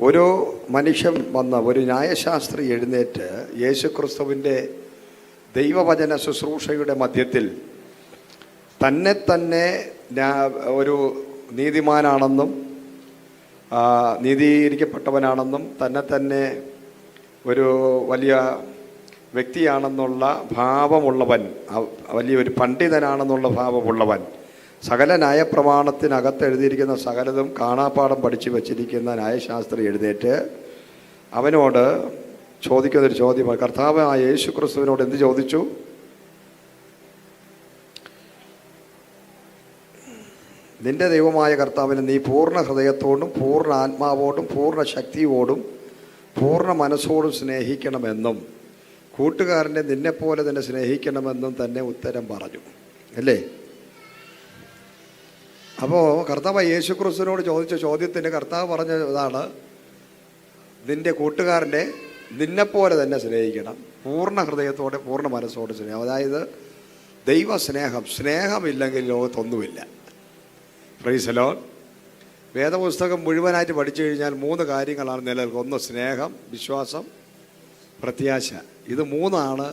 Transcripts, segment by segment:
ഒരു മനുഷ്യൻ വന്ന ഒരു ന്യായശാസ്ത്രി എഴുന്നേറ്റ് യേശുക്രിസ്തുവിൻ്റെ ദൈവവചന ശുശ്രൂഷയുടെ മധ്യത്തിൽ തന്നെ ഒരു നീതിമാനാണെന്നും നീതീകരിക്കപ്പെട്ടവനാണെന്നും തന്നെ ഒരു വലിയ വ്യക്തിയാണെന്നുള്ള ഭാവമുള്ളവൻ, വലിയൊരു പണ്ഡിതനാണെന്നുള്ള ഭാവമുള്ളവൻ, സകല ന്യായപ്രമാണത്തിനകത്ത് എഴുതിയിരിക്കുന്ന സകലതും കാണാപ്പാഠം പഠിച്ചു വച്ചിരിക്കുന്ന ന്യായശാസ്ത്രി എഴുന്നേറ്റ് അവനോട് ചോദിക്കുന്നൊരു ചോദ്യമാണ്. കർത്താവ് ആ യേശു ക്രിസ്തുവിനോട് എന്ത് ചോദിച്ചു? നിന്റെ ദൈവമായ കർത്താവിനെ നീ പൂർണ്ണ ഹൃദയത്തോടും പൂർണ്ണ ആത്മാവോടും പൂർണ്ണ ശക്തിയോടും പൂർണ്ണ മനസ്സോടും സ്നേഹിക്കണമെന്നും കൂട്ടുകാരനെ നിന്നെപ്പോലെ തന്നെ സ്നേഹിക്കണമെന്നും തന്നെ ഉത്തരം പറഞ്ഞു, അല്ലേ? അപ്പോൾ കർത്താവ് യേശു ക്രിസ്തുവിനോട് ചോദിച്ച ചോദ്യത്തിന് കർത്താവ് പറഞ്ഞ ഇതാണ്, നിൻ്റെ കൂട്ടുകാരനെ നിന്നെപ്പോലെ തന്നെ സ്നേഹിക്കണം, പൂർണ്ണ ഹൃദയത്തോടെ പൂർണ്ണ മനസ്സോടെ സ്നേഹം. അതായത് സ്നേഹമില്ലെങ്കിൽ ലോകത്തൊന്നുമില്ല. Praise the lord. വേദപുസ്തകം മുഴുവനായിട്ട് പഠിച്ചു കഴിഞ്ഞാൽ 3 കാര്യങ്ങളാണ് നിലനിൽക്കുക. ഒന്ന് സ്നേഹം, വിശ്വാസം, പ്രത്യാശ. ഇത് 3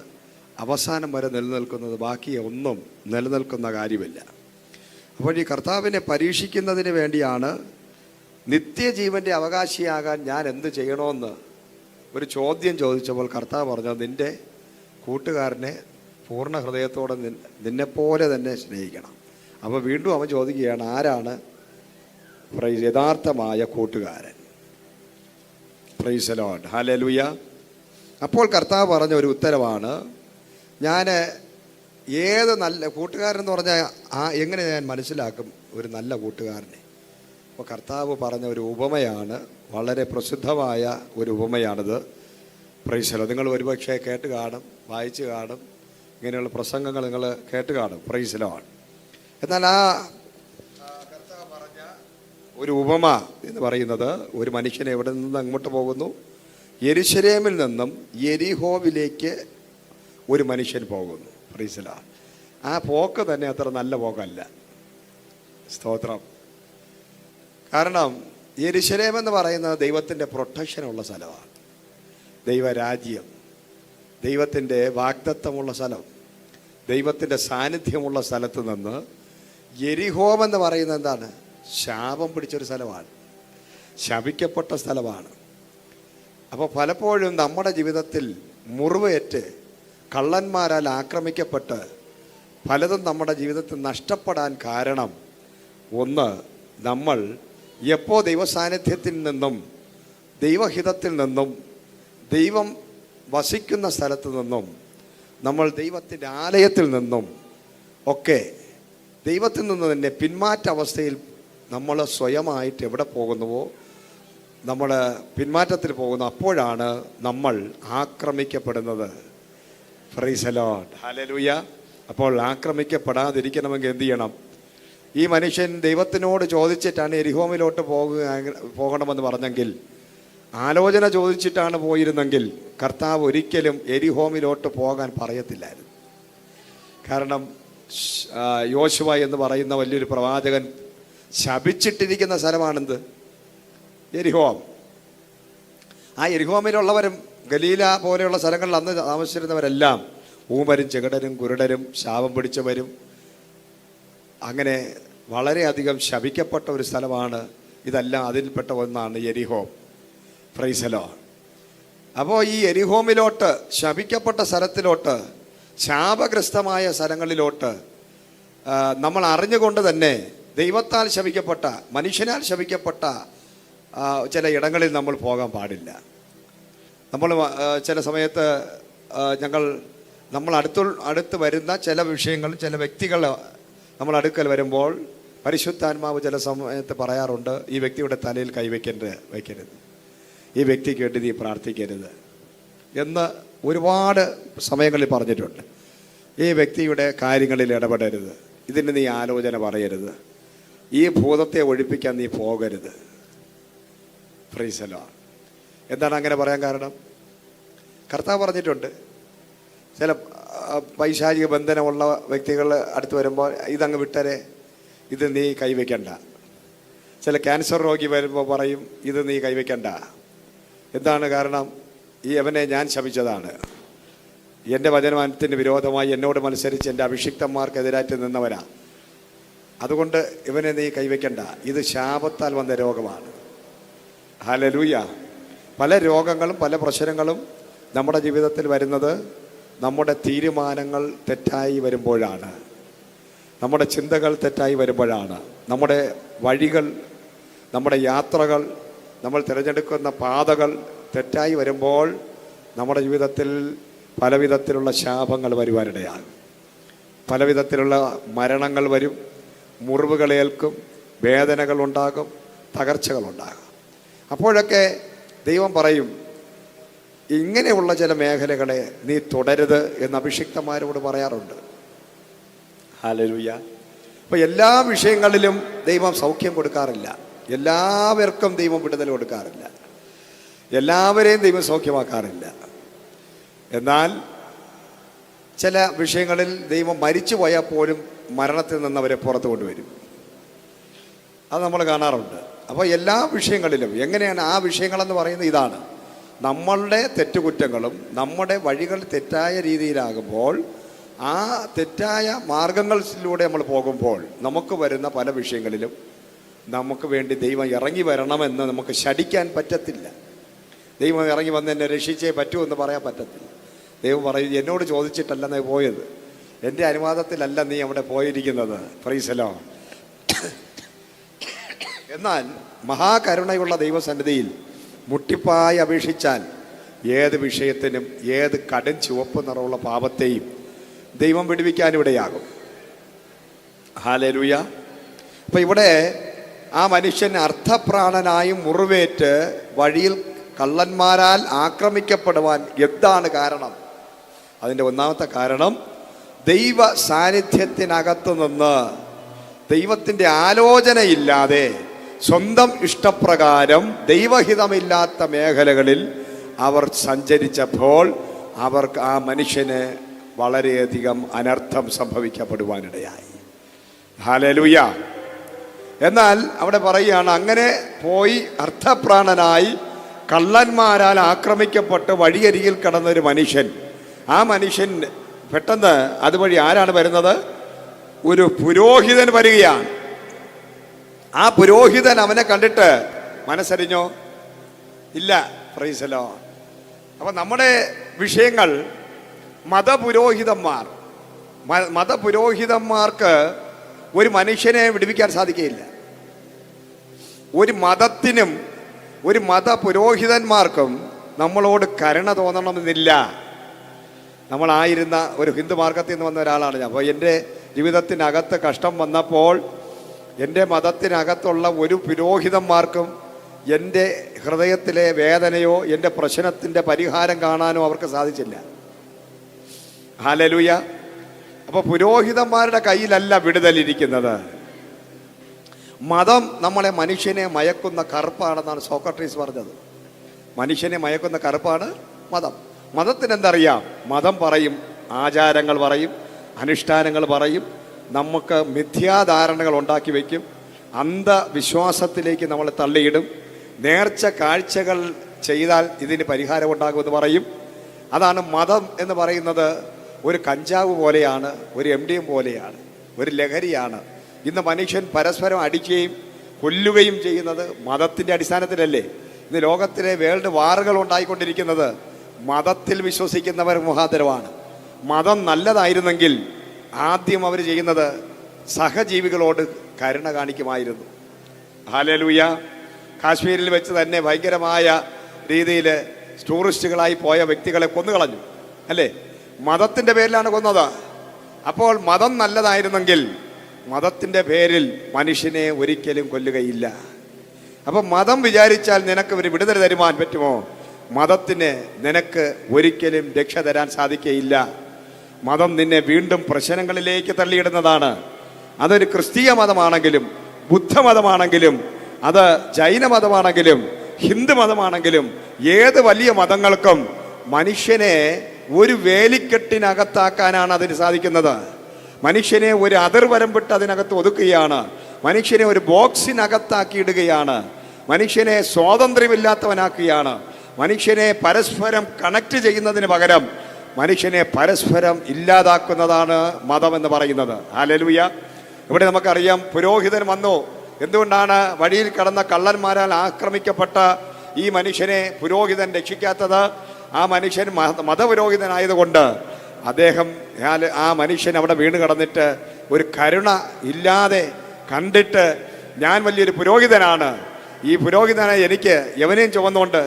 അവസാനം വരെ നിലനിൽക്കുന്നത്. ബാക്കി ഒന്നും നിലനിൽക്കുന്ന കാര്യമില്ല. അപ്പോൾ ഈ കർത്താവിനെ പരീക്ഷിക്കുന്നതിന് വേണ്ടിയാണ് നിത്യജീവൻ്റെ അവകാശിയാകാൻ ഞാൻ എന്ത് ചെയ്യണമെന്ന് ഒരു ചോദ്യം ചോദിച്ചപ്പോൾ കർത്താവ് പറഞ്ഞത്, നിൻ്റെ കൂട്ടുകാരനെ പൂർണ്ണ ഹൃദയത്തോടെ നിന്നെപ്പോലെ തന്നെ സ്നേഹിക്കണം. അപ്പോൾ വീണ്ടും അവൻ ചോദിക്കുകയാണ്, ആരാണ് യഥാർത്ഥമായ കൂട്ടുകാരൻ? Price the lord, hallelujah. അപ്പോൾ കർത്താവ് പറഞ്ഞ ഒരു ഉത്തരവാണ്, ഞാൻ ഏത് നല്ല കൂട്ടുകാരൻ എന്ന് പറഞ്ഞാൽ എങ്ങനെ ഞാൻ മനസ്സിലാക്കും ഒരു നല്ല കൂട്ടുകാരനെ? അപ്പോൾ കർത്താവ് പറഞ്ഞ ഒരു ഉപമയാണ്, വളരെ പ്രസിദ്ധമായ ഒരു ഉപമയാണിത്. Price the Lord. നിങ്ങൾ ഒരുപക്ഷെ കേട്ട് കാണും, വായിച്ച് കാണും, ഇങ്ങനെയുള്ള പ്രസംഗങ്ങൾ നിങ്ങൾ കേട്ട് കാണും. Price the Lord. എന്നാൽ കർത്താവ് പറഞ്ഞ ഒരു ഉപമ എന്ന് പറയുന്നത്, ഒരു മനുഷ്യൻ എവിടെ നിന്ന് അങ്ങോട്ട് പോകുന്നു? യെരൂശലേമിൽ നിന്നും യെരിഹോവിലേക്ക് ഒരു മനുഷ്യൻ പോകുന്നു. Price the lord. ആ പോക്ക് തന്നെ അത്ര നല്ല പോക്കല്ല. സ്തോത്രം. കാരണം യെരൂശലേം എന്ന് പറയുന്നത് ദൈവത്തിൻ്റെ പ്രൊട്ടക്ഷനുള്ള സ്ഥലമാണ്, ദൈവരാജ്യം, ദൈവത്തിൻ്റെ വാഗ്ദത്തമുള്ള സ്ഥലം, ദൈവത്തിൻ്റെ സാന്നിധ്യമുള്ള സ്ഥലത്ത് നിന്ന് യെരിഹോം എന്ന് പറയുന്നത് എന്താണ്? ശാപം പിടിച്ചൊരു സ്ഥലമാണ്, ശപിക്കപ്പെട്ട സ്ഥലമാണ്. അപ്പോൾ പലപ്പോഴും നമ്മുടെ ജീവിതത്തിൽ മുറിവേറ്റ് കള്ളന്മാരാൽ ആക്രമിക്കപ്പെട്ട് പലതും നമ്മുടെ ജീവിതത്തിൽ നഷ്ടപ്പെടാൻ കാരണം, ഒന്ന്, നമ്മൾ എപ്പോൾ ദൈവസാന്നിധ്യത്തിൽ നിന്നും ദൈവഹിതത്തിൽ നിന്നും ദൈവം വസിക്കുന്ന സ്ഥലത്ത് നിന്നും നമ്മൾ ദൈവത്തിൻ്റെ ആലയത്തിൽ നിന്നും ഒക്കെ ദൈവത്തിൽ നിന്ന് തന്നെ പിന്മാറ്റ അവസ്ഥയിൽ നമ്മൾ സ്വയമായിട്ട് എവിടെ പോകുന്നുവോ നമ്മൾ പിന്മാറ്റത്തിൽ പോകുന്നു, അപ്പോഴാണ് നമ്മൾ ആക്രമിക്കപ്പെടുന്നത്. Praise the lord, hallelujah. അപ്പോൾ ആക്രമിക്കപ്പെടാതിരിക്കണമെങ്കിൽ എന്ത് ചെയ്യണം? ഈ മനുഷ്യൻ ദൈവത്തിനോട് ചോദിച്ചിട്ടാണ് യെരിഹോമിലോട്ട് പോകണമെന്ന് പറഞ്ഞെങ്കിൽ, ആലോചന ചോദിച്ചിട്ടാണ് പോയിരുന്നെങ്കിൽ കർത്താവ് ഒരിക്കലും യെരിഹോമിലോട്ട് പോകാൻ പറയത്തില്ലായിരുന്നു. കാരണം യോശുവ എന്ന് പറയുന്ന വലിയൊരു പ്രവാചകൻ ശപിച്ചിട്ടിരിക്കുന്ന സ്ഥലമാണെന്ത്? യെരിഹോം. ആ യെരിഹോമിലുള്ളവരും ഗലീല പോലെയുള്ള സ്ഥലങ്ങളിൽ അന്ന് താമസിച്ചിരുന്നവരെല്ലാം ഊമരും ചെകിടരും കുരുടരും ശാപം പിടിച്ചവരും, അങ്ങനെ വളരെയധികം ശപിക്കപ്പെട്ട ഒരു സ്ഥലമാണ്. ഇതെല്ലാം അതിൽപ്പെട്ട ഒന്നാണ് യെരിഹോം. Price the Lord. അപ്പോൾ ഈ യെരിഹോമിലോട്ട്, ശപിക്കപ്പെട്ട സ്ഥലത്തിലോട്ട്, ശാപഗ്രസ്തമായ സ്ഥലങ്ങളിലോട്ട് നമ്മൾ അറിഞ്ഞുകൊണ്ട് തന്നെ ദൈവത്താൽ ശപിക്കപ്പെട്ട, മനുഷ്യനാൽ ശപിക്കപ്പെട്ട ചില ഇടങ്ങളിൽ നമ്മൾ പോകാൻ പാടില്ല. നമ്മൾ ചില സമയത്ത് നമ്മൾ അടുത്ത് വരുന്ന ചില വിഷയങ്ങൾ, ചില വ്യക്തികൾ നമ്മൾ അടുക്കൽ വരുമ്പോൾ പരിശുദ്ധാത്മാവ് ചില സമയത്ത് പറയാറുണ്ട്, ഈ വ്യക്തിയുടെ തലയിൽ വയ്ക്കരുത്, ഈ വ്യക്തിക്ക് വേണ്ടി നീ പ്രാർത്ഥിക്കരുത് എന്ന് ഒരുപാട് സമയങ്ങളിൽ പറഞ്ഞിട്ടുണ്ട്. ഈ വ്യക്തിയുടെ കാര്യങ്ങളിൽ ഇടപെടരുത്, ഇതിന് നീ ആലോചന പറയരുത്, ഈ ഭൂതത്തെ ഒഴിപ്പിക്കാൻ നീ പോകരുത്. Price the Lord. എന്താണ് അങ്ങനെ പറയാൻ കാരണം? കർത്താവ് പറഞ്ഞിട്ടുണ്ട്, ചില പൈശാചിക ബന്ധനമുള്ള വ്യക്തികൾ അടുത്ത് വരുമ്പോൾ ഇതങ്ങ് വിട്ടരെ, ഇത് നീ കൈവയ്ക്കണ്ട. ചില ക്യാൻസർ രോഗി വരുമ്പോൾ പറയും, ഇത് നീ കൈവയ്ക്കണ്ട. എന്താണ് കാരണം? അവനെ ഞാൻ ശപിച്ചതാണ്. എൻ്റെ വചനത്തിന് വിരോധമായി എന്നോട് മത്സരിച്ച് എൻ്റെ അഭിഷിക്തന്മാർക്കെതിരായിട്ട് നിന്നവരാ. അതുകൊണ്ട് ഇവനെ നീ കൈവയ്ക്കണ്ട. ഇത് ശാപത്താൽ വന്ന രോഗമാണ്. ഹല്ലേലൂയ. പല രോഗങ്ങളും പല പ്രശ്നങ്ങളും നമ്മുടെ ജീവിതത്തിൽ വരുന്നത് നമ്മുടെ തീരുമാനങ്ങൾ തെറ്റായി വരുമ്പോഴാണ്, നമ്മുടെ ചിന്തകൾ തെറ്റായി വരുമ്പോഴാണ്, നമ്മുടെ വഴികൾ, നമ്മുടെ യാത്രകൾ, നമ്മൾ തിരഞ്ഞെടുക്കുന്ന പാതകൾ തെറ്റായി വരുമ്പോൾ നമ്മുടെ ജീവിതത്തിൽ പലവിധത്തിലുള്ള ശാപങ്ങൾ വരുവാനിടയാകും. പലവിധത്തിലുള്ള മരണങ്ങൾ വരും, മുറിവുകളേൽക്കും, വേദനകൾ ഉണ്ടാകും, തകർച്ചകളുണ്ടാകും. അപ്പോഴൊക്കെ ദൈവം പറയും, ഇങ്ങനെയുള്ള ചില മേഖലകളെ നീ തുടരുത് എന്ന് അഭിഷിക്തന്മാരോട് പറയാറുണ്ട്. ഹല്ലേലൂയ. അപ്പോൾ എല്ലാ വിഷയങ്ങളിലും ദൈവം സൗഖ്യം കൊടുക്കാറില്ല, എല്ലാവർക്കും ദൈവം വിടുതൽ കൊടുക്കാറില്ല, എല്ലാവരെയും ദൈവം സൗഖ്യമാക്കാറില്ല. എന്നാൽ ചില വിഷയങ്ങളിൽ ദൈവം മരിച്ചു പോയാൽ പോലും മരണത്തിൽ നിന്നവരെ പുറത്തു കൊണ്ടുവരും. അത് നമ്മൾ കാണാറുണ്ട്. അപ്പോൾ എല്ലാ വിഷയങ്ങളിലും എങ്ങനെയാണ് ആ വിഷയങ്ങളെന്ന് പറയുന്നത് ഇതാണ്, നമ്മളുടെ തെറ്റുകുറ്റങ്ങളും നമ്മുടെ വഴികൾ തെറ്റായ രീതിയിലാകുമ്പോൾ, ആ തെറ്റായ മാർഗങ്ങളിലൂടെ നമ്മൾ പോകുമ്പോൾ നമുക്ക് വരുന്ന പല വിഷയങ്ങളിലും നമുക്ക് വേണ്ടി ദൈവം ഇറങ്ങി വരണമെന്ന് നമുക്ക് ശഠിക്കാൻ പറ്റത്തില്ല. ദൈവം ഇറങ്ങി വന്ന് എന്നെ രക്ഷിച്ചേ പറ്റൂ എന്ന് പറയാൻ പറ്റത്തില്ല. ദൈവം പറയും, എന്നോട് ചോദിച്ചിട്ടല്ല നീ പോയത്, എൻ്റെ അനുവാദത്തിലല്ല നീ അവിടെ പോയിരിക്കുന്നത്. Price the Lord. എന്നാൽ മഹാകരുണയുള്ള ദൈവസന്നിധിയിൽ മുട്ടിപ്പായി അപേക്ഷിച്ചാൽ ഏത് വിഷയത്തിനും ഏത് കടും ചുവപ്പ് നിറമുള്ള പാപത്തെയും ദൈവം വിടുവിക്കാനിവിടെയാകും. ഹല്ലേലൂയ. അപ്പം ഇവിടെ ആ മനുഷ്യൻ അർത്ഥപ്രാണനായി മുറിവേറ്റ് വഴിയിൽ കള്ളന്മാരാൽ ആക്രമിക്കപ്പെടുവാൻ എന്താണ് കാരണം? അതിൻ്റെ ഒന്നാമത്തെ കാരണം, ദൈവ സാന്നിധ്യത്തിനകത്ത് നിന്ന് ദൈവത്തിൻ്റെ ആലോചനയില്ലാതെ സ്വന്തം ഇഷ്ടപ്രകാരം ദൈവഹിതമില്ലാത്ത മേഖലകളിൽ അവർ സഞ്ചരിച്ചപ്പോൾ അവർക്ക് ആ മനുഷ്യന് വളരെയധികം അനർത്ഥം സംഭവിക്കപ്പെടുവാനിടയായി. ഹല്ലേലൂയ. എന്നാൽ അവിടെ പറയുകയാണ്, അങ്ങനെ പോയി അർത്ഥപ്രാണനായി കള്ളന്മാരാൽ ആക്രമിക്കപ്പെട്ട് വഴിയരികിൽ കിടന്നൊരു മനുഷ്യൻ, ആ മനുഷ്യൻ പെട്ടെന്ന് അതുവഴി ആരാണ് വരുന്നത്? ഒരു പുരോഹിതൻ വരികയാണ്. ആ പുരോഹിതൻ അവനെ കണ്ടിട്ട് മനസ്സറിഞ്ഞോ? ഇല്ല. Price the Lord. അപ്പം നമ്മുടെ വിഷയങ്ങൾ മതപുരോഹിതന്മാർക്ക് ഒരു മനുഷ്യനെ വിടുവിക്കാൻ സാധിക്കുകയില്ല. ഒരു മതത്തിനും ഒരു മതപുരോഹിതന്മാർക്കും നമ്മളോട് കരുണ തോന്നണമെന്നില്ല. നമ്മളായിരുന്ന ഒരു ഹിന്ദു മാർഗത്തിൽ നിന്ന് വന്ന ഒരാളാണ് ഞാൻ. അപ്പോൾ എൻ്റെ ജീവിതത്തിനകത്ത് കഷ്ടം വന്നപ്പോൾ എൻ്റെ മതത്തിനകത്തുള്ള ഒരു പുരോഹിതന്മാർക്കും എൻ്റെ ഹൃദയത്തിലെ വേദനയോ എൻ്റെ പ്രശ്നത്തിൻ്റെ പരിഹാരം കാണാനോ അവർക്ക് സാധിച്ചില്ല. ഹല്ലേലൂയ. അപ്പോൾ പുരോഹിതന്മാരുടെ കയ്യിലല്ല വിടുതലിരിക്കുന്നത്. മതം നമ്മളെ മനുഷ്യനെ മയക്കുന്ന കറുപ്പാണെന്നാണ് സോക്രട്ടീസ് പറഞ്ഞത്. മനുഷ്യനെ മയക്കുന്ന കറുപ്പാണ് മതം. മതത്തിന് എന്തറിയാം? മതം പറയും, ആചാരങ്ങൾ പറയും, അനുഷ്ഠാനങ്ങൾ പറയും, നമുക്ക് മിഥ്യാധാരണകൾ ഉണ്ടാക്കി വയ്ക്കും, അന്ധവിശ്വാസത്തിലേക്ക് നമ്മളെ തള്ളിയിടും. നേർച്ച കാഴ്ചകൾ ചെയ്താൽ ഇതിന് പരിഹാരമുണ്ടാകുമെന്ന് പറയും. അതാണ് മതം എന്ന് പറയുന്നത്. ഒരു കഞ്ചാവ് പോലെയാണ്, ഒരു MDM പോലെയാണ്, ഒരു ലഹരിയാണ്. ഇന്ന് മനുഷ്യൻ പരസ്പരം അടിക്കുകയും കൊല്ലുകയും ചെയ്യുന്നത് മതത്തിൻ്റെ അടിസ്ഥാനത്തിലല്ലേ? ഇന്ന് ലോകത്തിലെ വേൾഡ് വാറുകൾ ഉണ്ടായിക്കൊണ്ടിരിക്കുന്നത് മതത്തിൽ വിശ്വസിക്കുന്നവർ മുഖാന്തരമാണ്. മതം നല്ലതായിരുന്നെങ്കിൽ ആദ്യം അവർ ചെയ്യുന്നത് സഹജീവികളോട് കരുണ കാണിക്കുമായിരുന്നു. ഹല്ലേലൂയ. കാശ്മീരിൽ വെച്ച് തന്നെ ഭയങ്കരമായ രീതിയിൽ ടൂറിസ്റ്റുകളായി പോയ വ്യക്തികളെ കൊന്നുകളഞ്ഞു, അല്ലേ? മതത്തിൻ്റെ പേരിലാണ് കൊന്നത്. അപ്പോൾ മതം നല്ലതായിരുന്നെങ്കിൽ മതത്തിൻ്റെ പേരിൽ മനുഷ്യനെ ഒരിക്കലും കൊല്ലുകയില്ല. അപ്പം മതം വിചാരിച്ചാൽ നിനക്ക് ഒരു വിടുതൽ തരുവാൻ പറ്റുമോ? മതത്തിന് നിനക്ക് ഒരിക്കലും രക്ഷ തരാൻ സാധിക്കുകയില്ല. മതം നിന്നെ വീണ്ടും പ്രശ്നങ്ങളിലേക്ക് തള്ളിയിടുന്നതാണ്. അതൊരു ക്രിസ്തീയ മതമാണെങ്കിലും, ബുദ്ധമതമാണെങ്കിലും, അത് ജൈനമതമാണെങ്കിലും, ഹിന്ദു മതമാണെങ്കിലും, ഏത് വലിയ മതങ്ങൾക്കും മനുഷ്യനെ ഒരു വേലിക്കെട്ടിനകത്താക്കാനാണ് അതിന് സാധിക്കുന്നത്. മനുഷ്യനെ ഒരു അതിർവരം വിട്ട് അതിനകത്ത് ഒതുക്കുകയാണ്. മനുഷ്യനെ ഒരു ബോക്സിനകത്താക്കിയിടുകയാണ്. മനുഷ്യനെ സ്വാതന്ത്ര്യമില്ലാത്തവനാക്കുകയാണ്. മനുഷ്യനെ പരസ്പരം കണക്ട് ചെയ്യുന്നതിന് പകരം മനുഷ്യനെ പരസ്പരം ഇല്ലാതാക്കുന്നതാണ് മതം എന്ന് പറയുന്നത്. ഹല്ലേലൂയ. ഇവിടെ നമുക്കറിയാം, പുരോഹിതൻ വന്നു. എന്തുകൊണ്ടാണ് വഴിയിൽ കടന്ന കള്ളന്മാരാൽ ആക്രമിക്കപ്പെട്ട ഈ മനുഷ്യനെ പുരോഹിതൻ രക്ഷിക്കാത്തത്? ആ മനുഷ്യൻ മതപുരോഹിതനായതുകൊണ്ട് അദ്ദേഹം ആ മനുഷ്യൻ അവിടെ വീണ് കിടന്നിട്ട് ഒരു കരുണ ഇല്ലാതെ കണ്ടിട്ട്, ഞാൻ വലിയൊരു പുരോഹിതനാണ്, ഈ പുരോഹിതനായി എനിക്ക് യവനെയും ചുമന്നുകൊണ്ട്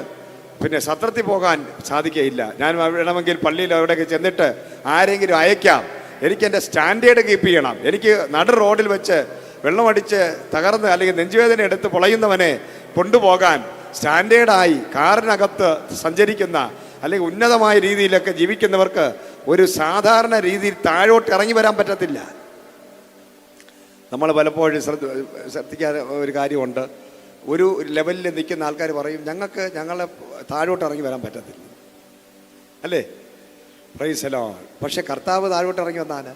പിന്നെ സത്രത്തിൽ പോകാൻ സാധിക്കുകയില്ല, ഞാൻ വേണമെങ്കിൽ പള്ളിയിൽ അവിടെയൊക്കെ ചെന്നിട്ട് ആരെങ്കിലും അയക്കാം, എനിക്ക് എൻ്റെ സ്റ്റാൻഡേർഡ് കീപ്പ് ചെയ്യണം, എനിക്ക് നടു റോഡിൽ വെച്ച് വെള്ളമടിച്ച് തകർന്ന് അല്ലെങ്കിൽ നെഞ്ചുവേദന എടുത്ത് പൊളയുന്നവനെ കൊണ്ടുപോകാൻ സ്റ്റാൻഡേർഡായി കാറിനകത്ത് സഞ്ചരിക്കുന്ന അല്ലെങ്കിൽ ഉന്നതമായ രീതിയിലൊക്കെ ജീവിക്കുന്നവർക്ക് ഒരു സാധാരണ രീതിയിൽ താഴോട്ട് ഇറങ്ങി വരാൻ പറ്റത്തില്ല. നമ്മൾ പലപ്പോഴും ശ്രദ്ധിക്കാൻ ഒരു കാര്യമുണ്ട്, ഒരു ലെവലിൽ നിൽക്കുന്ന ആൾക്കാർ പറയും ഞങ്ങളെ താഴോട്ട് ഇറങ്ങി വരാൻ പറ്റത്തില്ല, അല്ലേ? Price the Lord. പക്ഷെ കർത്താവ് താഴോട്ട് ഇറങ്ങി വന്നാല്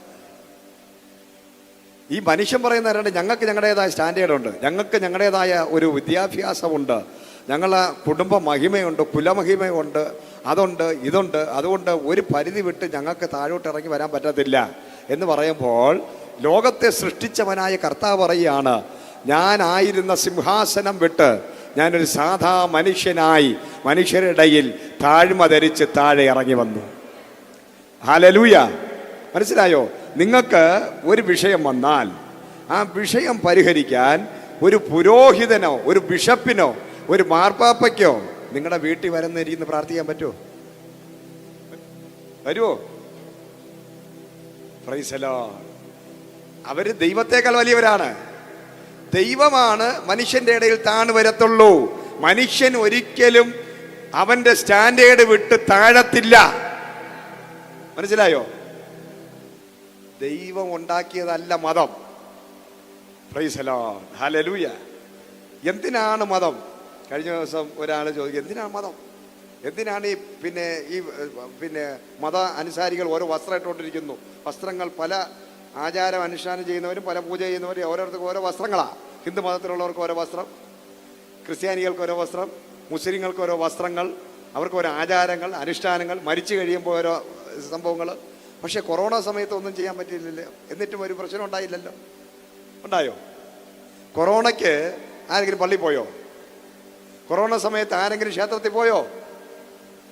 ഈ മനുഷ്യൻ പറയുന്നവരുണ്ട്, ഞങ്ങൾക്ക് ഞങ്ങളുടേതായ സ്റ്റാൻഡേർഡുണ്ട്, ഞങ്ങൾക്ക് ഞങ്ങളുടേതായ ഒരു വിദ്യാഭ്യാസമുണ്ട്, ഞങ്ങളെ കുടുംബ മഹിമയുണ്ട്, കുലമഹിമയുണ്ട്, അതുണ്ട് ഇതുണ്ട്, അതുകൊണ്ട് ഒരു പരിധി വിട്ട് ഞങ്ങൾക്ക് താഴോട്ട് ഇറങ്ങി വരാൻ പറ്റത്തില്ല എന്ന് പറയുമ്പോൾ ലോകത്തെ സൃഷ്ടിച്ചവനായ കർത്താവ് പറയുകയാണ്, ഞാനായിരുന്ന സിംഹാസനം വിട്ട് ഞാനൊരു സാധാ മനുഷ്യനായി മനുഷ്യരുടെ ഇടയിൽ താഴ്മ ധരിച്ച് താഴെ ഇറങ്ങി വന്നു. ഹല്ലേലൂയ. മനസ്സിലായോ? നിങ്ങൾക്ക് ഒരു വിഷയം വന്നാൽ ആ വിഷയം പരിഹരിക്കാൻ ഒരു പുരോഹിതനോ ഒരു ബിഷപ്പിനോ ഒരു മാർപ്പാപ്പയ്ക്കോ നിങ്ങളുടെ വീട്ടിൽ വരുന്നിരിക്കുന്ന പ്രാർത്ഥിക്കാൻ പറ്റുമോ? വരുമോ? Price the Lord. അവര് ദൈവത്തെക്കാൾ വലിയവരാണ്. ദൈവമാണ് മനുഷ്യന്റെ ഇടയിൽ താണു വരത്തുള്ളൂ. മനുഷ്യൻ ഒരിക്കലും അവന്റെ സ്റ്റാൻഡേർഡ് വിട്ട് താഴത്തില്ല. മനസ്സിലായോ? ദൈവം ഉണ്ടാക്കിയതല്ല മതം. Price the lord. ഹല്ലേലൂയ. എന്തിനാണ് മതം? കഴിഞ്ഞ ദിവസം ഒരാൾ ചോദിക്കും, എന്തിനാണ് മതം? എന്തിനാണ് ഈ മത അനുസാരികൾ ഓരോ വസ്ത്രം ഇട്ടുകൊണ്ടിരിക്കുന്നു? വസ്ത്രങ്ങൾ പല ആചാരം അനുഷ്ഠാനം ചെയ്യുന്നവരും പല പൂജ ചെയ്യുന്നവരും ഓരോരുത്തർക്കും ഓരോ വസ്ത്രങ്ങളാണ്. ഹിന്ദു മതത്തിലുള്ളവർക്ക് ഓരോ വസ്ത്രം, ക്രിസ്ത്യാനികൾക്ക് ഓരോ വസ്ത്രം, മുസ്ലിങ്ങൾക്ക് ഓരോ വസ്ത്രങ്ങൾ, അവർക്ക് ഓരോ ആചാരങ്ങൾ അനുഷ്ഠാനങ്ങൾ, മരിച്ചു കഴിയുമ്പോൾ ഓരോ സംഭവങ്ങൾ. പക്ഷെ കൊറോണ സമയത്ത് ഒന്നും ചെയ്യാൻ പറ്റിയില്ലല്ലോ, എന്നിട്ടും ഒരു പ്രശ്നം ഉണ്ടായില്ലല്ലോ. ഉണ്ടായോ? കൊറോണയ്ക്ക് ആരെങ്കിലും പള്ളിയിൽ പോയോ? കൊറോണ സമയത്ത് ആരെങ്കിലും ക്ഷേത്രത്തിൽ പോയോ?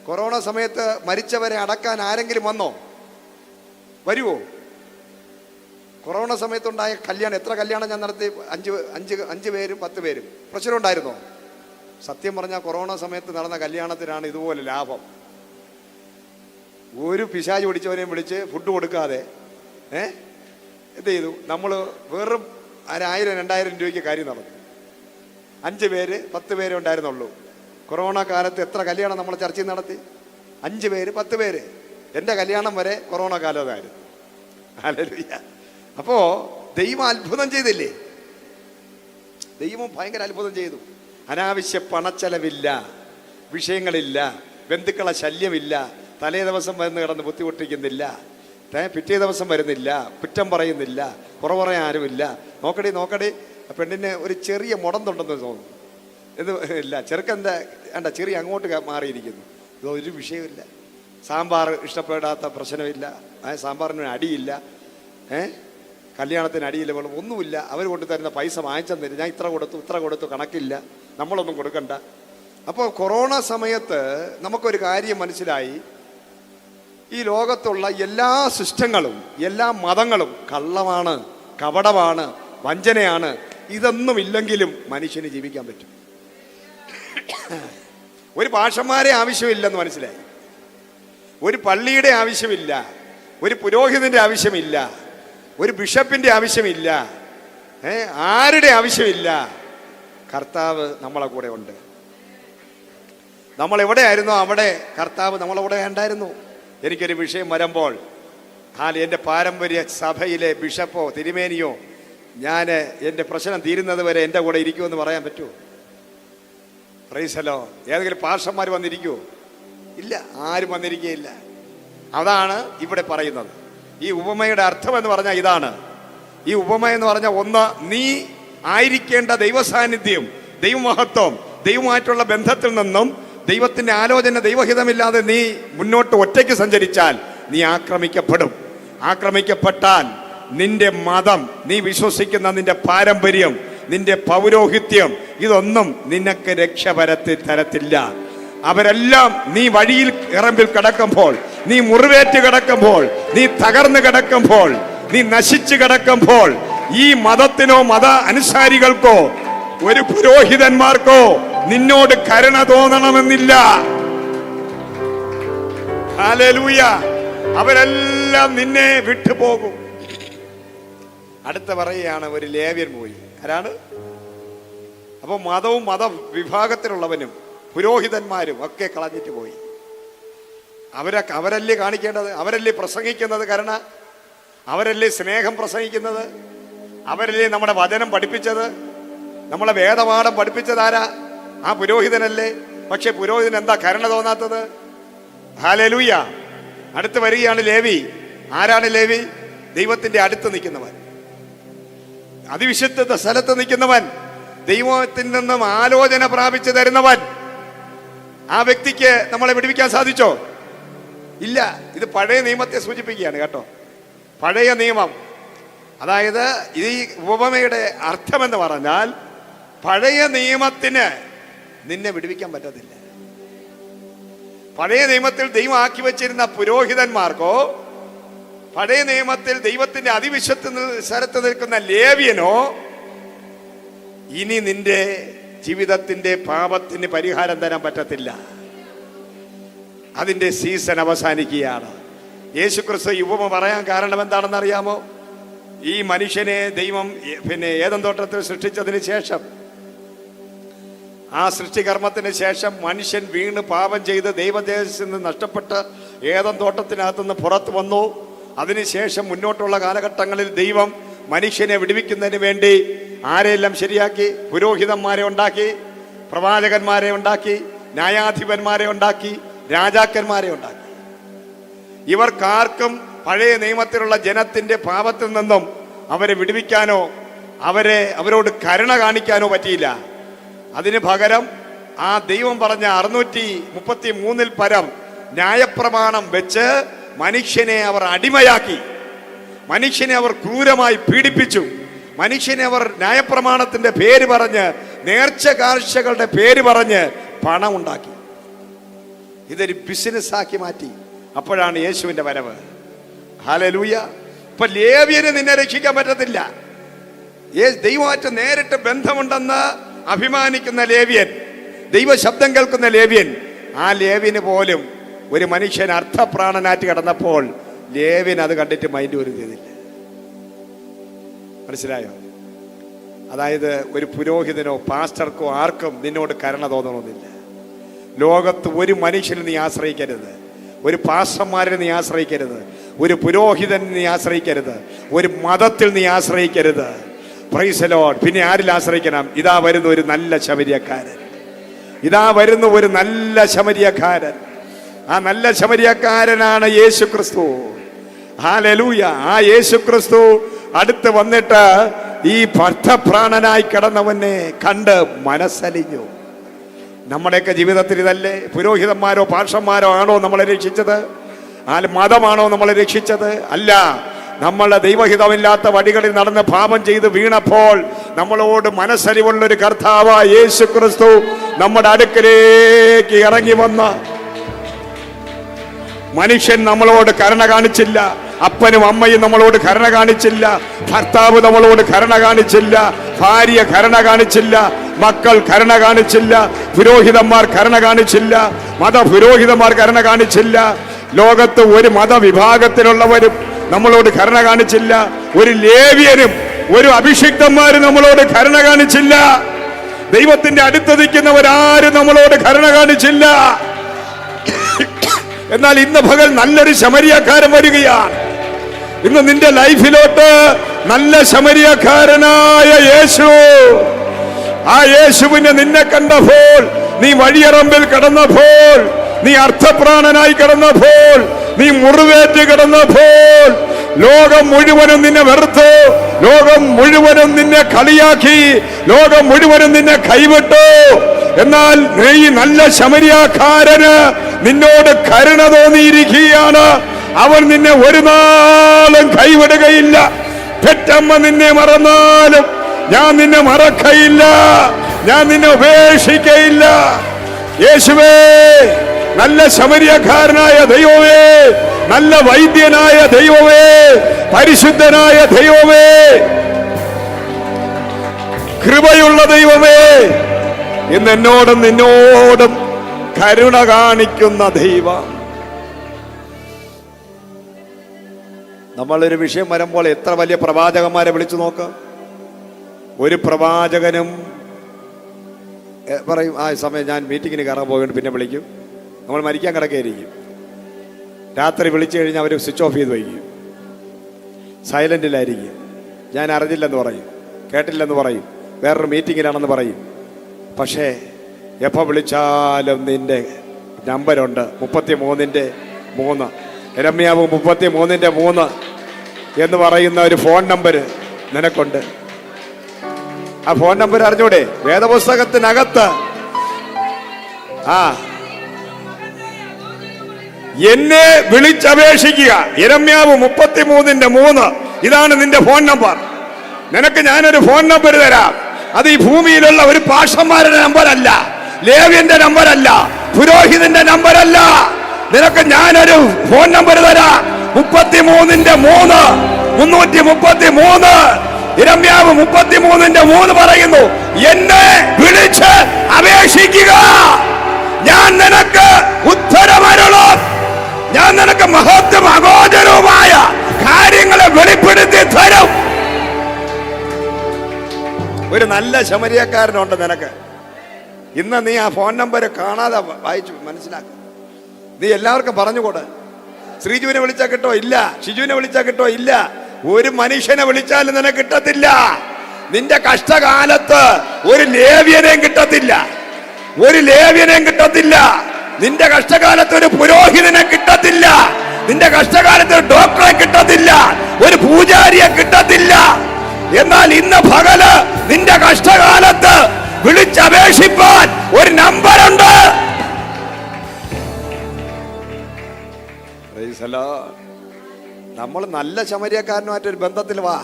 കൊറോണ സമയത്ത് മരിച്ചവരെ അടക്കാൻ ആരെങ്കിലും വന്നോ? വരുവോ? കൊറോണ സമയത്തുണ്ടായ കല്യാണം, എത്ര കല്യാണം ഞാൻ നടത്തി? 5 പേരും 10 പേരും. പ്രശ്നം ഉണ്ടായിരുന്നോ? സത്യം പറഞ്ഞാൽ കൊറോണ സമയത്ത് നടന്ന കല്യാണത്തിനാണ് ഇതുപോലെ ലാഭം. ഒരു പിശാച് പിടിച്ചവരെയും വിളിച്ച് ഫുഡ് കൊടുക്കാതെ എന്ത് ചെയ്തു? നമ്മൾ വെറും 1000-2000 രൂപയ്ക്ക് കാര്യം നടന്നു. 5 പേര് 10 പേരെ ഉണ്ടായിരുന്നുള്ളൂ. കൊറോണ കാലത്ത് എത്ര കല്യാണം നമ്മൾ ചർച്ചയിൽ നടത്തി? 5 പേര് 10 പേര്. എൻ്റെ കല്യാണം വരെ കൊറോണ കാലത്തായിരുന്നു. ഹല്ലേലൂയ. അപ്പോ ദൈവം അത്ഭുതം ചെയ്തില്ലേ? ദൈവം ഭയങ്കര അത്ഭുതം ചെയ്തു. അനാവശ്യ പണച്ചെലവില്ല, വിഷയങ്ങളില്ല, ബന്ധുക്കളെ ശല്യമില്ല, തലേ ദിവസം വന്ന് കിടന്ന് ബുദ്ധിമുട്ടിക്കുന്നില്ല, പിറ്റേ ദിവസം വരുന്നില്ല, കുറ്റം പറയുന്നില്ല, കുറവ് പറയാൻ ആരുമില്ല. നോക്കടി പെണ്ണിന് ഒരു ചെറിയ മുടന്തുണ്ടെന്ന് തോന്നുന്നു, ഇത് ഇല്ല, ചെറുക്കൻ്റെ വേണ്ട ചെറിയ അങ്ങോട്ട് മാറിയിരിക്കുന്നു, ഇതൊരു വിഷയമില്ല. സാമ്പാർ ഇഷ്ടപ്പെടാത്ത പ്രശ്നമില്ല, സാമ്പാറിന് അടിയില്ല, കല്യാണത്തിന് അടിയില്ല, ഒന്നുമില്ല. അവർ കൊണ്ടു തരുന്ന പൈസ വാങ്ങിച്ചെന്നില്ല, ഞാൻ ഇത്ര കൊടുത്തു കണക്കില്ല, നമ്മളൊന്നും കൊടുക്കണ്ട. അപ്പോൾ കൊറോണ സമയത്ത് നമുക്കൊരു കാര്യം മനസ്സിലായി, ഈ ലോകത്തുള്ള എല്ലാ സിസ്റ്റങ്ങളും എല്ലാ മതങ്ങളും കള്ളമാണ്, കപടമാണ്, വഞ്ചനയാണ്. ഇതൊന്നും ഇല്ലെങ്കിലും മനുഷ്യന് ജീവിക്കാൻ പറ്റും. ഒരു ഭാഷന്മാരെ ആവശ്യമില്ലെന്ന് മനസ്സിലായി, ഒരു പള്ളിയുടെ ആവശ്യമില്ല, ഒരു പുരോഹിതന്റെ ആവശ്യമില്ല, ഒരു ബിഷപ്പിന്റെ ആവശ്യമില്ല, ആരുടെ ആവശ്യമില്ല. കർത്താവ് നമ്മളെ കൂടെ ഉണ്ട്. നമ്മൾ എവിടെയായിരുന്നോ അവിടെ കർത്താവ് നമ്മളെ ഉണ്ടായിരുന്നു. എനിക്കൊരു വിഷയം വരുമ്പോൾ എൻ്റെ പാരമ്പര്യ സഭയിലെ ബിഷപ്പോ തിരുമേനിയോ ഞാൻ എൻ്റെ പ്രശ്നം തീരുന്നത് വരെ എൻ്റെ കൂടെ ഇരിക്കുമെന്ന് പറയാൻ പറ്റുമോ? Price the Lord. ഏതെങ്കിലും പാസ്റ്റർമാർ വന്നിരിക്കുമോ? ഇല്ല, ആരും വന്നിരിക്കുകയില്ല. അതാണ് ഇവിടെ പറയുന്നത്. ഈ ഉപമയുടെ അർത്ഥം എന്ന് പറഞ്ഞാൽ ഇതാണ്. ഈ ഉപമ എന്ന് പറഞ്ഞാൽ, ഒന്ന്, നീ ആയിരിക്കേണ്ട ദൈവസാന്നിധ്യം, ദൈവമഹത്വം, ദൈവമായിട്ടുള്ള ബന്ധത്തിൽ നിന്നും ദൈവത്തിന്റെ ആലോചന, ദൈവഹിതമില്ലാതെ നീ മുന്നോട്ട് ഒറ്റയ്ക്ക് സഞ്ചരിച്ചാൽ നീ ആക്രമിക്കപ്പെടും. ആക്രമിക്കപ്പെട്ടാൽ നിന്റെ മതം, നീ വിശ്വസിക്കുന്ന നിന്റെ പാരമ്പര്യം, നിന്റെ പൗരോഹിത്യം, ഇതൊന്നും നിനക്ക് രക്ഷ തരത്തില്ല. അവരെല്ലാം നീ വഴിയിൽ ഇറമ്പിൽ കിടക്കുമ്പോൾ, നീ മുറിവേറ്റ് കിടക്കുമ്പോൾ, നീ തകർന്നു കിടക്കുമ്പോൾ, നീ നശിച്ചു കിടക്കുമ്പോൾ, ഈ മതത്തിനോ മത അനുസാരികൾക്കോ ഒരു പുരോഹിതന്മാർക്കോ നിന്നോട് കരുണ തോന്നണമെന്നില്ല. ഹല്ലേലൂയ. അവരെല്ലാം നിന്നെ വിട്ടുപോകും. അടുത്ത പറയുകയാണ്, ഒരു ലേവ്യൻ പോയി. ആരാണ്? അപ്പൊ മതവും മത വിഭാഗത്തിലുള്ളവനും പുരോഹിതന്മാരും ഒക്കെ കളഞ്ഞിട്ട് പോയി. അവരല്ലേ കാണിക്കേണ്ടത്? അവരല്ലേ പ്രസംഗിക്കുന്നത് കരുണ? അവരല്ലേ സ്നേഹം പ്രസംഗിക്കുന്നത്? അവരല്ലേ നമ്മുടെ വചനം പഠിപ്പിച്ചത്? നമ്മളെ വേദപാഠം പഠിപ്പിച്ചതാരാ? ആ പുരോഹിതനല്ലേ. പക്ഷെ പുരോഹിതൻ എന്താ കരുണ തോന്നാത്തത്? ഹല്ലേലൂയ. അടുത്ത് വരികയാണ് ലേവി. ആരാണ് ലേവി? ദൈവത്തിന്റെ അടുത്ത് നിൽക്കുന്നവൻ, അതിവിശുദ്ധ സ്ഥലത്ത് നിൽക്കുന്നവൻ, ദൈവത്തിൽ നിന്നും ആലോചന പ്രാപിച്ചു തരുന്നവൻ. ആ വ്യക്തിക്ക് നമ്മളെ വിടുവിക്കാൻ സാധിച്ചോ? ഇല്ല. ഇത് പഴയ നിയമത്തെ സൂചിപ്പിക്കുകയാണ് കേട്ടോ. പഴയ നിയമം, അതായത് ഈ ഉപമയുടെ അർത്ഥമെന്ന് പറഞ്ഞാൽ പഴയ നിയമത്തിന് നിന്നെ വിടുവിക്കാൻ പറ്റത്തില്ല. പഴയ നിയമത്തിൽ ദൈവം ആക്കി വെച്ചിരുന്ന പുരോഹിതന്മാർക്കോ, പഴയ നിയമത്തിൽ ദൈവത്തിന്റെ അതിവിശുദ്ധ സ്ഥലത്ത് നിൽക്കുന്ന ലേവ്യനോ ഇനി നിന്റെ ജീവിതത്തിന്റെ പാപത്തിന് പരിഹാരം തരാൻ പറ്റത്തില്ല. അതിന്റെ സീസൺ അവസാനിക്കുകയാണ്. യേശുക്രിസ്തു ഈ ഉപമ പറയാൻ കാരണം എന്താണെന്ന് അറിയാമോ? ഈ മനുഷ്യനെ ദൈവം ഏദൻ തോട്ടത്തിൽ സൃഷ്ടിച്ചതിന് ശേഷം, ആ സൃഷ്ടികർമ്മത്തിന് ശേഷം മനുഷ്യൻ വീണ് പാപം ചെയ്ത് ദൈവദേശത്ത് നിന്ന് നഷ്ടപ്പെട്ട് ഏദൻ തോട്ടത്തിനകത്തുനിന്ന് പുറത്തു വന്നു. അതിനുശേഷം മുന്നോട്ടുള്ള കാലഘട്ടങ്ങളിൽ ദൈവം മനുഷ്യനെ വിടുവിക്കുന്നതിന് വേണ്ടി ആരെയെല്ലാം ശരിയാക്കി? പുരോഹിതന്മാരെ ഉണ്ടാക്കി, പ്രവാചകന്മാരെ ഉണ്ടാക്കി, ന്യായാധിപന്മാരെ ഉണ്ടാക്കി, രാജാക്കന്മാരെ ഉണ്ടാക്കി. ഇവർക്കാർക്കും പഴയ നിയമത്തിലുള്ള ജനത്തിന്റെ പാപത്തിൽ നിന്നും അവരെ വിടുവിക്കാനോ അവരോട് കരുണ കാണിക്കാനോ പറ്റിയില്ല. അതിന് പകരം ആ ദൈവം പറഞ്ഞ 633 പരം ന്യായപ്രമാണം വെച്ച് മനുഷ്യനെ അവർ അടിമയാക്കി, മനുഷ്യനെ അവർ ക്രൂരമായി പീഡിപ്പിച്ചു, മനുഷ്യനെ അവർ ന്യായപ്രമാണത്തിന്റെ പേര് പറഞ്ഞ്, നേർച്ച കാഴ്ചകളുടെ പേര് പറഞ്ഞ് പണം ഉണ്ടാക്കി. ഇതൊരു ബിസിനസ് ആക്കി മാറ്റി. അപ്പോഴാണ് യേശുവിന്റെ വരവ്. ഹല്ലേലൂയ. ഇപ്പൊ ലേവ്യന് നിന്നെ രക്ഷിക്കാൻ പറ്റത്തില്ല. ദൈവമായിട്ട് നേരിട്ട് ബന്ധമുണ്ടെന്ന് അഭിമാനിക്കുന്ന ലേവ്യൻ, ദൈവ ശബ്ദം കേൾക്കുന്ന ലേവ്യൻ, ആ ലേവ്യന് പോലും ഒരു മനുഷ്യൻ അർത്ഥപ്രാണനായിട്ട് കിടന്നപ്പോൾ ലേവ്യൻ അത് കണ്ടിട്ട് മൈൻഡ് പോലും ചെയ്തില്ല. മനസ്സിലായോ? അതായത് ഒരു പുരോഹിതനോ പാസ്റ്റർക്കോ ആർക്കും നിന്നോട് കരുണ തോന്നണമെന്നില്ല. ലോകത്ത് ഒരു മനുഷ്യനെ നീ ആശ്രയിക്കരുത്, ഒരു പാസ്റ്റർമാരെ നീ ആശ്രയിക്കരുത്, ഒരു പുരോഹിതൻ നീ ആശ്രയിക്കരുത്, ഒരു മതത്തിൽ നീ ആശ്രയിക്കരുത്. Price the Lord. പിന്നെ ആരിൽ ആശ്രയിക്കണം? ഇതാ വരുന്ന ഒരു നല്ല ശമരിയക്കാരൻ, ഇതാ വരുന്ന ഒരു നല്ല ശമരിയക്കാരൻ. ആ നല്ല ശമരിയക്കാരനാണ് യേശു ക്രിസ്തു. ഹല്ലേലൂയ. ആ യേശു ക്രിസ്തു അടുത്ത് വന്നിട്ട് ഈ അർത്ഥപ്രാണനായി കിടന്നവനെ കണ്ട് മനസ്സലിഞ്ഞു. നമ്മുടെയൊക്കെ ജീവിതത്തിൽ ഇതല്ലേ? പുരോഹിതന്മാരോ പാർഷന്മാരോ ആണോ നമ്മളെ രക്ഷിച്ചത്? മതമാണോ നമ്മളെ രക്ഷിച്ചത്? അല്ല. നമ്മളെ ദൈവഹിതമില്ലാത്ത വഴികളിൽ നടന്ന് പാപം ചെയ്ത് വീണപ്പോൾ നമ്മളോട് മനസ്സലിവുള്ളൊരു കർത്താവായ യേശു ക്രിസ്തു നമ്മുടെ അടുക്കലേക്ക് ഇറങ്ങി വന്ന മനുഷ്യൻ നമ്മളോട് കരുണ കാണിച്ചില്ല. അപ്പനും അമ്മയും നമ്മളോട് കരുണ കാണിച്ചില്ല. ഭർത്താവ് നമ്മളോട് കരുണ കാണിച്ചില്ല. ഭാര്യ കരുണ കാണിച്ചില്ല. മക്കൾ കരുണ കാണിച്ചില്ല. പുരോഹിതന്മാർ കരുണ കാണിച്ചില്ല. മതപുരോഹിതന്മാർ കരുണ കാണിച്ചില്ല. ലോകത്ത് ഒരു മതവിഭാഗത്തിലുള്ളവരും നമ്മളോട് കരുണ കാണിച്ചില്ല. ഒരു ലേവ്യനും ഒരു അഭിഷിക്തന്മാരും നമ്മളോട് കരുണ കാണിച്ചില്ല. ദൈവത്തിന്റെ അടുത്ത് നിൽക്കുന്നവരാരും നമ്മളോട് കരുണ കാണിച്ചില്ല. എന്നാൽ ഇന്ന് പകൽ നല്ലൊരു ശമരിയക്കാരൻ വരികയാണ്. ഇന്ന് നിന്റെ ലൈഫിലോട്ട് നല്ല ശമരിയക്കാരനായ യേശു, ആ യേശുവിനെ നിന്നെ കണ്ടപ്പോൾ, നീ വഴിയറമ്പിൽ കിടന്നപ്പോൾ, നീ അർത്ഥപ്രാണനായി കിടന്നപ്പോൾ, നീ മുറിവേറ്റ് കിടന്നപ്പോൾ, ലോകം മുഴുവനും നിന്നെ വെറുത്തു, ലോകം മുഴുവനും നിന്നെ കളിയാക്കി, ലോകം മുഴുവനും നിന്നെ കൈവിട്ടു. എന്നാൽ നീ നല്ല ശമരിയാക്കാരന് നിന്നോട് കരുണ തോന്നിയിരിക്കുകയാണ്. അവൻ നിന്നെ ഒരു നാളും കൈവിടുകയില്ല. പെറ്റമ്മ നിന്നെ മറന്നാലും ഞാൻ നിന്നെ മറക്കയില്ല, ഞാൻ നിന്നെ ഉപേക്ഷിക്കയില്ല. യേശുവേ, നല്ല ശമരിയക്കാരനായ ദൈവമേ, നല്ല വൈദ്യനായ ദൈവമേ, പരിശുദ്ധനായ ദൈവമേ, കൃപയുള്ള ദൈവമേ, ഇന്ന് എന്നോടും നിന്നോടും കരുണ കാണിക്കുന്ന ദൈവം. നമ്മളൊരു വിഷയം വരുമ്പോൾ എത്ര വലിയ പ്രവാചകന്മാരെ വിളിച്ചു നോക്ക്. ഒരു പ്രവാചകനും പറയും, ആ സമയം ഞാൻ മീറ്റിങ്ങിന് കയറാൻ പോയിട്ട് പിന്നെ വിളിക്കും. നമ്മൾ മരിക്കാൻ കിടക്കുകയായിരിക്കും. രാത്രി വിളിച്ചു കഴിഞ്ഞാൽ അവർ സ്വിച്ച് ഓഫ് ചെയ്ത് വയ്ക്കും, സൈലൻറ്റിലായിരിക്കും. ഞാൻ അറിഞ്ഞില്ലെന്ന് പറയും, കേട്ടില്ലെന്ന് പറയും, വേറൊരു മീറ്റിങ്ങിലാണെന്ന് പറയും. പക്ഷേ എപ്പോൾ വിളിച്ചാലും നിൻ്റെ നമ്പരുണ്ട്. 33-3 യെരമ്യാവ് 33-3 എന്ന് പറയുന്ന ഒരു ഫോൺ നമ്പർ നിനക്കുണ്ട്. ആ ഫോൺ നമ്പർ അറിഞ്ഞൂടെ? വേദപുസ്തകത്തിനകത്ത് എന്നെ വിളിച്ചപേക്ഷിക്കുക. യെരമ്യാവ് 33-3 ഇതാണ് നിന്റെ ഫോൺ നമ്പർ. നിനക്ക് ഞാനൊരു ഫോൺ നമ്പർ തരാം. അത് ഈ ഭൂമിയിലുള്ള ഒരു പാഷന്മാരുടെ നമ്പരല്ല, ലേവ്യന്റെ നമ്പരല്ല, പുരോഹിതന്റെ നമ്പരല്ല. നിനക്ക് ഞാനൊരു ഫോൺ നമ്പർ തരാം. 33-3 333. യെരമ്യാവ് 33-3 പറയുന്നു, എന്നെ വിളിച്ച് അപേക്ഷിക്കുക, ഞാൻ നിനക്ക് ഉത്തരമരുളും, ഞാൻ നിനക്ക് മഹത്വം അഗോചരവുമായ കാര്യങ്ങളെ വെളിപ്പെടുത്തി തരും. ഒരു നല്ല ശമരിയക്കാരനുണ്ട് നിനക്ക്. ഇന്ന് നീ ആ ഫോൺ നമ്പർ കാണാതെ വായിച്ചു മനസ്സിലാക്കും. നീ എല്ലാവർക്കും പറഞ്ഞുകൊട്. ശ്രീജുവിനെ വിളിച്ചാൽ കിട്ടോ? ഇല്ല. ഷിജുവിനെ വിളിച്ചാൽ കിട്ടോ? ഇല്ല. ഒരു മനുഷ്യനെ വിളിച്ചാലും നിനക്ക് കിട്ടത്തില്ല. നിന്റെ കഷ്ടകാലത്ത് ഒരു ലേവ്യനെയും കിട്ടത്തില്ല, ഒരു ലേവ്യനെയും കിട്ടത്തില്ല. നിന്റെ കഷ്ടകാലത്ത് ഒരു പുരോഹിതനെ കിട്ടത്തില്ല, നിന്റെ കഷ്ടകാലത്ത് ഒരു ഡോക്ടറെ കിട്ടത്തില്ല, ഒരു പൂജാരിയെ കിട്ടത്തില്ല. എന്നാൽ ഇന്ന് പകല് നിന്റെ കഷ്ടകാലത്ത് വിളിച്ചപേക്ഷിപ്പാൻ ഒരു നമ്പറുണ്ട്. നമ്മൾ നല്ല ശമരിയക്കാരനുമായിട്ടൊരു ബന്ധത്തിൽ വാ.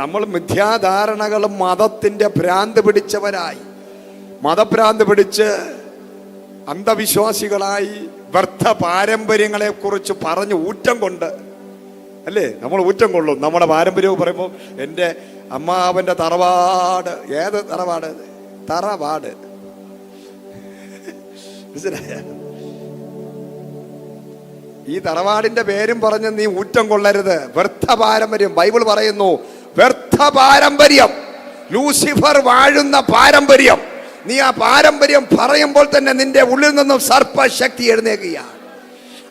നമ്മൾ മിഥ്യാധാരണകളും മതത്തിന്റെ ഭ്രാന്ത് പിടിച്ചവരായി, മതഭ്രാന്ത് പിടിച്ച് അന്ധവിശ്വാസികളായി, വ്യർത്ഥ പാരമ്പര്യങ്ങളെ കുറിച്ച് പറഞ്ഞ് ഊറ്റം കൊണ്ട് അല്ലേ നമ്മൾ ഊറ്റം കൊള്ളും. നമ്മുടെ പാരമ്പര്യവും പറയുമ്പോൾ എൻ്റെ അമ്മാവൻ്റെ തറവാട്, ഏത് തറവാട്? തറവാട്, മനസ്സിലായ? ഈ തറവാടിന്റെ പേരും പറഞ്ഞ് നീ ഊറ്റം കൊള്ളരുത്. വ്യർത്ഥ പാരമ്പര്യം. ബൈബിൾ പറയുന്നു, വ്യർത്ഥ പാരമ്പര്യം, ലൂസിഫർ വാഴുന്ന പാരമ്പര്യം. നീ ആ പാരമ്പര്യം പറയുമ്പോൾ തന്നെ നിന്റെ ഉള്ളിൽ നിന്നും സർപ്പശക്തി എഴുന്നേൽക്കുകയാണ്.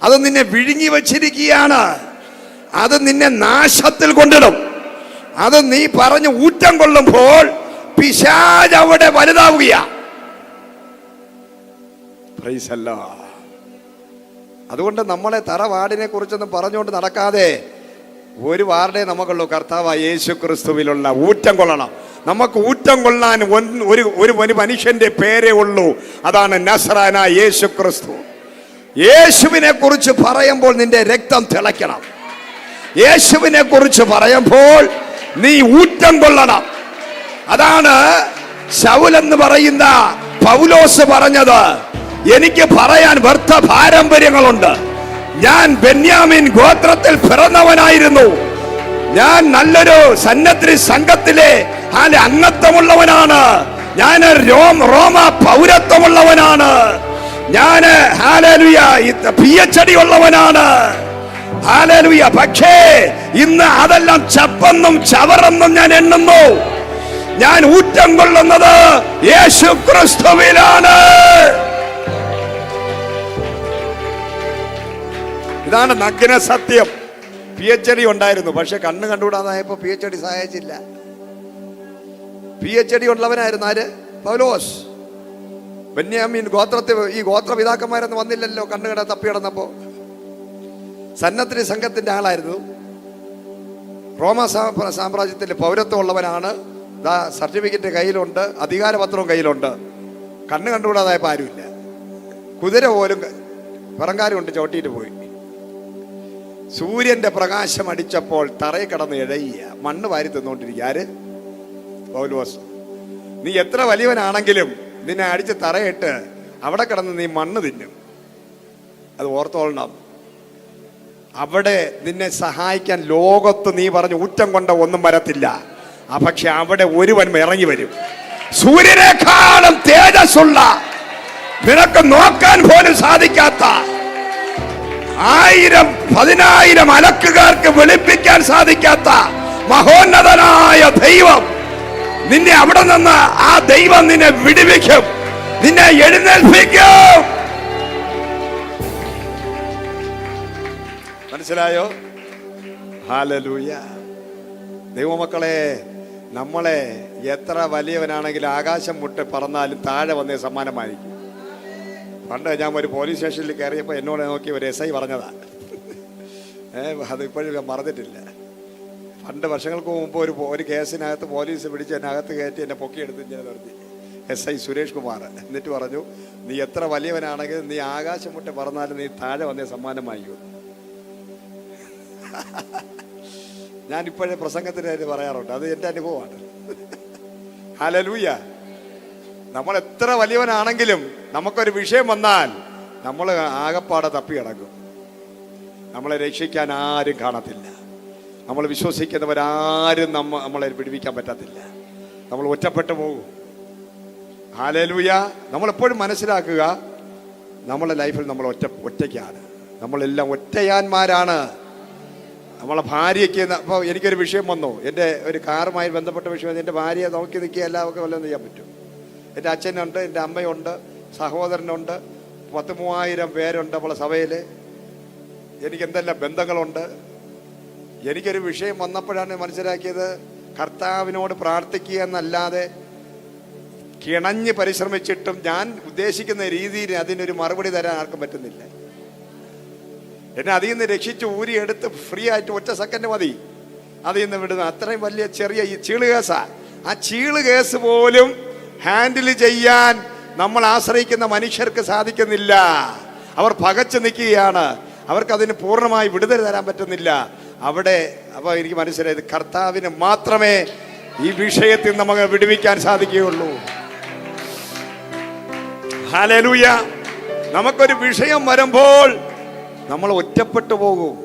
അത് നിന്നെ വിഴുങ്ങി വച്ചിരിക്കുകയാണ്. അത് നിന്നെ നാശത്തിൽ കൊണ്ടിടും. അത് നീ പറഞ്ഞ് ഊറ്റം കൊള്ളുമ്പോൾ പിശാച് അവിടെ വലുതാവുകയാണ്. പ്രൈസ് അല്ലാഹ്. അതുകൊണ്ട് നമ്മളെ തറവാടിനെ കുറിച്ചൊന്നും പറഞ്ഞുകൊണ്ട് നടക്കാതെ ഒരു വാർഡേ നമുക്കുള്ളൂ, കർത്താവായ യേശു ക്രിസ്തുവിലുള്ള ഊറ്റം കൊള്ളണം. നമുക്ക് ഊറ്റം കൊള്ളാൻ ഒരു മനുഷ്യന്റെ പേരേ ഉള്ളൂ, അതാണ് നസ്രായനായ യേശു ക്രിസ്തു. യേശുവിനെ കുറിച്ച് പറയുമ്പോൾ നിന്റെ രക്തം തിളയ്ക്കണം. യേശുവിനെ കുറിച്ച് പറയുമ്പോൾ നീ ഊറ്റം കൊള്ളണം. അതാണ് ശൗൽ എന്ന് പറയുന്ന പൗലോസ് പറഞ്ഞത്. എനിക്ക് പറയാൻ വ്യർത്ഥ പാരമ്പര്യങ്ങളുണ്ട്. ഞാൻ ബെന്യാമിൻ ഗോത്രത്തിൽ പിറന്നവനായിരുന്നു. ഞാൻ നല്ലൊരു സന്നദ്ധി സംഘത്തിലെ അംഗത്വമുള്ളവനാണ്. ഞാൻ റോമ പൗരത്വമുള്ളവനാണ്. ഞാൻ PhD ഉള്ളവനാണ്. ഹല്ലേലൂയ. പക്ഷേ ഇന്ന് അതെല്ലാം ചപ്പെന്നും ചവറെന്നും ഞാൻ എണ്ണുന്നു. ഞാൻ ഊറ്റം കൊള്ളുന്നത് യേശു ക്രിസ്തുവിലാണ്. ഇതാണ് നഗ്ന സത്യം. PhD ഉണ്ടായിരുന്നു, പക്ഷെ കണ്ണ് കണ്ടുകൂടാതായപ്പോ PhD സഹായിച്ചില്ല. PhD ഉള്ളവനായിരുന്നു ആര്? പൗലോസ്. ബെന്യാമീൻ ഗോത്രത്തിൽ ഈ ഗോത്രപിതാക്കന്മാരൊന്നും വന്നില്ലല്ലോ കണ്ണുകട തപ്പി കിടന്നപ്പോ. സന്നദ്ധ സംഘത്തിന്റെ ആളായിരുന്നു. റോമ സാമ്രാജ്യത്തിന്റെ പൗരത്വം ഉള്ളവനാണ്. സർട്ടിഫിക്കറ്റ് കയ്യിലുണ്ട്, അധികാരപത്രവും കയ്യിലുണ്ട്. കണ്ണ് കണ്ടുകൂടാതായപ്പോൾ ആരുമില്ല. കുതിര പോലും പറങ്കാരം കൊണ്ട് ചോട്ടിയിട്ട് പോയി. സൂര്യന്റെ പ്രകാശം അടിച്ചപ്പോൾ തറയിൽ കിടന്ന് ഇഴയുക, മണ്ണ് വാരി തിന്നുകൊണ്ടിരിക്കുക. ആര്? പൗലോസ്. നീ എത്ര വലിയവനാണെങ്കിലും നിന്നെ അടിച്ച് തറയിട്ട് അവിടെ കിടന്ന് നീ മണ്ണ് തിന്നും. അത് ഓർത്തോളണം. അവിടെ നിന്നെ സഹായിക്കാൻ ലോകത്ത് നീ പറഞ്ഞ് ഊറ്റം കൊണ്ട ഒന്നും വരത്തില്ല. പക്ഷെ അവിടെ ഒരുവൻ ഇറങ്ങി വരും, സൂര്യനേക്കാളും തേജസ്സുള്ള, നിനക്ക് നോക്കാൻ പോലും സാധിക്കാത്ത 1000-10,000 അലക്കുകാർക്ക് വെളുപ്പിക്കാൻ സാധിക്കാത്ത മഹോന്നതനായ ദൈവം നിന്നെ അവിടെ നിന്ന്, ആ ദൈവം നിന്നെ വിടുവിക്കും, നിന്നെ എഴുന്നേൽപ്പിക്കും. മനസ്സിലായോ? ഹല്ലേലൂയ. ദൈവമക്കളെ, നമ്മളെ എത്ര വലിയവനാണെങ്കിലും ആകാശം മുട്ടി പറന്നാലും താഴെ വന്നേ സമ്മാനമായിരിക്കും. പണ്ട് ഞാൻ ഒരു പോലീസ് സ്റ്റേഷനിൽ കയറിയപ്പോൾ എന്നോട് നോക്കി ഒരു SI പറഞ്ഞതാ. അതിപ്പോഴും ഞാൻ മറന്നിട്ടില്ല. പണ്ട് വർഷങ്ങൾക്ക് മുമ്പ് ഒരു കേസിനകത്ത് പോലീസ് പിടിച്ച് എന്നെ അകത്ത് കയറ്റി എന്നെ പൊക്കിയെടുത്ത് ഇങ്ങനെ നിർത്തി. SI സുരേഷ് കുമാർ. എന്നിട്ട് പറഞ്ഞു, നീ എത്ര വലിയവനാണെങ്കിലും നീ ആകാശം മുട്ടി പറന്നാലും നീ താഴെ വന്നേ സമ്മാനമായിരിക്കും. ഞാൻ ഇപ്പോഴേ പ്രസംഗത്തിനായിട്ട് പറയാറുണ്ട്, അത് എൻ്റെ അനുഭവമാണ്. ഹല്ലേലൂയ. നമ്മൾ എത്ര വലിയവനാണെങ്കിലും നമുക്കൊരു വിഷയം വന്നാൽ നമ്മൾ ആകപ്പാടെ തപ്പി കിടക്കും. നമ്മളെ രക്ഷിക്കാൻ ആരും കാണത്തില്ല. നമ്മൾ വിശ്വസിക്കുന്നവരാരും നമ്മളെ വിടുവിക്കാൻ പറ്റത്തില്ല. നമ്മൾ ഒറ്റപ്പെട്ടു പോകും. ഹല്ലേലൂയ. നമ്മളെപ്പോഴും മനസ്സിലാക്കുക, നമ്മളെ ലൈഫിൽ നമ്മൾ ഒറ്റയ്ക്കാണ്. നമ്മളെല്ലാം ഒറ്റയാന്മാരാണ്. നമ്മളെ ഭാര്യയ്ക്ക് ഇപ്പോൾ എനിക്കൊരു വിഷയം വന്നു, എൻ്റെ ഒരു കാറുമായി ബന്ധപ്പെട്ട വിഷയം. എൻ്റെ ഭാര്യയെ നോക്കി നിൽക്കുക, എല്ലാവർക്കും വല്ലതും ചെയ്യാൻ പറ്റും. എൻ്റെ അച്ഛനുണ്ട്, എൻ്റെ അമ്മയുണ്ട്, സഹോദരനുണ്ട്, 10,000-3000 പേരുണ്ട് നമ്മളെ സഭയിൽ. എനിക്ക് എന്തെല്ലാം ബന്ധങ്ങളുണ്ട്. എനിക്കൊരു വിഷയം വന്നപ്പോഴാണ് മനസ്സിലാക്കിയത്, കർത്താവിനോട് പ്രാർത്ഥിക്കുക എന്നല്ലാതെ കിണഞ്ഞ് പരിശ്രമിച്ചിട്ടും ഞാൻ ഉദ്ദേശിക്കുന്ന രീതിയിൽ അതിനൊരു മറുപടി തരാൻ ആർക്കും പറ്റുന്നില്ല. എന്നെ അതിൽ നിന്ന് രക്ഷിച്ച് ഊരിയെടുത്ത് ഫ്രീ ആയിട്ട് 1 സെക്കൻഡ് മതി അതിൽ നിന്ന് വിടുന്ന. അത്രയും വലിയ ചെറിയ ഈ ചീള് കേസാ. ആ ചീള് കേസ് പോലും ഹാൻഡിൽ ചെയ്യാൻ നമ്മൾ ആശ്രയിക്കുന്ന മനുഷ്യർക്ക് സാധിക്കുന്നില്ല. അവർ പകച്ചു നിൽക്കുകയാണ്. അവർക്കതിന് പൂർണ്ണമായി വിടുതൽ തരാൻ പറ്റുന്നില്ല. അവിടെ അപ്പോൾ എനിക്ക് മനസ്സിലായത്, കർത്താവിന് മാത്രമേ ഈ വിഷയത്തിൽ നമുക്ക് വിടുവിക്കാൻ സാധിക്കുകയുള്ളൂ. ഹല്ലേലൂയ. നമുക്കൊരു വിഷയം വരുമ്പോൾ നമ്മൾ ഒറ്റപ്പെട്ടു പോകും,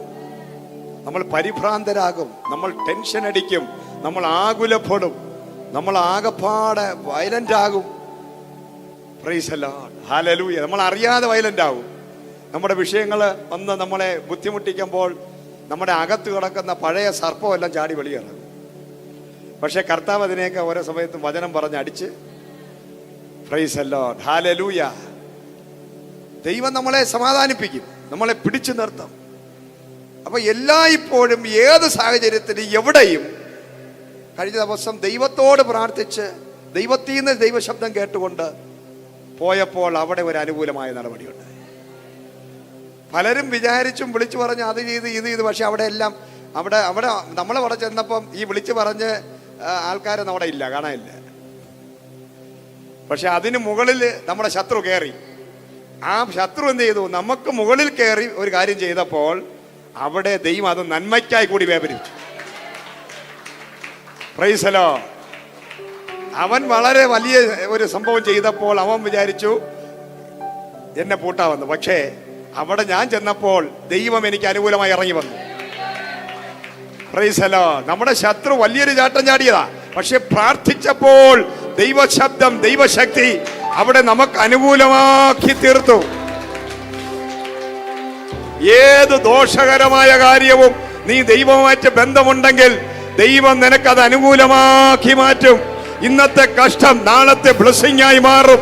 നമ്മൾ പരിഭ്രാന്തരാകും, നമ്മൾ ടെൻഷൻ അടിക്കും, നമ്മൾ ആകുലപ്പെടും, നമ്മൾ ആകപ്പാടെ വയലന്റ് ആകും. Price the lord. ഹല്ലേലൂയ. നമ്മൾ അറിയാതെ വയലന്റ് ആകും. നമ്മുടെ വിഷയങ്ങൾ വന്ന് നമ്മളെ ബുദ്ധിമുട്ടിക്കുമ്പോൾ നമ്മുടെ അകത്ത് കിടക്കുന്ന പഴയ സർപ്പം എല്ലാം ചാടി വെളിയിറങ്ങും. പക്ഷെ കർത്താവ് അതിനെയൊക്കെ ഓരോ സമയത്തും വചനം പറഞ്ഞ് അടിച്ച്, പ്രൈസ് ദി ലോർഡ്. ഹല്ലേലൂയ. ദൈവം നമ്മളെ സമാധാനിപ്പിക്കും, നമ്മളെ പിടിച്ചു നിർത്തും. അപ്പൊ എല്ലായ്പ്പോഴും ഏത് സാഹചര്യത്തിലും എവിടെയും കഴിഞ്ഞ ദിവസം ദൈവത്തോട് പ്രാർത്ഥിച്ച് ദൈവത്തിൽ നിന്ന് ദൈവശബ്ദം കേട്ടുകൊണ്ട് പോയപ്പോൾ അവിടെ ഒരു അനുകൂലമായ നടപടിയുണ്ട്. പലരും വിചാരിച്ചും വിളിച്ചു പറഞ്ഞ് അത് ചെയ്ത് പക്ഷെ അവിടെ എല്ലാം അവിടെ നമ്മളവിടെ ചെന്നപ്പം ഈ വിളിച്ചു പറഞ്ഞ് ആൾക്കാരൊന്നും അവിടെ ഇല്ല, കാണാനില്ല. പക്ഷെ അതിന് മുകളിൽ നമ്മുടെ ശത്രു കയറി. ആ ശത്രു എന്ത് ചെയ്തു? നമുക്ക് മുകളിൽ കയറി ഒരു കാര്യം ചെയ്തപ്പോൾ അവിടെ ദൈവം അത് നന്മയ്ക്കായി കൂടി വ്യാപരിച്ചു. Price the Lord. അവൻ വളരെ വലിയ ഒരു സംഭവം ചെയ്തപ്പോൾ അവൻ വിചാരിച്ചു എന്നെ പൂട്ടാവെന്ന്. പക്ഷേ അവിടെ ഞാൻ ചെന്നപ്പോൾ ദൈവം എനിക്ക് അനുകൂലമായി ഇറങ്ങി വന്നു. Price the Lord. നമ്മുടെ ശത്രു വലിയൊരു ചാട്ടം ചാടിയതാ, പക്ഷെ പ്രാർത്ഥിച്ചപ്പോൾ ദൈവശബ്ദം, ദൈവശക്തി അവിടെ നമുക്ക് അനുകൂലമാക്കി തീർത്തു. ഏത് ദോഷകരമായ കാര്യവും നീ ദൈവവുമായിട്ട് ബന്ധമുണ്ടെങ്കിൽ ദൈവം നിനക്കത് അനുകൂലമാക്കി മാറ്റും. ഇന്നത്തെ കഷ്ടം നാളത്തെ ബ്ലെസ്സിംഗ് ആയി മാറും.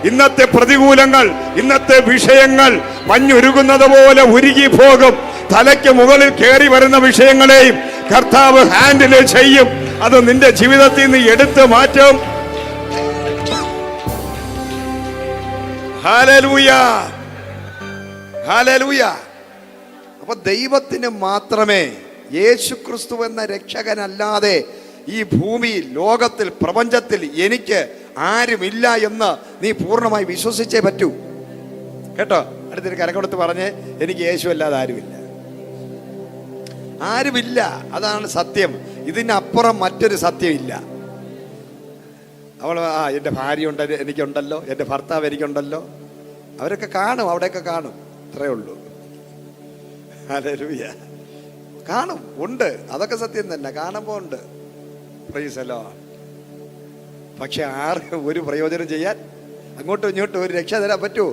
ഇന്നത്തെ പ്രതികൂലങ്ങൾ, ഇന്നത്തെ വിഷയങ്ങൾ മഞ്ഞുരുകുന്നത് പോലെ ഉരുകി പോകും. തലയ്ക്ക് മുകളിൽ കയറി വരുന്ന വിഷയങ്ങളെയും കർത്താവ് ഹാൻഡിൽ ചെയ്യും. അത് നിന്റെ ജീവിതത്തിൽ നിന്ന് എടുത്തു മാറ്റും. Hallelujah, hallelujah. അപ്പൊ ദൈവത്തിന് മാത്രമേ, യേശുക്രിസ്തു എന്ന രക്ഷകനല്ലാതെ ഈ ഭൂമിയിൽ, ലോകത്തിൽ, പ്രപഞ്ചത്തിൽ എനിക്ക് ആരുമില്ല എന്ന് നീ പൂർണ്ണമായി വിശ്വസിച്ചേ പറ്റൂ. കേട്ടോ? അടുത്തൊരു കരകൊടുത്ത് പറഞ്ഞ്, എനിക്ക് യേശു അല്ലാതെ ആരുമില്ല. ആരുമില്ല, അതാണ് സത്യം. ഇതിനപ്പുറം മറ്റൊരു സത്യമില്ല. അവൾ എൻ്റെ ഭാര്യ ഉണ്ട്, എനിക്കുണ്ടല്ലോ, എൻ്റെ ഭർത്താവ് എനിക്കുണ്ടല്ലോ, അവരൊക്കെ കാണും, അവിടെയൊക്കെ കാണും, അത്രേ ഉള്ളൂ. ഹല്ലേലൂയ. കാണും, ഉണ്ട്, അതൊക്കെ സത്യം തന്നെ, കാണുമ്പോൾ ഉണ്ട്. Price the Lord. പക്ഷെ ആർക്കും ഒരു പ്രയോജനം ചെയ്യാൻ, അങ്ങോട്ടും ഇങ്ങോട്ടും ഒരു രക്ഷ തരാൻ പറ്റുമോ?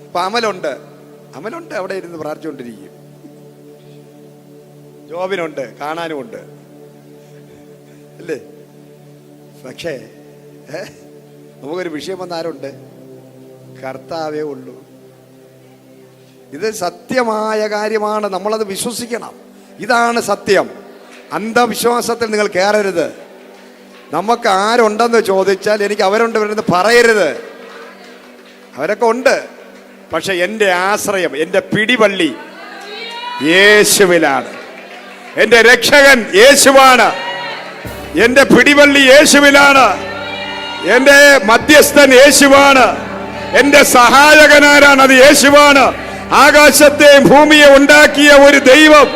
ഇപ്പൊ അമലുണ്ട്, അവിടെ ഇരുന്ന് പ്രാർത്ഥിച്ചുകൊണ്ടിരിക്കും. ജോബിനുണ്ട്, കാണാനുമുണ്ട്, അല്ലേ? പക്ഷേ നമുക്കൊരു വിഷയം വന്ന ആരുണ്ട്? കർത്താവേ ഉള്ളൂ. ഇത് സത്യമായ കാര്യമാണ്, നമ്മളത് വിശ്വസിക്കണം. ഇതാണ് സത്യം. അന്ധവിശ്വാസത്തിൽ നിങ്ങൾ കയറരുത്. നമുക്ക് ആരുണ്ടെന്ന് ചോദിച്ചാൽ എനിക്ക് അവരുണ്ട് വരുന്നത് പറയരുത്. അവരൊക്കെ ഉണ്ട്, പക്ഷെ എൻ്റെ ആശ്രയം, എൻ്റെ പിടിവള്ളി യേശുവിലാണ്. എൻ്റെ രക്ഷകൻ യേശുവാണ്. എൻ്റെ പിടിവള്ളി യേശുവിലാണ്. എൻ്റെ മധ്യസ്ഥൻ യേശുവാണ്. എൻ്റെ സഹായകനാരാണ്? അത് യേശുവാണ്. ആകാശത്തെയും ഭൂമിയെ ഉണ്ടാക്കിയ ഒരു ദൈവം.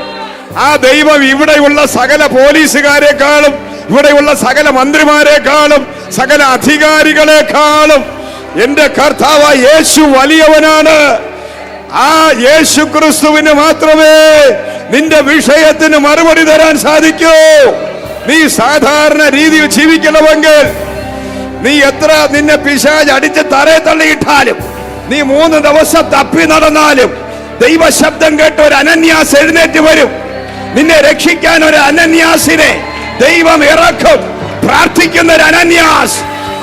ആ ദൈവം ഇവിടെയുള്ള സകല പോലീസുകാരെക്കാളും, ഇവിടെയുള്ള സകല മന്ത്രിമാരെക്കാളും, സകല അധികാരികളെക്കാളും എൻ്റെ കർത്താവ് യേശു വലിയവനാണ്. ആ യേശു ക്രിസ്തുവിന് മാത്രമേ നിന്റെ വിഷയത്തിന് മറുപടി തരാൻ സാധിക്കൂ. നീ സാധാരണ രീതിയിൽ ജീവിക്കണമെങ്കിൽ, നീ എത്ര നിന്നെ പിശാച് അടിച്ച് തറയെ തള്ളിയിട്ടാലും, നീ 3 ദിവസം തപ്പി നടന്നാലും, ദൈവശബ്ദം കേട്ട് ഒരു അനന്യാസ് എഴുന്നേറ്റ് വരും. നിന്നെ രക്ഷിക്കാൻ ഒരു അനന്യാസിനെ ദൈവം ഇറക്കും. പ്രാർത്ഥിക്കുന്ന ഒരു അനന്യാസ്,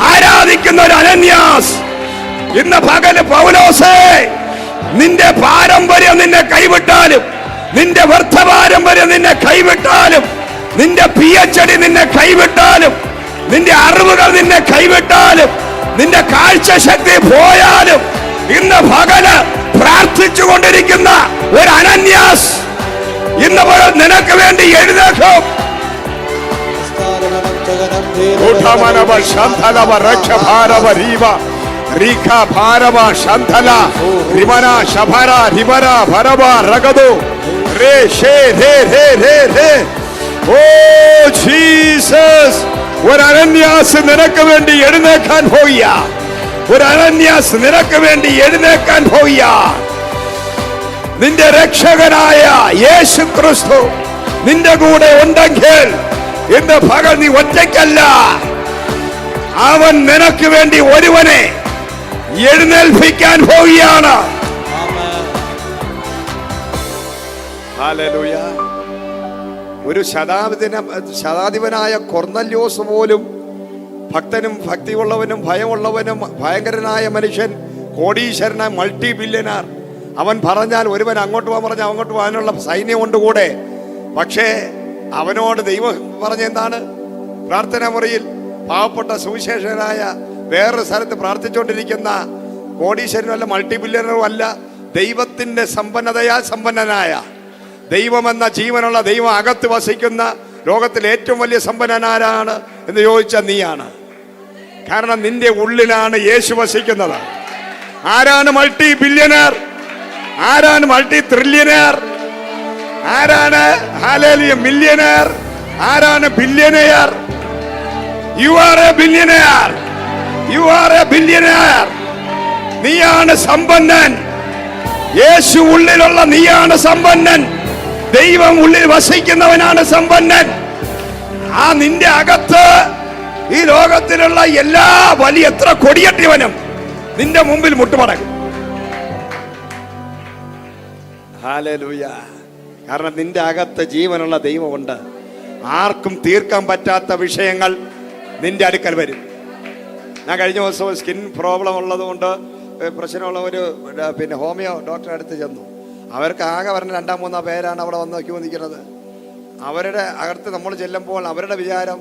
ആരാധിക്കുന്ന ഒരു അനന്യാസ്. ഇന്ന് പകല് പൗലോസേ, നിന്റെ പാരമ്പര്യം നിന്നെ കൈവിട്ടാലും, നിന്റെ വൃദ്ധ പാരമ്പര്യം നിന്നെ കൈവിട്ടാലും, നിന്റെ PhD നിന്നെ കൈവിട്ടാലും, നിന്റെ അറിവുകൾ നിന്നെ കൈവിട്ടാലും, നിന്റെ കാഴ്ചശക്തി പോയാലും, ഇന്ന് പകല് പ്രാർത്ഥിച്ചു കൊണ്ടിരിക്കുന്ന ഒരു അനന്യാസ് ഇന്ന് പകൽ നിനക്ക് വേണ്ടി എഴുന്നേൽക്കും. ഒരു അനന്യാസ് നിനക്ക് വേണ്ടി എഴുന്നേക്കാൻ പോയ, ഒരു അനന്യാസ് നിനക്ക് വേണ്ടി എഴുന്നേക്കാൻ പോയ. നിന്റെ രക്ഷകനായ യേശു ക്രിസ്തു നിന്റെ കൂടെ ഉണ്ടെങ്കിൽ ഇന്ന് പകൽ നീ ഒറ്റയ്ക്കല്ല. അവൻ നിനക്ക് വേണ്ടി ഒരുവനെ എഴുന്നേൽപ്പിക്കാൻ പോവുകയാണ്. ഹല്ലേലൂയ. ഒരു ശതാധിപനായ കൊർന്നല്യോസ് പോലും, ഭക്തനും ഭക്തിയുള്ളവനും ഭയമുള്ളവനും ഭയങ്കരനായ മനുഷ്യൻ, കോടീശ്വരനായ മൾട്ടി ബില്യനാർ, അവൻ പറഞ്ഞാൽ ഒരുവൻ അങ്ങോട്ട് പോകാൻ പറഞ്ഞാൽ അങ്ങോട്ട് പോകാനുള്ള സൈന്യമുണ്ട് കൂടെ. പക്ഷേ അവനോട് ദൈവം പറഞ്ഞെന്താണ്? പ്രാർത്ഥനാ മുറിയിൽ പാവപ്പെട്ട സുവിശേഷകനായ വേറൊരു സ്ഥലത്ത് പ്രാർത്ഥിച്ചുകൊണ്ടിരിക്കുന്ന കോടീശ്വരനുമല്ല, മൾട്ടി ബില്യനറും അല്ല, ദൈവത്തിന്റെ സമ്പന്നതയാൽ സമ്പന്നനായ, ദൈവമെന്ന ജീവനുള്ള ദൈവം അകത്ത് വസിക്കുന്ന ലോകത്തിൽ ഏറ്റവും വലിയ സമ്പന്നനാരാണ് എന്ന് ചോദിച്ചാൽ നീയാണ്. കാരണം നിന്റെ ഉള്ളിലാണ് യേശു വസിക്കുന്നത്. ആരാണ് മൾട്ടി ബില്യനർ? ആരാണ് മൾട്ടി ട്രില്യനർ? ആരാണ് ഹല്ലേലൂയ മില്യനർ? ആരാണ് ബില്യനയർ? You are A ബില്യനയർ. You are A ബില്യനയർ. നീയാണ് സമ്പന്നൻ. യേശു ഉള്ളിലുള്ള നീയാണ് സമ്പന്നൻ. ദൈവം ഉള്ളിൽ വസിക്കുന്നവനാണ് സമ്പന്നൻ. ആ നിന്റെ അകത്ത് ഈ ലോകത്തിലുള്ള എല്ലാ വലിയ എത്ര കൊടിയട്ടിവനും നിന്റെ മുമ്പിൽ മുട്ടുമടക്കും. ഹല്ലേലൂയ. കാരണം നിന്റെ അകത്ത് ജീവനുള്ള ദൈവമുണ്ട്. ആർക്കും തീർക്കാൻ പറ്റാത്ത വിഷയങ്ങൾ നിന്റെ അടുക്കൽ വരും. ഞാൻ കഴിഞ്ഞ ദിവസം സ്കിൻ പ്രോബ്ലം ഉള്ളത് കൊണ്ട് പ്രശ്നമുള്ള ഒരു ഹോമിയോ ഡോക്ടറെ അടുത്ത് ചെന്നു. അവർക്ക് ആകെ പറഞ്ഞ 2-3 പേരാണ് അവിടെ വന്ന് ക്യൂ നിൽക്കുന്നത്. അവരുടെ അകത്ത് നമ്മൾ ചെല്ലുമ്പോൾ അവരുടെ വിചാരം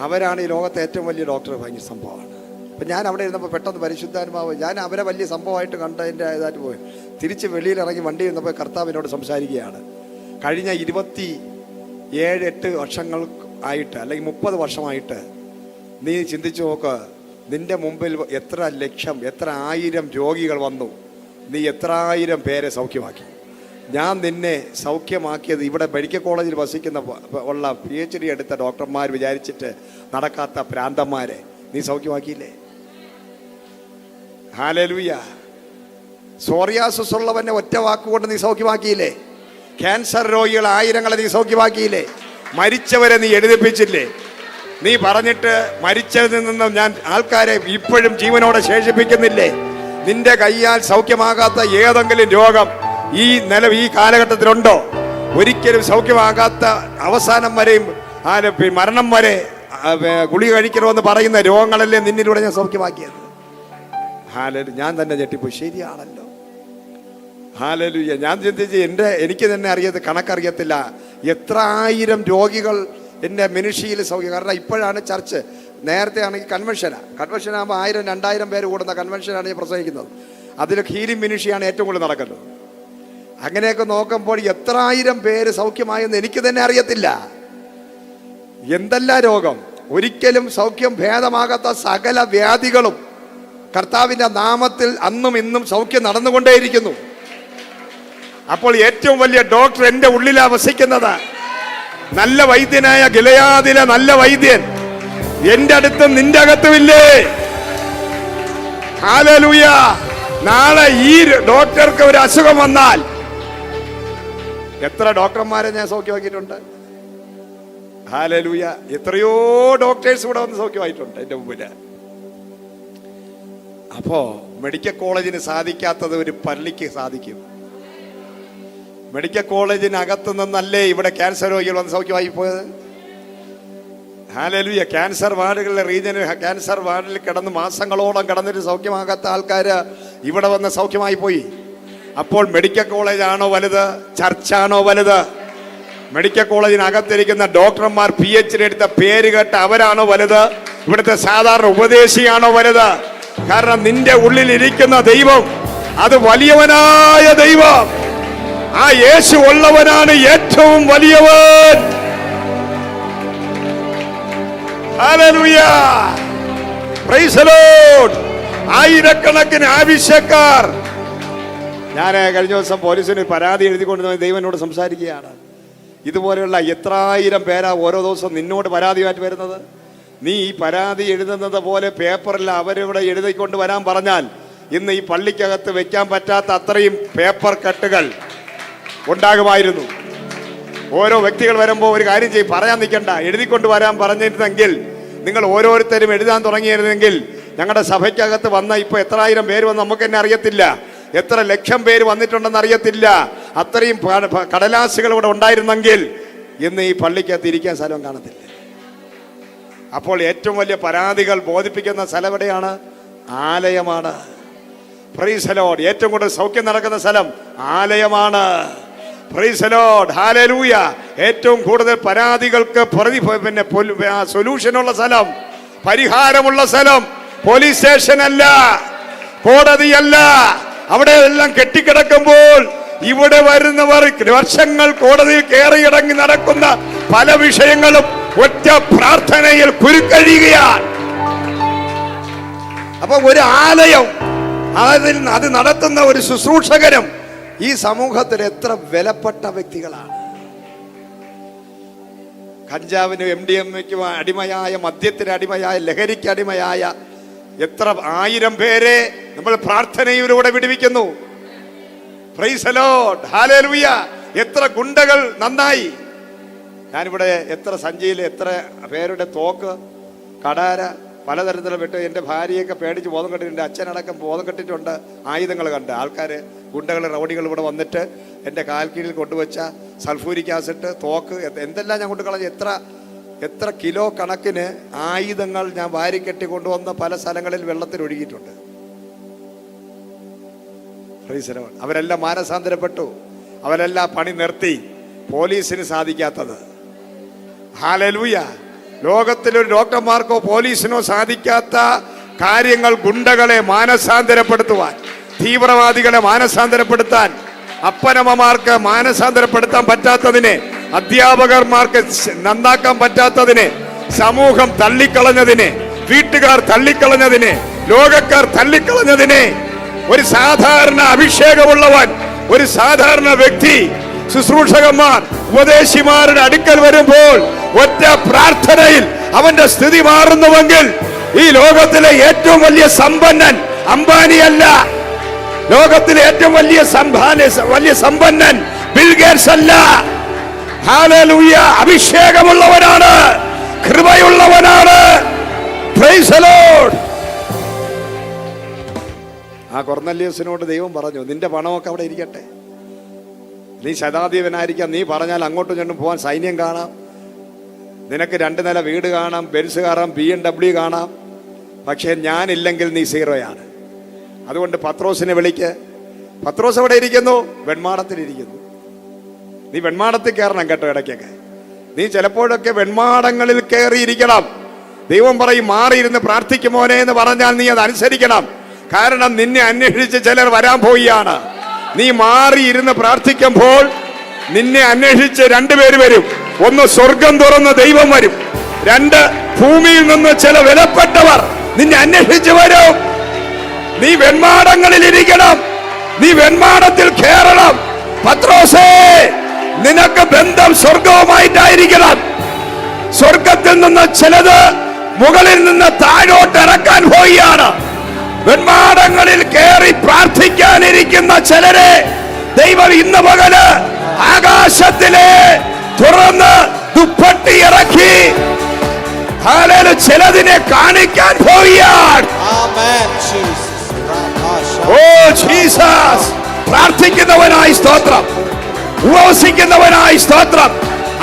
അവരാണ് ഈ ലോകത്തെ ഏറ്റവും വലിയ ഡോക്ടർ. ഭയങ്കര സംഭവമാണ്. അപ്പം ഞാൻ അവിടെ ഇരുന്നപ്പോൾ പെട്ടെന്ന് പരിശുദ്ധാത്മാവ്, ഞാൻ അവരെ വലിയ സംഭവമായിട്ട് കണ്ടതിൻ്റെ ഇതായിട്ട് പോയി തിരിച്ച് വെളിയിലിറങ്ങി വണ്ടി ഇരുന്നപ്പോൾ കർത്താവിനോട് സംസാരിക്കുകയാണ്. കഴിഞ്ഞ 27-8 വർഷങ്ങൾ ആയിട്ട് അല്ലെങ്കിൽ 30 വർഷമായിട്ട് നീ ചിന്തിച്ചു നോക്ക്, നിന്റെ മുമ്പിൽ എത്ര ലക്ഷം, എത്ര ആയിരം രോഗികൾ വന്നു, നീ എത്ര ആയിരം പേരെ സൗഖ്യമാക്കി. ഞാൻ നിന്നെ സൗഖ്യമാക്കിയത് ഇവിടെ മെഡിക്കൽ കോളേജിൽ വസിക്കുന്ന ഉള്ള PhD എടുത്ത ഡോക്ടർമാർ വിചാരിച്ചിട്ട് നടക്കാത്ത ഭ്രാന്തന്മാരെ നീ സൗഖ്യമാക്കിയില്ലേ? ഹല്ലേലൂയ. സോറിയാസിസ് ഉള്ളവനെ ഒറ്റ വാക്കുകൊണ്ട് നീ സൗഖ്യമാക്കിയില്ലേ? ക്യാൻസർ രോഗികൾ ആയിരങ്ങളെ നീ സൗഖ്യമാക്കിയില്ലേ? മരിച്ചവരെ നീ എഴുതിപ്പിച്ചില്ലേ? നീ പറഞ്ഞിട്ട് മരിച്ചതിൽ നിന്നും ഞാൻ ആൾക്കാരെ ഇപ്പോഴും ജീവനോടെ ശേഷിപ്പിക്കുന്നില്ലേ? നിന്റെ കയ്യാൽ സൗഖ്യമാകാത്ത ഏതെങ്കിലും രോഗം ഈ കാലഘട്ടത്തിലുണ്ടോ? ഒരിക്കലും സൗഖ്യമാകാത്ത അവസാനം വരെയും മരണം വരെ ഗുളിക കഴിക്കണമെന്ന് പറയുന്ന രോഗങ്ങളല്ലേ നിന്നിലൂടെ ഞാൻ സൗഖ്യമാക്കിയത്. ഞാൻ തന്നെ ഞെട്ടിപ്പോയി. ശരിയാണല്ലോ. ഹല്ലേലൂയ. ഞാൻ ചിന്തിച്ച് എനിക്ക് തന്നെ കണക്കറിയത്തില്ല എത്ര ആയിരം രോഗികൾ എൻ്റെ മിനിസ്ട്രിയിൽ സൗഖ്യം. കാരണം ഇപ്പോഴാണ് ചർച്ച്. നേരത്തെ ആണെങ്കിൽ കൺവെൻഷനാകുമ്പോൾ 1000-2000 പേര് കൂടുന്ന കൺവെൻഷനാണ് ഞാൻ പ്രസംഗിക്കുന്നത്. അതിൽ ഹീലിംഗ് മിനിസ്ട്രിയാണ് ഏറ്റവും കൂടുതൽ നടക്കുന്നത്. അങ്ങനെയൊക്കെ നോക്കുമ്പോൾ എത്ര ആയിരം പേര് സൗഖ്യമായെന്ന് എനിക്ക് തന്നെ അറിയത്തില്ല. എന്തെല്ലാം രോഗം, ഒരിക്കലും സൗഖ്യം ഭേദമാകാത്ത സകല വ്യാധികളും കർത്താവിൻ്റെ നാമത്തിൽ അന്നും ഇന്നും സൗഖ്യം നടന്നുകൊണ്ടേയിരിക്കുന്നു. അപ്പോൾ ഏറ്റവും വലിയ ഡോക്ടർ എൻ്റെ ഉള്ളിലാ വസിക്കുന്നത്. നല്ല വൈദ്യനായ ഗിലെയാദിലെ നല്ല വൈദ്യൻ എൻ്റെ അടുത്തും നിന്റെ അകത്തുമില്ലേ? ഹല്ലേലൂയ. നാളെ ഈ ഡോക്ടർക്ക് ഒരു അസുഖം വന്നാൽ എത്ര ഡോക്ടർമാരെ ഞാൻ സൗഖ്യമാക്കിയിട്ടുണ്ട്. ഹല്ലേലൂയ. എത്രയോ ഡോക്ടേഴ്സ് ഇവിടെ വന്ന് സൗഖ്യമായിട്ടുണ്ട് എൻ്റെ മുമ്പില്. അപ്പോ മെഡിക്കൽ കോളേജിന് സാധിക്കാത്തത് ഒരു പള്ളിക്ക് സാധിക്കും. മെഡിക്കൽ കോളേജിനകത്ത് നിന്നല്ലേ ഇവിടെ ക്യാൻസർ രോഗികൾ വന്ന് സൗഖ്യമായി പോയത്. ഹല്ലേലൂയ. ക്യാൻസർ വാർഡുകളിലെ റീജിയണൽ ക്യാൻസർ വാർഡിൽ കിടന്ന് മാസങ്ങളോളം കിടന്നിട്ട് സൗഖ്യമാകാത്ത ആൾക്കാർ ഇവിടെ വന്ന് സൗഖ്യമായി പോയി. അപ്പോൾ മെഡിക്കൽ കോളേജാണോ വലുത്? ചർച്ചാണോ വലുത്? മെഡിക്കൽ കോളേജിനകത്തിരിക്കുന്ന ഡോക്ടർമാർ PhD എടുത്ത പേര് കേട്ട് അവരാണോ വലുത്? ഇവിടുത്തെ സാധാരണ ഉപദേശിയാണോ വലുത്? കാരണം നിന്റെ ഉള്ളിൽ ഇരിക്കുന്ന ദൈവം അത് വലിയവനായ ദൈവം. ആ യേശു ഉള്ളവനാണ് ഏറ്റവും വലിയവൻ. ഹല്ലേലൂയ. Praise the Lord. ആയിരക്കണക്കിന് ആവശ്യക്കാർ. ഞാൻ കഴിഞ്ഞ ദിവസം പോലീസിന് പരാതി എഴുതിക്കൊണ്ട് ദൈവനോട് സംസാരിക്കുകയാണ്. ഇതുപോലെയുള്ള എത്രായിരം പേരാ ഓരോ ദിവസം നിന്നോട് പരാതിയായിട്ട് വരുന്നത്. നീ ഈ പരാതി എഴുതുന്നത് പോലെ പേപ്പറിൽ അവരിവിടെ എഴുതിക്കൊണ്ട് വരാൻ പറഞ്ഞാൽ ഇന്ന് ഈ പള്ളിക്കകത്ത് വെക്കാൻ പറ്റാത്ത അത്രയും പേപ്പർ കട്ടുകൾ ഉണ്ടാകുമായിരുന്നു. ഓരോ വ്യക്തികൾ വരുമ്പോൾ ഒരു കാര്യം ചെയ്യും, പറയാൻ നിൽക്കണ്ട, എഴുതിക്കൊണ്ട് വരാൻ പറഞ്ഞിരുന്നെങ്കിൽ നിങ്ങൾ ഓരോരുത്തരും എഴുതാൻ തുടങ്ങിയിരുന്നെങ്കിൽ ഞങ്ങളുടെ സഭയ്ക്കകത്ത് വന്ന ഇപ്പൊ എത്രായിരം പേര് വന്ന് നമുക്ക് തന്നെ അറിയത്തില്ല, എത്ര ലക്ഷം പേര് വന്നിട്ടുണ്ടെന്ന് അറിയത്തില്ല. അത്രയും കടലാസുകൾ ഇവിടെ ഉണ്ടായിരുന്നെങ്കിൽ ഇന്ന് ഈ പള്ളിക്കകത്ത് ഇരിക്കാൻ സ്ഥലം കാണത്തില്ല. അപ്പോൾ ഏറ്റവും വലിയ പരാതികൾ ബോധിപ്പിക്കുന്ന സ്ഥലം എവിടെയാണ്? ആലയമാണ്. Praise the lord. ഏറ്റവും കൂടുതൽ സൗഖ്യം നടക്കുന്ന സ്ഥലം ആലയമാണ്. Praise the lord. ഹല്ലേലൂയ. ഏറ്റവും കൂടുതൽ പരാതികൾക്ക് സൊല്യൂഷനുള്ള സ്ഥലം, പരിഹാരമുള്ള സ്ഥലം പോലീസ് സ്റ്റേഷൻ അല്ല, കോടതിയല്ല. അവിടെ എല്ലാം കെട്ടിക്കിടക്കുമ്പോൾ ഇവിടെ വരുന്നവർ വർഷങ്ങൾ കോടതിയിൽ കയറിയിറങ്ങി നടക്കുന്ന പല വിഷയങ്ങളും ഒറ്റ പ്രാർത്ഥനയിൽ കുരുക്കഴിയുകയാണ്. അപ്പൊ ഒരു ആലയം, അത് നടത്തുന്ന ഒരു ശുശ്രൂഷകരും ഈ സമൂഹത്തിൽ എത്ര വിലപ്പെട്ട വ്യക്തികളാണ്. കഞ്ചാവിനും MDMAയ്ക്കും അടിമയായ, മദ്യത്തിന് അടിമയായ, ലഹരിക്ക് അടിമയായ എത്ര ആയിരം പേരെ നമ്മൾ പ്രാർത്ഥനയിലൂടെ വിടുവിക്കുന്നു. Praise the lord. ഹല്ലേലൂയ. എത്ര ഗുണ്ടകൾ നന്നായി. ഞാനിവിടെ എത്ര സഞ്ചിയിൽ എത്ര പേരുടെ തോക്ക്, കടാര, പലതരത്തിലും വിട്ട് എൻ്റെ ഭാര്യയൊക്കെ പേടിച്ച് ബോധം കെട്ടിട്ടുണ്ട്. അച്ഛനടക്കം ബോധം കെട്ടിട്ടുണ്ട്. ആയുധങ്ങൾ കണ്ട് ആൾക്കാർ, ഗുണ്ടകൾ, റൗഡികൾ ഇവിടെ വന്നിട്ട് എൻ്റെ കാൽ കീഴിൽ കൊണ്ടുവച്ച സൾഫൂരിക് ആസിഡ്, തോക്ക്, എന്തെല്ലാം ഞാൻ കൊണ്ട് കളഞ്ഞു. എത്ര കിലോ കണക്കിന് ആയുധങ്ങൾ ഞാൻ വാരിക്കെട്ടി കൊണ്ടുവന്ന് പല സ്ഥലങ്ങളിൽ വെള്ളത്തിൽ ഒഴുകിയിട്ടുണ്ട്. അവരെല്ലാം മാനസാന്തരപ്പെട്ടു. അവരെല്ലാം പണി നിർത്തി. പോലീസിന് സാധിക്കാത്തത്, ഹല്ലേലൂയ, ലോകത്തിലൊരു ഡോക്ടർമാർക്കോ പോലീസിനോ സാധിക്കാത്ത കാര്യങ്ങൾ ഗുണ്ടകളെ മാനസാന്തരപ്പെടുത്തുവാൻ, തീവ്രവാദികളെ മാനസാന്തരപ്പെടുത്താൻ, അപ്പനമ്മമാർക്ക് മാനസാന്തരപ്പെടുത്താൻ പറ്റാത്തതിനെ, അധ്യാപകന്മാർക്ക് നന്നാക്കാൻ പറ്റാത്തതിനെ, സമൂഹം തള്ളിക്കളഞ്ഞതിനെ, വീട്ടുകാർ തള്ളിക്കളഞ്ഞതിനെ, ലോകക്കാർ തള്ളിക്കളഞ്ഞതിനെ, ഒരു സാധാരണ അഭിഷേകമുള്ളവൻ, ഒരു സാധാരണ വ്യക്തി, ശുശ്രൂഷകന്മാർ, ഉപദേശിമാരുടെ അടുക്കൽ വരുമ്പോൾ ഒറ്റ പ്രാർത്ഥനയിൽ അവന്റെ സ്ഥിതി മാറുന്നുവെങ്കിൽ ഈ ലോകത്തിലെ ഏറ്റവും വലിയ സമ്പന്നൻ അംബാനിയല്ല, ലോകത്തിലെ ഏറ്റവും വലിയ സമ്പന്നൻ ബിൽ ഗേറ്റ്സ് അല്ല. ഹല്ലേലൂയ! അഭിഷേകമുള്ളവനാണ്, കൃപയുള്ളവനാണ്. Praise the lord. ആ കൊർന്നല്യോസിനോട് ദൈവം പറഞ്ഞു, നിന്റെ പണമൊക്കെ അവിടെ ഇരിക്കട്ടെ, നീ ശതാധിപനായിരിക്കാം, നീ പറഞ്ഞാൽ അങ്ങോട്ടും ചെന്നും പോകാൻ സൈന്യം കാണാം, നിനക്ക് 2 നില വീട് കാണാം, ബെൻസ് കാണാം, BMW കാണാം, പക്ഷേ ഞാനില്ലെങ്കിൽ നീ സീറോയാണ്. അതുകൊണ്ട് പത്രോസിനെ വിളിക്ക്. പത്രോസ് എവിടെ ഇരിക്കുന്നു? വെൺമാടത്തിലിരിക്കുന്നു. നീ വെൺമാടത്തിൽ കയറണം കേട്ടോ. ഇടയ്ക്കൊക്കെ നീ ചിലപ്പോഴൊക്കെ വെൺമാടങ്ങളിൽ കയറിയിരിക്കണം. ദൈവം പറയും, മാറിയിരുന്ന് പ്രാർത്ഥിക്കുമോനെ എന്ന് പറഞ്ഞാൽ നീ അത് അനുസരിക്കണം. കാരണം നിന്നെ അന്വേഷിച്ച് ചിലർ വരാൻ പോവുകയാണ്. നീ മാറിയിരുന്ന് പ്രാർത്ഥിക്കുമ്പോൾ നിന്നെ അന്വേഷിച്ച് 2 പേര് വരും. ഒന്ന്, സ്വർഗം തുറന്ന് ദൈവം വരും. 2, ഭൂമിയിൽ നിന്ന് ചില വിലപ്പെട്ടവർ നിന്നെ അന്വേഷിച്ച് വരും. നീ വെൺമാടങ്ങളിൽ ഇരിക്കണം, നീ വെൺമാടത്തിൽ കയറണം. പത്രോസേ, നിനക്ക് ബന്ധം സ്വർഗവുമായിട്ടായിരിക്കണം. സ്വർഗത്തിൽ നിന്ന് ചിലത് മുകളിൽ നിന്ന് താഴോട്ട് ഇറക്കാൻ പോവുകയാണ്. വെൺമാടങ്ങളിൽ കയറി പ്രാർത്ഥിക്കാനിരിക്കുന്ന ചിലരെ ദൈവം ഇന്ന് പകല് ആകാശത്തിലെ തുറന്ന് ദുപ്പട്ടി ഇറക്കി ചിലതിനെ കാണിക്കാൻ പോവുകയാണ്. Oh Jesus! പ്രാർത്ഥിക്കുന്നവനായി സ്തോത്രം, ഉപവസിക്കുന്നവനായി സ്തോത്രം,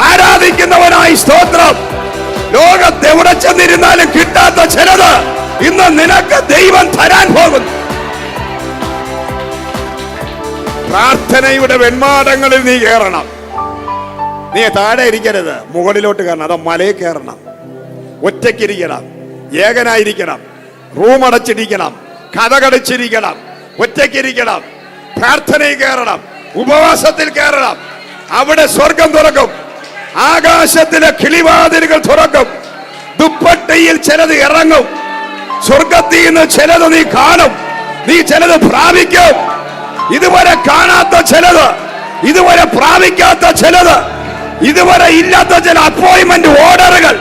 ആരാധിക്കുന്നവനായി സ്തോത്രം. ലോകത്ത് എവിടെ ചെന്നിരുന്നാലും കിട്ടാത്ത ചിലത് ഇന്ന് നിനക്ക് ദൈവം തരാൻ പോകുന്നു. പ്രാർത്ഥനയുടെ വെൺമാടങ്ങളിൽ നീ കയറണം. നീ താഴെ ഇരിക്കരുത്, മുകളിലോട്ട് കയറണം. അതോ മലയിൽ കയറണം. ഒറ്റയ്ക്കിരിക്കണം, ഏകനായിരിക്കണം, റൂം അടച്ചിരിക്കണം, കഥകടച്ചിരിക്കണം, ഒറ്റയ്ക്കിരിക്കണം. പ്രാർത്ഥനയിൽ കയറണം, ഉപവാസത്തിൽ കയറണം. അവിടെ സ്വർഗം തുറക്കും, ആകാശത്തിലെ കിളിവാതിലുകൾ തുറക്കും. ദുപ്പട്ടയിൽ ചിലത് ഇറങ്ങും. സ്വർഗത്തിൽ നിന്ന് ചിലത് നീ കാണും, നീ ചിലത് പ്രാപിക്കും. ഇതുവരെ കാണാത്ത ചിലത്, ഇതുവരെ പ്രാപിക്കാത്ത ചിലത്, ഇതുവരെ ഇല്ലാത്ത ചില അപ്പോയിന്റ്മെന്റ് ഓർഡറുകൾ,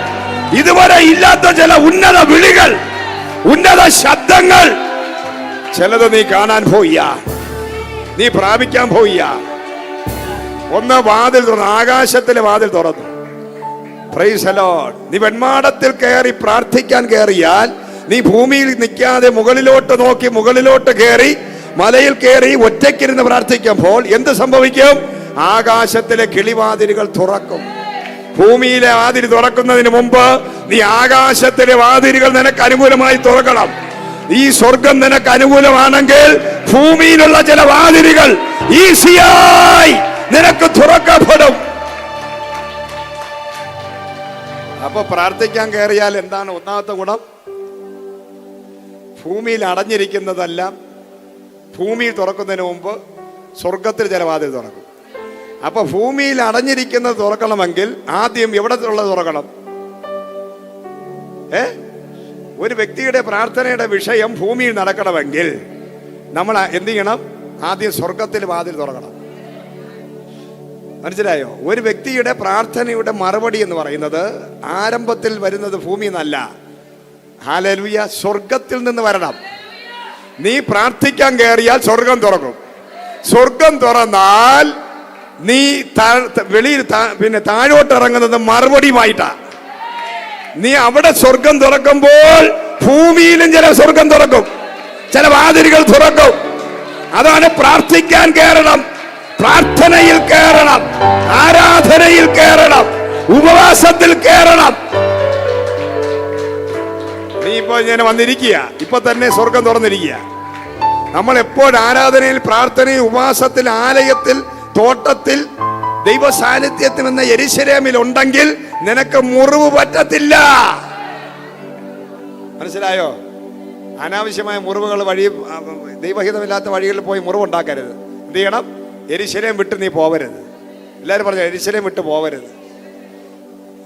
ഇതുവരെ ഇല്ലാത്ത ചില ഉന്നത വിളികൾ, ഉന്നത ശബ്ദങ്ങൾ, ചിലത് നീ കാണാൻ പോയ്യ, നീ പ്രാപിക്കാൻ പോയ്യ. ഒന്ന്, വാതിൽ തുറന്നു, ആകാശത്തിലെ വാതിൽ തുറന്നു. Price the Lord. നീ വെൺമാടത്തിൽ കയറി പ്രാർത്ഥിക്കാൻ കയറിയാൽ നീ ഭൂമിയിൽ നിൽക്കാതെ മുകളിലോട്ട് നോക്കി, മുകളിലോട്ട് കയറി, മലയിൽ കയറി ഒറ്റയ്ക്കിരുന്ന് പ്രാർത്ഥിക്കുമ്പോൾ എന്ത് സംഭവിക്കും? ആകാശത്തിലെ കിളിവാതിലുകൾ തുറക്കും. ഭൂമിയിലെ വാതിൽ തുറക്കുന്നതിന് മുമ്പ് നീ ആകാശത്തിലെ വാതിലുകൾ നിനക്ക് അനുകൂലമായി തുറക്കണം. ഈ സ്വർഗം നിനക്ക് അനുകൂലമാണെങ്കിൽ ഭൂമിയിലുള്ള ചില വാതിലുകൾ ഈസിയായി നിനക്ക് തുറക്കപ്പെടും. അപ്പൊ പ്രാർത്ഥിക്കാൻ കയറിയാൽ എന്താണ് ഒന്നാമത്തെ ഗുണം? ഭൂമിയിൽ അടഞ്ഞിരിക്കുന്നതെല്ലാം ഭൂമിയിൽ തുറക്കുന്നതിന് മുമ്പ് സ്വർഗത്തിൽ ചില വാതിൽ തുറക്കും. അപ്പൊ ഭൂമിയിൽ അടഞ്ഞിരിക്കുന്നത് തുറക്കണമെങ്കിൽ ആദ്യം എവിടെ ഉള്ളത് തുറക്കണം? ഒരു വ്യക്തിയുടെ പ്രാർത്ഥനയുടെ വിഷയം ഭൂമിയിൽ നടക്കണമെങ്കിൽ നമ്മൾ എന്ത് ചെയ്യണം? ആദ്യം സ്വർഗത്തിൽ വാതിൽ തുറക്കണം. മനസ്സിലായോ? ഒരു വ്യക്തിയുടെ പ്രാർത്ഥനയുടെ മറുപടി എന്ന് പറയുന്നത് ആരംഭത്തിൽ വരുന്നത് ഭൂമിയിൽ നിന്നല്ല. ഹല്ലേലൂയ! സ്വർഗത്തിൽ നിന്ന് വരണം. നീ പ്രാർത്ഥിക്കാൻ കയറിയാൽ സ്വർഗം തുറക്കും. സ്വർഗം തുറന്നാൽ നീ വെളിയിൽ പിന്നെ താഴോട്ട് ഇറങ്ങുന്നത് മറുപടിയുമായിട്ടാ. നീ അവിടെ സ്വർഗം തുറക്കുമ്പോൾ ഭൂമിയിലും ചില സ്വർഗം തുറക്കും, ചില വാതിലുകൾ തുറക്കും. അതാണ് പ്രാർത്ഥിക്കാൻ കയറണം, പ്രാർത്ഥനയിൽ കയറണം, ആരാധനയിൽ കയറണം, ഉപവാസത്തിൽ കയറണം. നീ ഇപ്പൊ ഇങ്ങനെ വന്നിരിക്കുക, ഇപ്പൊ തന്നെ സ്വർഗം തുറന്നിരിക്കുക. നമ്മൾ എപ്പോൾ ആരാധനയിൽ, പ്രാർത്ഥനയിൽ, ഉപവാസത്തിൽ, ആലയത്തിൽ, തോട്ടത്തിൽ, ദൈവ സാന്നിധ്യത്തിൽ എന്ന യെരൂശലേമിൽ ഉണ്ടെങ്കിൽ നിനക്ക് മുറിവ് പറ്റത്തില്ല. മനസ്സിലായോ? അനാവശ്യമായ മുറിവുകൾ വഴി, ദൈവഹിതമില്ലാത്ത വഴികളിൽ പോയി മുറിവുണ്ടാക്കരുത്. എന്ത് ചെയ്യണം? യെരൂശലേം വിട്ട് നീ പോവരുത്. എല്ലാവരും പറഞ്ഞു യെരൂശലേം വിട്ട് പോവരുത്.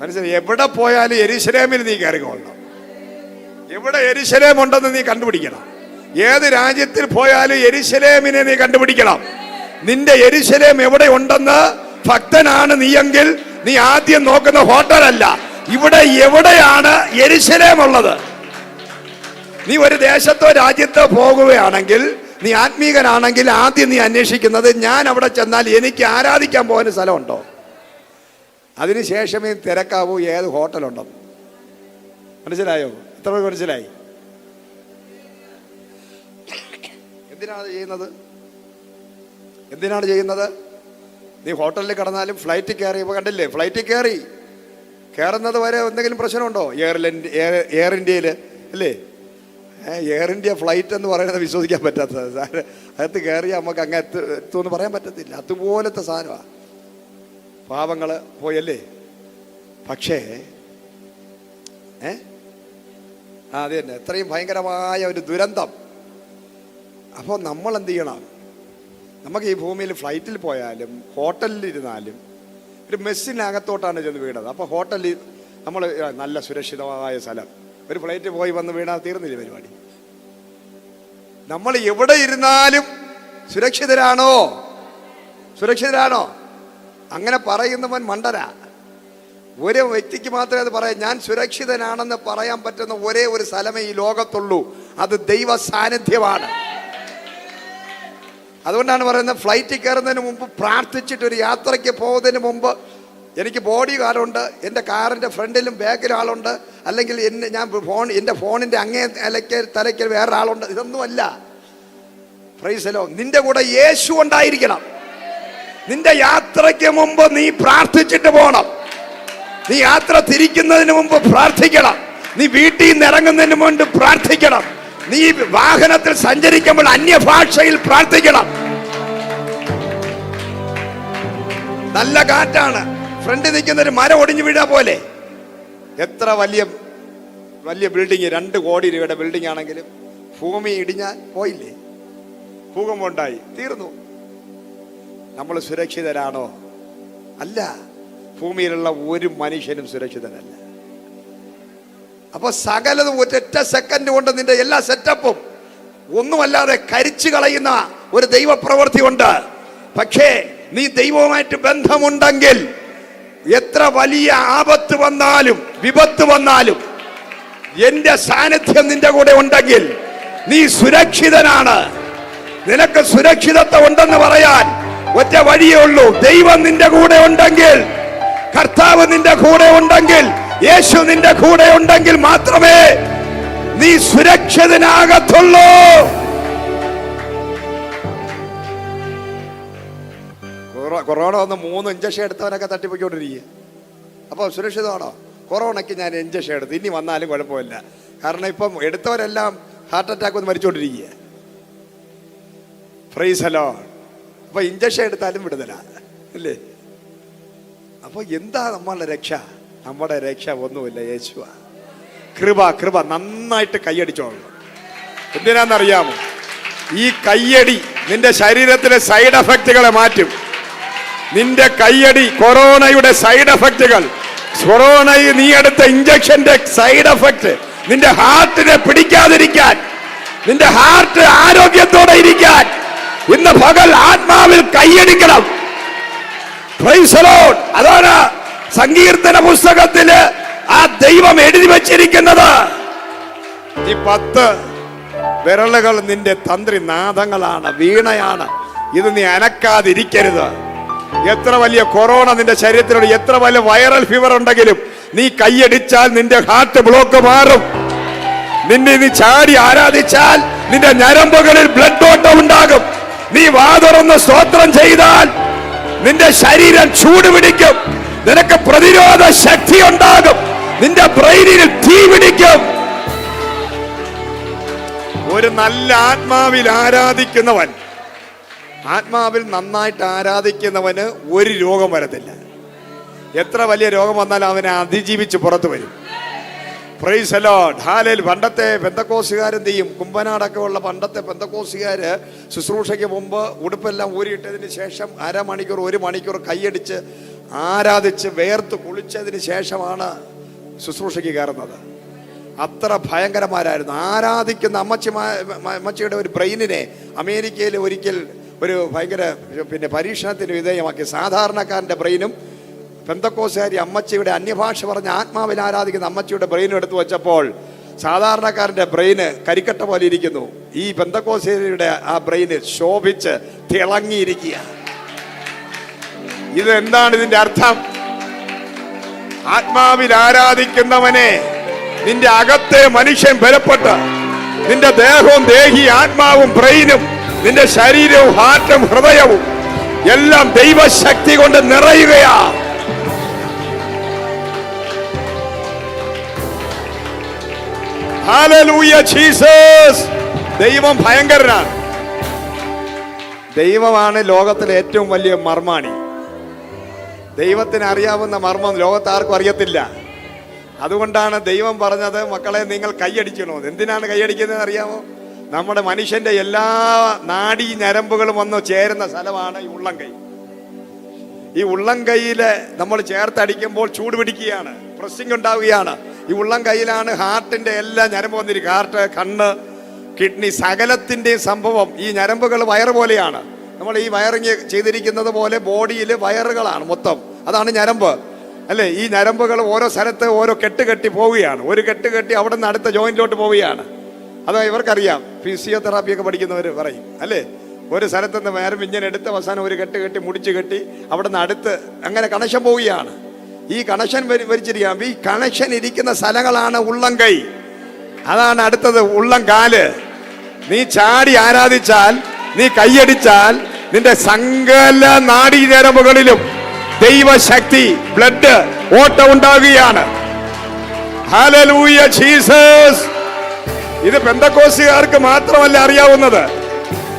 മനസ്സിലായി? എവിടെ പോയാലും യെരൂശലേമിൽ നീ കയറിക്കൊള്ളണം. എവിടെ യെരൂശലേം ഉണ്ടെന്ന് നീ കണ്ടുപിടിക്കണം. ഏത് രാജ്യത്തിൽ പോയാലും യെരൂശലേമിനെ നീ കണ്ടുപിടിക്കണം. നിന്റെ യെരൂശലേം എവിടെ ഉണ്ടെന്ന് ഭക്തനാണ് നീയെങ്കിൽ നീ ആദ്യം നോക്കുന്ന ഹോട്ടലല്ല, ഇവിടെ എവിടെയാണ് യെരൂശലേം ഉള്ളത്. നീ ഒരു ദേശത്തോ രാജ്യത്തോ പോകുകയാണെങ്കിൽ, നീ ആത്മീകനാണെങ്കിൽ ആദ്യം നീ അന്വേഷിക്കുന്നത് ഞാൻ അവിടെ ചെന്നാൽ എനിക്ക് ആരാധിക്കാൻ പോകുന്ന സ്ഥലമുണ്ടോ. അതിനുശേഷമേ തിരക്കാവൂ ഏത് ഹോട്ടലുണ്ടോ. മനസ്സിലായോ? എത്ര പേർക്ക് മനസ്സിലായി? എന്തിനാണ് ചെയ്യുന്നത്? എന്തിനാണ് ചെയ്യുന്നത്? നീ ഹോട്ടലിൽ കിടന്നാലും ഫ്ലൈറ്റിൽ കയറി, ഇപ്പോൾ കണ്ടില്ലേ, ഫ്ലൈറ്റിൽ കയറുന്നത് വരെ എന്തെങ്കിലും പ്രശ്നമുണ്ടോ? എയർ ഇന്ത്യയിൽ അല്ലേ? എയർ ഇന്ത്യ ഫ്ലൈറ്റ് എന്ന് പറയുന്നത് വിശ്വസിക്കാൻ പറ്റാത്തത്. അകത്ത് കയറിയാൽ നമുക്ക് അങ്ങ് എത്തുമെന്ന് പറയാൻ പറ്റത്തില്ല. അതുപോലത്തെ സാധനമാണ്. പാവങ്ങൾ പോയല്ലേ. പക്ഷേ അത് തന്നെ, എത്രയും ഭയങ്കരമായ ഒരു ദുരന്തം. അപ്പോൾ നമ്മൾ എന്ത് ചെയ്യണം? നമുക്ക് ഈ ഭൂമിയിൽ ഫ്ലൈറ്റിൽ പോയാലും ഹോട്ടലിൽ ഇരുന്നാലും ഒരു മെസ്സിനകത്തോട്ടാണ് ചെന്ന് വീണത്. അപ്പോൾ ഹോട്ടലിൽ നമ്മൾ നല്ല സുരക്ഷിതമായ സ്ഥലം, ഒരു ഫ്ലൈറ്റ് പോയി വന്ന് വീണാൽ തീർന്നില്ല പരിപാടി. നമ്മൾ എവിടെ ഇരുന്നാലും സുരക്ഷിതരാണോ? സുരക്ഷിതരാണോ? അങ്ങനെ പറയുന്നവൻ മണ്ടനാ. ഒരു വ്യക്തിക്ക് മാത്രമേ അത് പറയാം. ഞാൻ സുരക്ഷിതനാണെന്ന് പറയാൻ പറ്റുന്ന ഒരേ ഒരു സ്ഥലമേ ഈ ലോകത്തുള്ളൂ, അത് ദൈവ സാന്നിധ്യമാണ്. അതുകൊണ്ടാണ് പറയുന്നത്, ഫ്ലൈറ്റിൽ കയറുന്നതിന് മുമ്പ് പ്രാർത്ഥിച്ചിട്ട് ഒരു യാത്രയ്ക്ക് പോകുന്നതിന് മുമ്പ് എനിക്ക് ബോഡി ഗാർഡുണ്ട്, എൻ്റെ കാറിൻ്റെ ഫ്രണ്ടിലും ബാക്കിലും ആളുണ്ട്, അല്ലെങ്കിൽ എൻ്റെ ഫോണിൻ്റെ അങ്ങേ തലയ്ക്ക് വേറെ ആളുണ്ട്. ഇതൊന്നുമല്ല. Price the Lord. നിന്റെ കൂടെ യേശു ഉണ്ടായിരിക്കണം. നിന്റെ യാത്രയ്ക്ക് മുമ്പ് നീ പ്രാർത്ഥിച്ചിട്ട് പോകണം. നീ യാത്ര തിരിക്കുന്നതിന് മുമ്പ് പ്രാർത്ഥിക്കണം. നീ വീട്ടിൽ നിന്ന് ഇറങ്ങുന്നതിന് മുമ്പ് പ്രാർത്ഥിക്കണം. നീ വാഹനത്തിൽ സഞ്ചരിക്കുമ്പോൾ അന്യഭാഷയിൽ പ്രാർത്ഥിക്കണം. നല്ല കാറ്റാണ്, ഫ്രണ്ടിൽ നിൽക്കുന്ന ഒരു മരം ഒടിഞ്ഞു വീഴാ പോലെ. എത്ര വലിയ വലിയ ബിൽഡിങ്, 2 കോടി രൂപയുടെ ബിൽഡിംഗ് ആണെങ്കിലും ഭൂമി ഇടിഞ്ഞാൽ പോയില്ലേ, ഭൂകമ്പം ഉണ്ടായി, തീർന്നു. നമ്മൾ സുരക്ഷിതരാണോ? അല്ല. ഭൂമിയിലുള്ള ഒരു മനുഷ്യനും സുരക്ഷിതനല്ല. അപ്പൊ സകലതും ഒറ്റ സെക്കൻഡ് കൊണ്ട് നിന്റെ എല്ലാ സെറ്റപ്പും ഒന്നുമല്ലാതെ കരിച്ചു കളയുന്ന ഒരു ദൈവപ്രവൃത്തി ഉണ്ട്. പക്ഷേ നീ ദൈവവുമായിട്ട് ബന്ധമുണ്ടെങ്കിൽ എത്ര വലിയ ആപത്ത് വന്നാലും വിപത്ത് വന്നാലും എന്റെ സാന്നിധ്യം നിന്റെ കൂടെ ഉണ്ടെങ്കിൽ നീ സുരക്ഷിതനാണ്. നിനക്ക് സുരക്ഷിതത്വം ഉണ്ടെന്ന് പറയാൻ ഒറ്റ വഴിയേ ഉള്ളൂ. ദൈവം നിന്റെ കൂടെ ഉണ്ടെങ്കിൽ, കർത്താവ് നിന്റെ കൂടെ ഉണ്ടെങ്കിൽ, യേശു നിന്റെ കൂടെ ഉണ്ടെങ്കിൽ മാത്രമേ നീ സുരക്ഷിതനാകത്തുള്ളൂ. കൊറോണ വന്ന് 3 ഇഞ്ചക്ഷൻ എടുത്തവനൊക്കെ തട്ടിപ്പൊയ്ക്കൊണ്ടിരിക്കുക. അപ്പോൾ സുരക്ഷിതമാണോ? കൊറോണയ്ക്ക് ഞാൻ ഇഞ്ചക്ഷൻ എടുത്തു, ഇനി വന്നാലും കുഴപ്പമില്ല. കാരണം ഇപ്പം എടുത്തവരെല്ലാം ഹാർട്ട് അറ്റാക്ക് വന്ന് മരിച്ചുകൊണ്ടിരിക്കുക. Praise the lord. അപ്പൊ ഇഞ്ചക്ഷൻ എടുത്താലും വിടുതല അല്ലേ? അപ്പൊ എന്താ നമ്മളുടെ രക്ഷ? നമ്മുടെ രക്ഷ ഒന്നുമില്ല, യേശുവാ. കൃപ നന്നായിട്ട് കൈയടിച്ചോളൂ. എന്തിനാന്നറിയാമോ? ഈ കയ്യടി നിന്റെ ശരീരത്തിലെ സൈഡ് എഫക്റ്റുകളെ മാറ്റും. നിന്റെ കയ്യടി കൊറോണയുടെ സൈഡ് എഫക്റ്റുകൾ, കൊറോണയിൽ നീ എടുത്ത ഇഞ്ചക്ഷന്റെ സൈഡ് എഫക്റ്റ് നിന്റെ ഹാർട്ടിനെ പിടിക്കാതിരിക്കാൻ, നിന്റെ ഹാർട്ട് ആരോഗ്യത്തോടെ ഇരിക്കാൻ ഇന്ന് പകൽ ആത്മാവിൽ കൈയടിക്കണം. Price the Lord. അതാണ് സങ്കീർത്തന പുസ്തകത്തില് ആ ദൈവം എഴുതി വച്ചിരിക്കുന്നത്. ഈ 10 വിരലുകൾ നിന്റെ തന്ത്രി നാദങ്ങളാണ്, വീണയാണ്. ഇത് നീ അനക്കാതിരിക്കരുത്. എത്ര വലിയ കൊറോണ നിന്റെ ശരീരത്തിലുണ്ട്, എത്ര വലിയ വൈറൽ ഫീവർ ഉണ്ടെങ്കിലും നീ കൈയടിച്ചാൽ നിന്റെ ഹാർട്ട് ബ്ലോക്ക് മാറും. നീ ചാടി ആരാധിച്ചാൽ നിന്റെ ഞരമ്പുകളിൽ ബ്ലഡ് ഓട്ടം ഉണ്ടാകും. നീ വാതുറന്ന് സ്തോത്രം ചെയ്താൽ നിന്റെ ശരീരം ചൂടുപിടിക്കും. നിനക്ക് പ്രതിരോധ ശക്തി ഉണ്ടാകും. നിന്റെ ബ്രെയിനിൽ തീ പിടിക്കും. ഒരു നല്ല ആത്മാവിൽ ആരാധിക്കുന്നവൻ, ആത്മാവിൽ നന്നായിട്ട് ആരാധിക്കുന്നവന് ഒരു രോഗം വരത്തില്ല. എത്ര വലിയ രോഗം വന്നാലും അവനെ അതിജീവിച്ച് പുറത്തു വരും. Price the lord. ഹല്ലേലൂയ. പണ്ടത്തെ പെന്തക്കോസുകാരെന്ത് ചെയ്യും? കുമ്പനാടൊക്കെ ഉള്ള പണ്ടത്തെ പെന്തക്കോസുകാര് ശുശ്രൂഷയ്ക്ക് മുമ്പ് ഉടുപ്പെല്ലാം ഊരിയിട്ടതിന് ശേഷം അരമണിക്കൂർ 1 മണിക്കൂർ കൈയടിച്ച് ആരാധിച്ച് വേർത്ത് കുളിച്ചതിന് ശേഷമാണ് ശുശ്രൂഷയ്ക്ക് കയറുന്നത്. അത്ര ഭയങ്കരമാരായിരുന്നു. ആരാധിക്കുന്ന അമ്മച്ചിയുടെ ഒരു ബ്രെയിനിനെ അമേരിക്കയിൽ ഒരിക്കൽ ഒരു ഭയങ്കര പരീക്ഷണത്തിന് വിധേയമാക്കി. സാധാരണക്കാരൻ്റെ ബ്രെയിനും പെന്തക്കോസുകാരി അമ്മച്ചിയുടെ അന്യഭാഷ പറഞ്ഞ് ആത്മാവിൽ ആരാധിക്കുന്ന അമ്മച്ചിയുടെ ബ്രെയിനും എടുത്തു വെച്ചപ്പോൾ സാധാരണക്കാരൻ്റെ ബ്രെയിന് കരിക്കട്ട പോലെ ഇരിക്കുന്നു. ഈ പെന്തക്കോസുകാരിയുടെ ആ ബ്രെയിന് ശോഭിച്ച് തിളങ്ങിയിരിക്കുക. ഇതെന്താണ് ഇതിന്റെ അർത്ഥം? ആത്മാവിൽ ആരാധിക്കുന്നവനെ നിന്റെ അകത്തെ മനുഷ്യൻ ബലപ്പെട്ട് നിന്റെ ദേഹവും ദേഹി ആത്മാവും ബ്രെയിനും നിന്റെ ശരീരവും ഹാർട്ടും ഹൃദയവും എല്ലാം ദൈവശക്തി കൊണ്ട് നിറയുകയാ. Hallelujah Jesus. ദൈവം ഭയങ്കരനാണ്. ദൈവമാണ് ലോകത്തിലെ ഏറ്റവും വലിയ മർമാണി. ദൈവത്തിന് അറിയാവുന്ന മർമ്മം ലോകത്ത് ആർക്കും അറിയത്തില്ല. അതുകൊണ്ടാണ് ദൈവം പറഞ്ഞത്, മക്കളെ നിങ്ങൾ കൈയടിക്കണോ. എന്തിനാണ് കൈയടിക്കുന്നത് അറിയാമോ? നമ്മുടെ മനുഷ്യന്റെ എല്ലാ നാഡീ ഞരമ്പുകളും വന്ന് ചേരുന്ന സ്ഥലമാണ് ഈ ഉള്ളം കൈ. ഈ ഉള്ളം കൈയില് നമ്മൾ ചേർത്തടിക്കുമ്പോൾ ചൂട് പിടിക്കുകയാണ്, പ്രസ്സിംഗ് ഉണ്ടാവുകയാണ്. ഈ ഉള്ളം കൈയിലാണ് ഹാർട്ടിന്റെ എല്ലാ ഞരമ്പ് വന്നിരിക്കുക. ഹാർട്ട്, കണ്ണ്, കിഡ്നി, സകലത്തിന്റെയും സംഭവം ഈ ഞരമ്പുകൾ വയറ് പോലെയാണ്. നമ്മൾ ഈ വയറിങ് ചെയ്തിരിക്കുന്നത് പോലെ ബോഡിയിൽ വയറുകളാണ് മൊത്തം. അതാണ് ഞരമ്പ്, അല്ലേ? ഈ ഞരമ്പുകൾ ഓരോ സ്ഥലത്ത് ഓരോ കെട്ട് കെട്ടി പോവുകയാണ്. ഒരു കെട്ട് കെട്ടി അവിടെ നിന്ന് അടുത്ത ജോയിന്റിലോട്ട് പോവുകയാണ്. അത് ഇവർക്കറിയാം, ഫിസിയോതെറാപ്പിയൊക്കെ പഠിക്കുന്നവർ പറയും, അല്ലേ? ഒരു സ്ഥലത്ത് നിന്ന് വേറെ ഇങ്ങനെ എടുത്ത് അവസാനം ഒരു കെട്ട് കെട്ടി മുടിച്ച് കെട്ടി അവിടെ നിന്ന് അടുത്ത് അങ്ങനെ കണക്ഷൻ പോവുകയാണ്. ഈ കണക്ഷൻ വരിച്ചിരിക്കാം. ഈ കണക്ഷൻ ഇരിക്കുന്ന സ്ഥലങ്ങളാണ് ഉള്ളം കൈ. അതാണ് അടുത്തത് ഉള്ളം കാല്. നീ ചാടി ആരാധിച്ചാൽ, നീ കൈയടിച്ചാൽ നിന്റെ സകല നാഡീ ഞരമ്പുകളിലും ദൈവശക്തി, ബ്ലഡ് ഓട്ടം ഉണ്ടാകുകയാണ്. Hallelujah Jesus. ഇത് പെന്തക്കോസ്തുകാർക്ക് മാത്രമല്ല അറിയാവുന്നത്.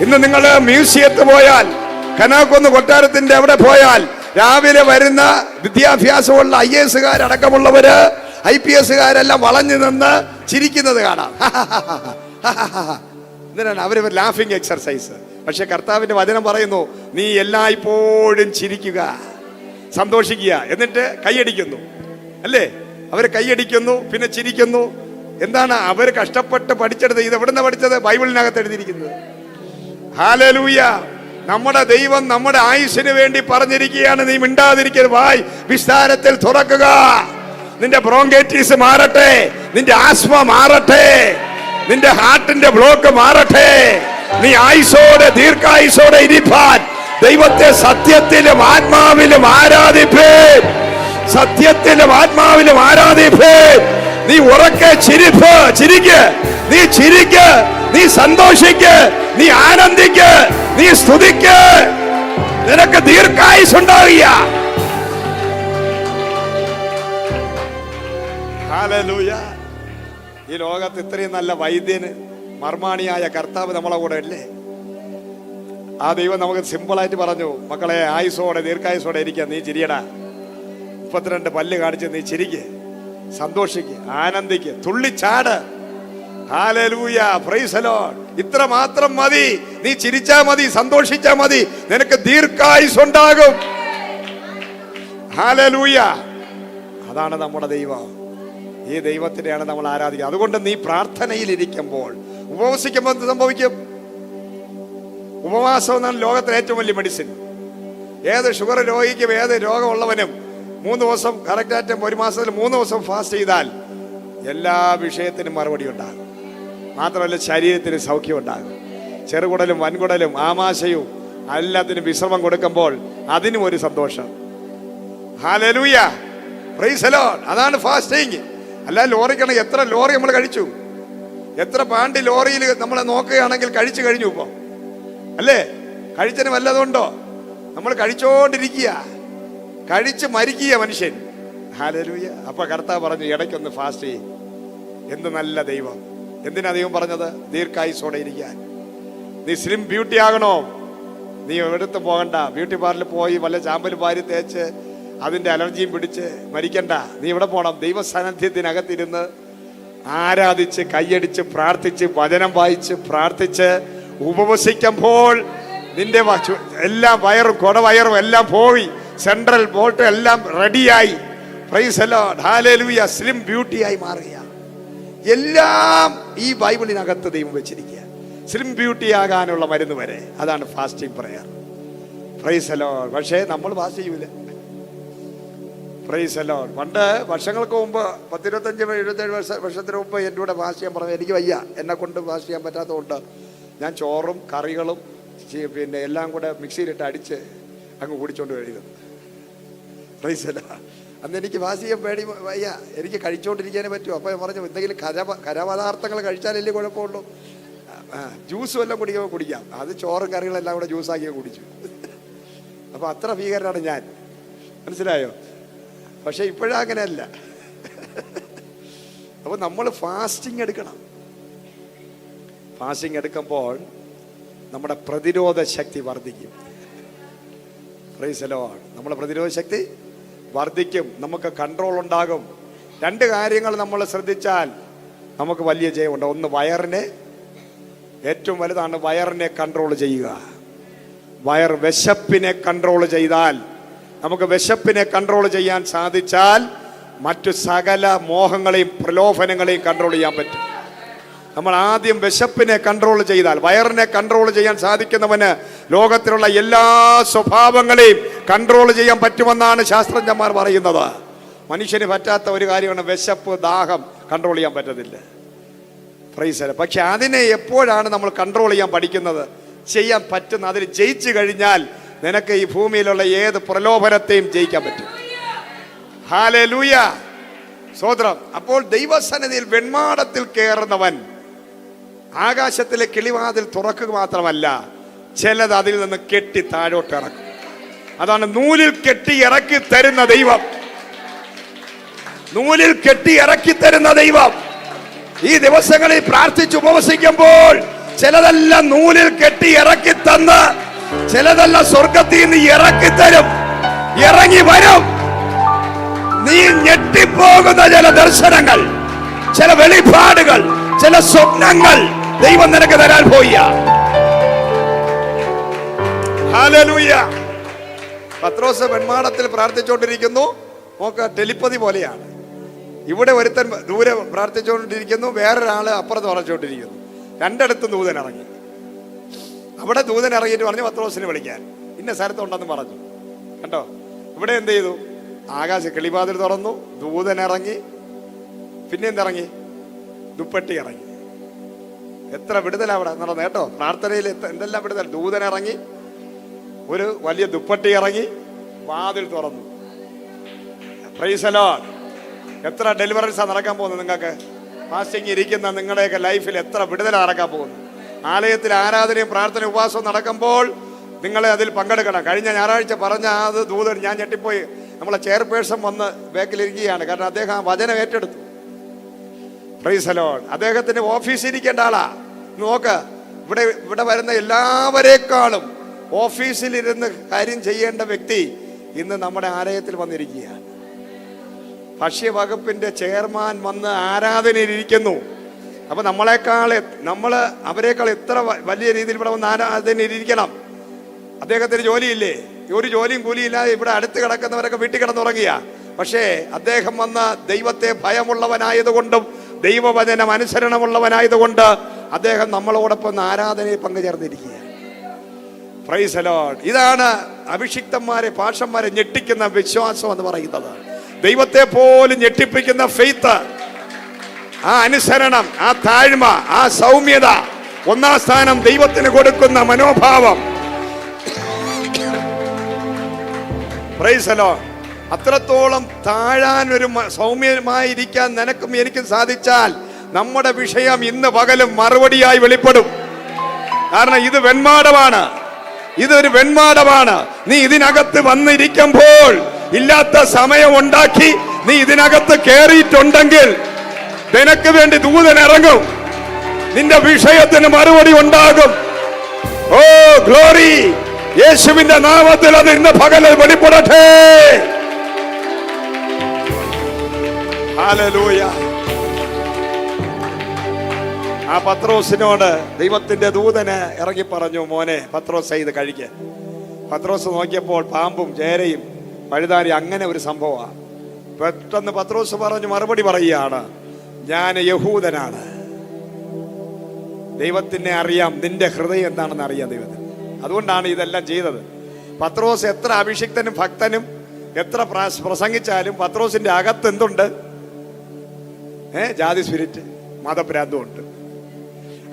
ഇന്ന് നിങ്ങൾ മ്യൂസിയത്ത് പോയാൽ, കനാക്കുന്ന് കൊട്ടാരത്തിന്റെ അവിടെ പോയാൽ രാവിലെ വരുന്ന വിദ്യാഭ്യാസമുള്ള IAS-കാരടക്കമുള്ളവര്, IPS-കാരെല്ലാം വളഞ്ഞു നിന്ന് ചിരിക്കുന്നത് കാണാം. എന്തിനാണ് അവര് ലാഫിംഗ് എക്സർസൈസ്. പക്ഷെ കർത്താവിന്റെ വചനം പറയുന്നു, നീ എല്ലായ്പ്പോഴും ചിരിക്കുക, സന്തോഷിക്കുക, എന്നിട്ട് കൈയടിക്കുന്നു, അല്ലേ? അവര് കൈയടിക്കുന്നു, പിന്നെ ചിരിക്കുന്നു. എന്താണ് അവർ കഷ്ടപ്പെട്ട് പഠിച്ചെടുത്ത്? ഇത് എവിടുന്ന പഠിച്ചത്? ബൈബിളിനകത്ത് എഴുതിയിരിക്കുന്നത്. ഹല്ലേലൂയ. നമ്മുടെ ദൈവം നമ്മുടെ ആയുസ്സിന് വേണ്ടി പറഞ്ഞിരിക്കുകയാണ്, നീ മിണ്ടാതിരിക്കരുത്, വായ് വിസ്താരത്തിൽ തുറക്കുക. നിന്റെ ബ്രോങ്കൈറ്റിസ് മാറട്ടെ, നിന്റെ ആസ്മ മാറട്ടെ, നിന്റെ ഹാർട്ടിന്റെ ബ്ലോക്ക് മാറട്ടെ. നീ ആയുസോടെ ദീർഘായുസോടെ ഇരിപ്പാൻ ദൈവത്തെ സത്യത്തിലും ആത്മാവിലും ആരാധിപ്പേ. സത്യത്തിലും ആത്മാവിലും ആരാധിപ്പേ. നീ ഉറക്കെ ചിരിക്ക്, നീ ചിരിക്ക്, നീ സന്തോഷിക്ക്, നീ ആനന്ദിക്ക്, നീ സ്തുതിക്ക്. നിനക്ക് ദീർഘായുസ് ഉണ്ടാവുക. ഹല്ലേലൂയ. ഈ ലോകത്ത് ഇത്രയും നല്ല വൈദ്യന്, മർമാണിയായ കർത്താവ് നമ്മളെ കൂടെ അല്ലേ? ആ ദൈവം നമുക്ക് സിമ്പിളായിട്ട് പറഞ്ഞു, മക്കളെ ആയുസോടെ ദീർഘായുസോടെ ഇരിക്കുക, നീ ചിരിയടാ. 32 പല്ല് കാണിച്ച് നീ ചിരിക്ക്, സന്തോഷിക്ക്, ആനന്ദിക്ക്, തുള്ളിച്ചാട്. Hallelujah, praise the lord. ഇത്ര മാത്രം മതി. നീ ചിരിച്ചാ മതി, സന്തോഷിച്ചാ മതി, നിനക്ക് ദീർഘായുസ് ഉണ്ടാകും. ഹല്ലേലൂയ. അതാണ് നമ്മുടെ ദൈവം. ഈ ദൈവത്തിനെയാണ് നമ്മൾ ആരാധിക്കുക. അതുകൊണ്ട് നീ പ്രാർത്ഥനയിൽ ഇരിക്കുമ്പോൾ, ഉപവസിക്കുമ്പോൾ എന്ത് സംഭവിക്കും? ഉപവാസം എന്നാണ് ലോകത്തിലെ ഏറ്റവും വലിയ മെഡിസിൻ. ഏത് ഷുഗർ രോഗിക്കും, ഏത് രോഗമുള്ളവനും 3 ദിവസം കറക്റ്റായിട്ട്, 1 മാസത്തിൽ 3 ദിവസം ഫാസ്റ്റ് ചെയ്താൽ എല്ലാ വിഷയത്തിനും മറുപടി ഉണ്ടാകും. മാത്രമല്ല ശരീരത്തിന് സൗഖ്യം ഉണ്ടാകും. ചെറുകുടലും വൻകുടലും ആമാശയവും എല്ലാത്തിനും വിശ്രമം കൊടുക്കുമ്പോൾ അതിനും ഒരു സന്തോഷം. Hallelujah, praise the Lord. അതാണ് ഫാസ്റ്റിംഗ്. അല്ല ലോറിക്കണ എത്ര ലോറി നമ്മൾ കഴിച്ചു, എത്ര പാണ്ടി ലോറിയിൽ നമ്മളെ നോക്കുകയാണെങ്കിൽ കഴിച്ചു കഴിഞ്ഞു ഇപ്പൊ, അല്ലേ? കഴിച്ചതിന് വല്ലതുണ്ടോ? നമ്മൾ കഴിച്ചോണ്ടിരിക്കുക, കഴിച്ച് മരിക്കുക മനുഷ്യൻ. ഹല്ലേലൂയ. അപ്പൊ കർത്താവ് പറഞ്ഞു, ഇടയ്ക്കൊന്ന് ഫാസ്റ്റ് ചെയ്യും. എന്ത് നല്ല ദൈവം. എന്തിനാ ദൈവം പറഞ്ഞത്? ദീർഘായുസോടെ ഇരിക്കാൻ. നീ സ്ലിം ബ്യൂട്ടി ആകണോ? നീ എടുത്ത് പോകണ്ട. ബ്യൂട്ടി പാർലറിൽ പോയി വല്ല ചാമ്പൽ പാരി തേച്ച് അതിന്റെ അലർജിയും പിടിച്ച് മരിക്കണ്ട. നീ ഇവിടെ പോകണം. ദൈവ സാന്നിധ്യത്തിനകത്തിരുന്ന് ആരാധിച്ച് കൈയടിച്ച് പ്രാർത്ഥിച്ച് വചനം വായിച്ച് പ്രാർത്ഥിച്ച് ഉപവസിക്കുമ്പോൾ നിന്റെ എല്ലാം വയറും കൊടവയറും എല്ലാം പോയി, സെൻട്രൽ ബോൾട്ട് എല്ലാം റെഡിയായി. Praise the lord, hallelujah. Slim ബ്യൂട്ടിയായി മാറുക. എല്ലാം ഈ ബൈബിളിനകത്ത് ദൈവം വെച്ചിരിക്കുക. സ്ലിം ബ്യൂട്ടി ആകാനുള്ള മരുന്ന് വരെ. അതാണ് fasting prayer. Praise the lord. പക്ഷേ നമ്മൾ ഫാസ്റ്റ് ചെയ്യൂല. Praise the lord. പണ്ട് വർഷങ്ങൾക്ക് മുമ്പ് 25-27 വർഷത്തിന് മുമ്പ് എൻ്റെ കൂടെ ഫാസ്റ്റ് ചെയ്യാൻ പറഞ്ഞു. എനിക്ക് വയ്യ, എന്നെ കൊണ്ട് ഫാസ്റ്റ് ചെയ്യാൻ പറ്റാത്തതുകൊണ്ട് ഞാൻ ചോറും കറികളും പിന്നെ എല്ലാം കൂടെ മിക്സിയിലിട്ട് അടിച്ച് അങ്ങ് കുടിച്ചോണ്ട് കഴിയുന്നു. Price the Lord. അന്ന് എനിക്ക് ഫാസ്റ്റ് ചെയ്യാൻ പേടി വയ്യ, എനിക്ക് കഴിച്ചുകൊണ്ടിരിക്കാനേ പറ്റൂ. അപ്പോൾ ഞാൻ പറഞ്ഞു, എന്തെങ്കിലും കരപദാർത്ഥങ്ങൾ കഴിച്ചാലല്ലേ കുഴപ്പമുള്ളൂ. ജ്യൂസ് വല്ലതും കുടിക്കുമ്പോൾ കുടിക്കാം. അത് ചോറും കറികളെല്ലാം കൂടെ ജ്യൂസാക്കി കുടിച്ചു. അപ്പോൾ അത്ര ഭീകരനാണ് ഞാൻ, മനസ്സിലായോ? പക്ഷെ ഇപ്പോഴും അങ്ങനെയല്ല. അപ്പോൾ നമ്മൾ ഫാസ്റ്റിംഗ് എടുക്കണം. ഫാസ്റ്റിംഗ് എടുക്കുമ്പോൾ നമ്മുടെ പ്രതിരോധ ശക്തി വർദ്ധിക്കും. Price the Lord. നമ്മുടെ പ്രതിരോധ ശക്തി വർദ്ധിക്കും, നമുക്ക് കൺട്രോൾ ഉണ്ടാകും. 2 കാര്യങ്ങൾ നമ്മൾ ശ്രദ്ധിച്ചാൽ നമുക്ക് വലിയ ജയമുണ്ട്. ഒന്ന്, വയറിനെ, ഏറ്റവും വലുതാണ് വയറിനെ കൺട്രോൾ ചെയ്യുക. വിശപ്പിനെ കൺട്രോൾ ചെയ്താൽ, നമുക്ക് വിശപ്പിനെ കൺട്രോൾ ചെയ്യാൻ സാധിച്ചാൽ മറ്റു സകല മോഹങ്ങളെയും പ്രലോഭനങ്ങളെയും കൺട്രോൾ ചെയ്യാൻ പറ്റും. നമ്മൾ ആദ്യം വിശപ്പിനെ കൺട്രോൾ ചെയ്താൽ, വയറിനെ കൺട്രോൾ ചെയ്യാൻ സാധിക്കുന്നവന് ലോകത്തിലുള്ള എല്ലാ സ്വഭാവങ്ങളെയും കൺട്രോൾ ചെയ്യാൻ പറ്റുമെന്നാണ് ശാസ്ത്രജ്ഞന്മാർ പറയുന്നത്. മനുഷ്യന് പറ്റാത്ത ഒരു കാര്യമാണ് വിശപ്പ്, ദാഹം കൺട്രോൾ ചെയ്യാൻ പറ്റത്തില്ല. Price the Lord. പക്ഷെ അതിനെ എപ്പോഴാണ് നമ്മൾ കൺട്രോൾ ചെയ്യാൻ പഠിക്കുന്നത്, ചെയ്യാൻ പറ്റുന്ന, അതിൽ ജയിച്ചു കഴിഞ്ഞാൽ നിനക്ക് ഈ ഭൂമിയിലുള്ള ഏത് പ്രലോഭനത്തെയും ജയിക്കാൻ പറ്റും. ഹല്ലേലൂയ, സ്തോത്രം. അപ്പോൾ ദൈവസന്നിധിയിൽ വെൺമാടത്തിൽ കയറുന്നവൻ ആകാശത്തിലെ കിളിവാതിൽ തുറക്കുക മാത്രമല്ല, ചിലത് അതിൽ നിന്ന് കെട്ടി താഴോട്ട് ഇറക്കും. അതാണ് നൂലിൽ കെട്ടി ഇറക്കി തരുന്ന ദൈവം. നൂലിൽ കെട്ടി ഇറക്കി തരുന്ന ദൈവം. ഈ ദിവസങ്ങളിൽ പ്രാർത്ഥിച്ച് ഉപവസിക്കുമ്പോൾ ചിലതെല്ലാം നൂലിൽ കെട്ടി ഇറക്കി തന്ന്, ചിലതെല്ലാം സ്വർഗത്തിൽ നിന്ന് ഇറക്കി തരും, ഇറങ്ങി വരും. നീ ഞെട്ടിപ്പോകുന്ന ചില ദർശനങ്ങൾ, ചില വെളിപാടുകൾ, ചില സ്വപ്നങ്ങൾ ദൈവം നിനക്ക് തരാൻ പോയ. ഹല്ലേലൂയ. പത്രോസ് വെൺമാടത്തിൽ പ്രാർത്ഥിച്ചുകൊണ്ടിരിക്കുന്നു. നോക്ക, ടെലിപ്പതി പോലെയാണ്. ഇവിടെ ഒരുത്തൻ ദൂരെ പ്രാർത്ഥിച്ചുകൊണ്ടിരിക്കുന്നു, വേറൊരാള് അപ്പുറത്ത് പറഞ്ഞുകൊണ്ടിരിക്കുന്നു. 2 ദൂതൻ ഇറങ്ങി. അവിടെ ദൂതൻ ഇറങ്ങിയിട്ട് പറഞ്ഞു പത്രോസിനെ വിളിക്കാൻ, ഇന്ന സ്ഥലത്തുണ്ടെന്ന് പറഞ്ഞു. കണ്ടോ, ഇവിടെ എന്ത് ചെയ്തു? ആകാശ കിളിവാതിൽ തുറന്നു, ദൂതൻ ഇറങ്ങി, പിന്നെ എന്തിറങ്ങി? ദുപ്പട്ടി ഇറങ്ങി. എത്ര വിടുതല അവിടെ നടന്നു കേട്ടോ. പ്രാർത്ഥനയിൽ എന്തെല്ലാം വിടുതൽ. ദൂതൻ ഇറങ്ങി, ഒരു വലിയ ദുപ്പട്ടി ഇറങ്ങി, വാതിൽ തുറന്നു. Price the Lord. എത്ര ഡെലിവറൻസാണ് നടക്കാൻ പോകുന്നത് നിങ്ങൾക്ക്? ഫാസ്റ്റിംഗ് ഇരിക്കുന്ന നിങ്ങളുടെയൊക്കെ ലൈഫിൽ എത്ര വിടുതല നടക്കാൻ പോകുന്നു. ആലയത്തിൽ ആരാധനയും പ്രാർത്ഥനയും ഉപവാസവും നടക്കുമ്പോൾ നിങ്ങളെ അതിൽ പങ്കെടുക്കണം. കഴിഞ്ഞ ഞായറാഴ്ച പറഞ്ഞ അത് ദൂതൻ, ഞാൻ ഞെട്ടിപ്പോയി. നമ്മളെ ചെയർപേഴ്സൺ വന്ന് ബാക്കിലിരിക്കുകയാണ്. കാരണം അദ്ദേഹം ആ വചനം ഏറ്റെടുത്തു. Price the Lord. അദ്ദേഹത്തിന്റെ ഓഫീസിൽ ഇരിക്കേണ്ട ആളാ. നോക്ക്, ഇവിടെ വരുന്ന എല്ലാവരെക്കാളും ഓഫീസിലിരുന്ന് കാര്യം ചെയ്യേണ്ട വ്യക്തി ഇന്ന് നമ്മുടെ ആലയത്തിൽ വന്നിരിക്കുകയാണ്. ഭക്ഷ്യവകുപ്പിന്റെ ചെയർമാൻ വന്ന് ആരാധനയിലിരിക്കുന്നു. അപ്പൊ അവരെക്കാൾ എത്ര വലിയ രീതിയിൽ ഇവിടെ വന്ന് ആരാധനയിലിരിക്കണം. അദ്ദേഹത്തിന് ജോലിയില്ലേ? ഒരു ജോലിയും കൂലിയില്ലാതെ ഇവിടെ അടുത്ത് കിടക്കുന്നവരൊക്കെ വീട്ടിൽ കിടന്നുറങ്ങിയ. പക്ഷേ അദ്ദേഹം വന്ന ദൈവത്തെ ഭയമുള്ളവനായതുകൊണ്ടും ദൈവവചനം അനുസരണമുള്ളവനായതുകൊണ്ട് അദ്ദേഹം നമ്മളോടൊപ്പം ആരാധനയിൽ പങ്കുചേർന്നിരിക്കുക. Price the Lord. ഇതാണ് അഭിഷിക്തന്മാരെ, പാഷന്മാരെ ഞെട്ടിക്കുന്ന വിശ്വാസം എന്ന് പറയുന്നത്. ദൈവത്തെ പോലും ഞെട്ടിപ്പിക്കുന്ന ഫെയ്ത്ത്, ആ അനുസരണം, ആ താഴ്മ, ആ സൗമ്യത, 1-ാം സ്ഥാനം ദൈവത്തിന് കൊടുക്കുന്ന മനോഭാവം. Price the Lord. അത്രത്തോളം താഴാൻ, ഒരു സൗമ്യമായിരിക്കാൻ നിനക്കും എനിക്കും സാധിച്ചാൽ നമ്മുടെ വിഷയം ഇന്ന് പകലും മറുപടിയായി വെളിപ്പെടും. കാരണം ഇത് വെൺമാടമാണ്, ഇതൊരു വെൺമാടമാണ്. നീ ഇതിനകത്ത് വന്നിരിക്കുമ്പോൾ ഇല്ലാത്ത സമയം ഉണ്ടാക്കി നീ ഇതിനകത്ത് കയറിയിട്ടുണ്ടെങ്കിൽ നിനക്ക് വേണ്ടി ദൂതൻ ഇറങ്ങും. നിന്റെ വിഷയത്തിന് മറുപടി ഉണ്ടാകും. ഓ ഗ്ലോറി, യേശുവിന്റെ നാമത്തിൽ അത് ഇന്ന് പകൽ വെളിപ്പെടട്ടെ. ഹല്ലേലൂയ. ആ പത്രോസിനോട് ദൈവത്തിന്റെ ദൂതന് ഇറങ്ങി പറഞ്ഞു, മോനെ പത്രോസ് ഇത് കഴിക്ക്. പത്രോസ് നോക്കിയപ്പോൾ പാമ്പും ചേരയും പഴുതാരി അങ്ങനെ ഒരു സംഭവമാണ്. പെട്ടെന്ന് പത്രോസ് പറഞ്ഞു മറുപടി പറയുകയാണ്, ഞാൻ യഹൂദനാണ്. ദൈവത്തിനെ അറിയാം, നിന്റെ ഹൃദയം എന്താണെന്ന് അറിയാം ദൈവത്തിന്. അതുകൊണ്ടാണ് ഇതെല്ലാം ചെയ്തത്. പത്രോസ് എത്ര അഭിഷിക്തനും ഭക്തനും എത്ര പ്രസംഗിച്ചാലും പത്രോസിന്റെ അകത്ത് എന്തുണ്ട്? ജാതി സ്പിരിറ്റ്, മതഭ്രാന്തം ഉണ്ട്.